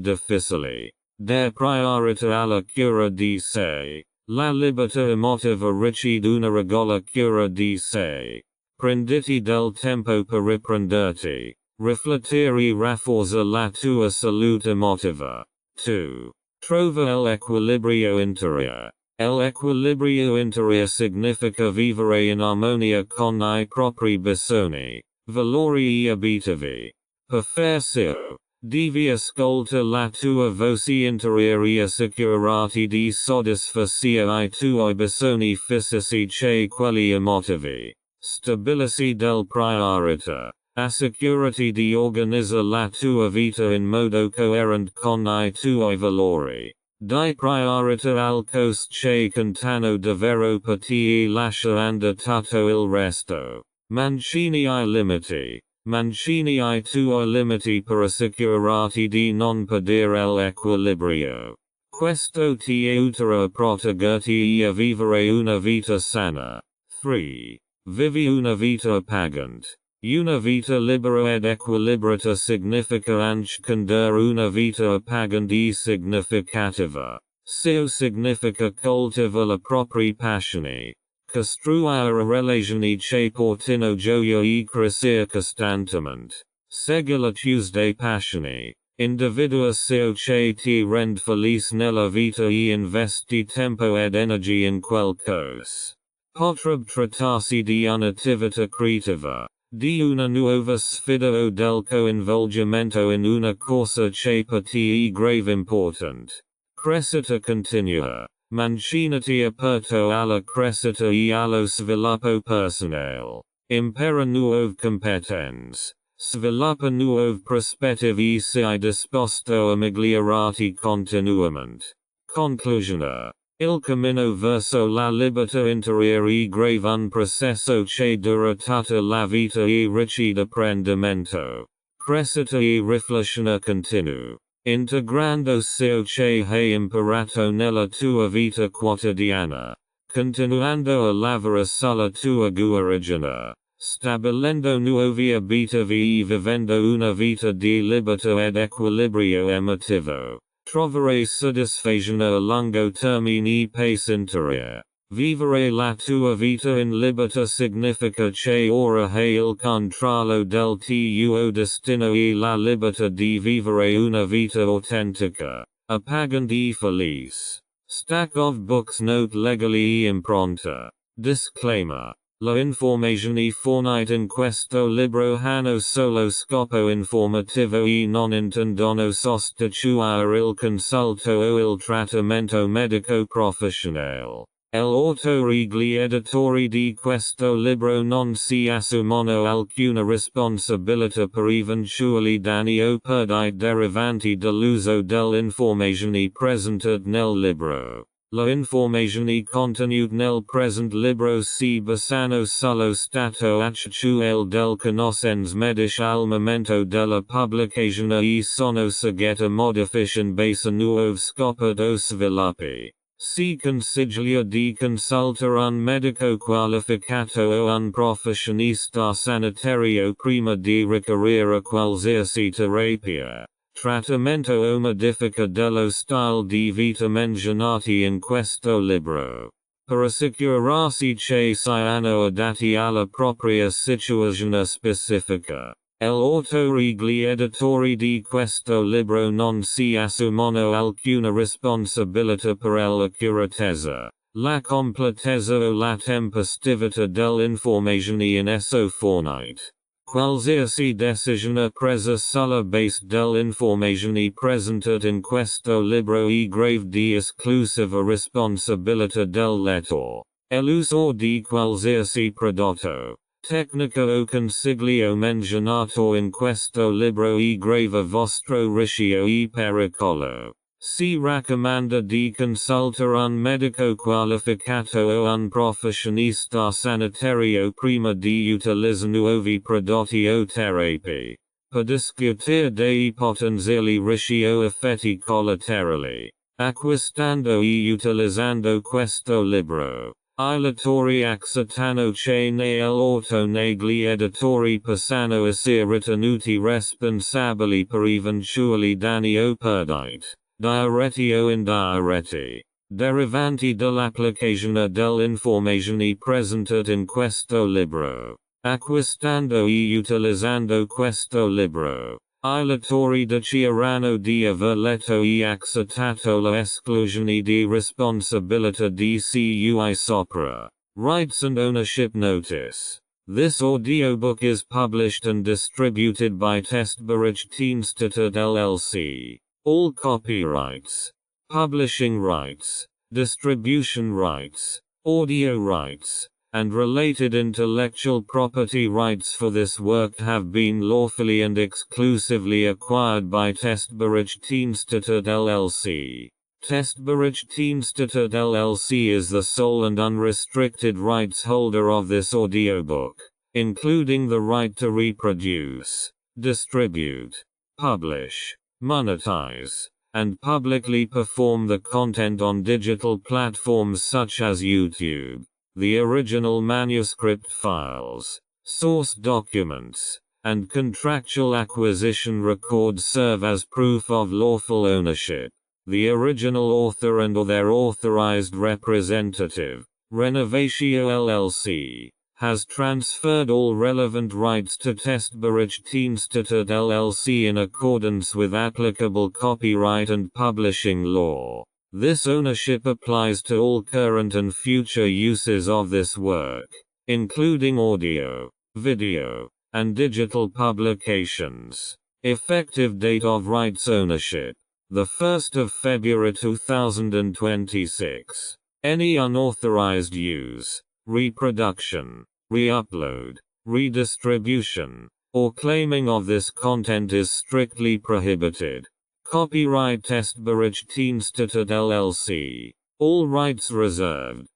difficili. Dar priorità alla cura di sé. La libertà emotiva richiede una regola cura di sé. Prenditi del tempo per riprenderti. Riflettere rafforza la tua salute emotiva. 2. Trova l'equilibrio interiore. L'equilibrio interiore significa vivere in armonia con I propri bisogni, valori e abitativi. Per far ciò, devi ascoltare la tua voce interiore e assicurarti di soddisfare sia I tuoi bisogni fisici che quelli emotivi. Stabilisci del priorità. Assicurati di organizzare la tua vita in modo coerente con I tuoi valori. Dai priorità al cose che contano davvero per te e lascia andare tutto il resto. Mantieni I limiti. Mantieni I tuoi limiti per assicurarti di non perdere l'equilibrio. Questo ti aiuterà a proteggerti e a vivere una vita sana. 3. Vivi una vita appagante. Una vita libera ed equilibrata significa anche condurre una vita appagante e significativa. Ciò significa coltivare le proprie passioni. Costruire relazioni che portino gioia e crescere costantemente. Segui le tue passioni. Individua ciò che ti rende felice nella vita e investi tempo ed energia in quel cosa. Potrebbe trattarsi di un'attività creativa. Di una nuova sfida o del coinvolgimento in una corsa che per te è grave importante. Crescita continua. Mantieniti aperto alla crescita e allo sviluppo personale. Impara nuove competenze. Sviluppo nuove prospettive si disposto a migliorare continuamente. Conclusione. Il cammino verso la libertà interiore grave un processo che dura tutta la vita e richiede apprendimento, crescita e riflessione continua, integrando ciò che hai imparato nella tua vita quotidiana, continuando a lavorare sulla tua guarigione, stabilendo nuovi obiettivi e vivendo una vita di libertà ed equilibrio emotivo. Trovare soddisfazione a lungo termine e pace interiore. Vivere la tua vita in libertà significa che ora hai il controllo del tuo destino e la libertà di vivere una vita autentica, appagante e felice. Stack of books note legali e impronta. Disclaimer. La informazione fornita in questo libro hanno solo scopo informativo e non intendono sostituire il consulto o il trattamento medico professionale. L'autore e gli editori di questo libro non si assumono alcuna responsabilità per eventuali danni o perdite derivanti dall'uso dell'informazione presentata nel libro. La informazione contenuta nel present libro si basano sullo stato attuale del conoscenze mediche al momento della pubblicazione e sono soggette a modifiche in base a nuovi scoperte o sviluppi. Si consiglia di consultare un medico qualificato o un professionista sanitario prima di ricorrere a qualsiasi terapia, trattamento o modifica dello stile di vita menzionati in questo libro. Per assicurarsi che siano adatti alla propria situazione specifica. L'autore e gli editori di questo libro non si assumono alcuna responsabilità per l'accuratezza, la completezza o la tempestività dell'informazione in esso fornita. Qualsiasi decisione presa sulla base dell'informazione presentata in questo libro è grave di esclusiva responsabilità del lettore. L'uso di qualsiasi prodotto, tecnica o consiglio menzionato in questo libro è grave vostro rischio e pericolo. Si raccomanda di consultare un medico qualificato o un professionista sanitario prima di utilizzare nuovi prodotti o terapie. Per discutere dei potenziali rischi o effetti collaterali. Acquistando e utilizzando questo libro. I lettori accettano che nell'orto negli editori possano essere ritenuti responsabili per eventuali danni o perdite, diretti o indiretti, derivanti dall'applicazione dell'informazione presentata in questo libro. Acquistando e utilizzando questo libro. I lettori decideranno di aver letto e accettato la esclusione di responsabilità di cui sopra. Rights and Ownership Notice. This audiobook is published and distributed by Testberichtdienste LLC. All copyrights, publishing rights, distribution rights, audio rights, and related intellectual property rights for this work have been lawfully and exclusively acquired by Testberichtdienste LLC. Testberichtdienste LLC is the sole and unrestricted rights holder of this audiobook, including the right to reproduce, distribute, publish, monetize, and publicly perform the content on digital platforms such as YouTube. The original manuscript files, source documents, and contractual acquisition records serve as proof of lawful ownership. The original author and or their authorized representative, Renovatio LLC, has transferred all relevant rights to Testberichtdienste LLC in accordance with applicable copyright and publishing law. This ownership applies to all current and future uses of this work, including audio, video, and digital publications. Effective date of rights ownership: the 1st of February 2026. Any unauthorized use, reproduction, re-upload, redistribution, or claiming of this content is strictly prohibited. Copyright Testberichtdienststätte LLC. All rights reserved.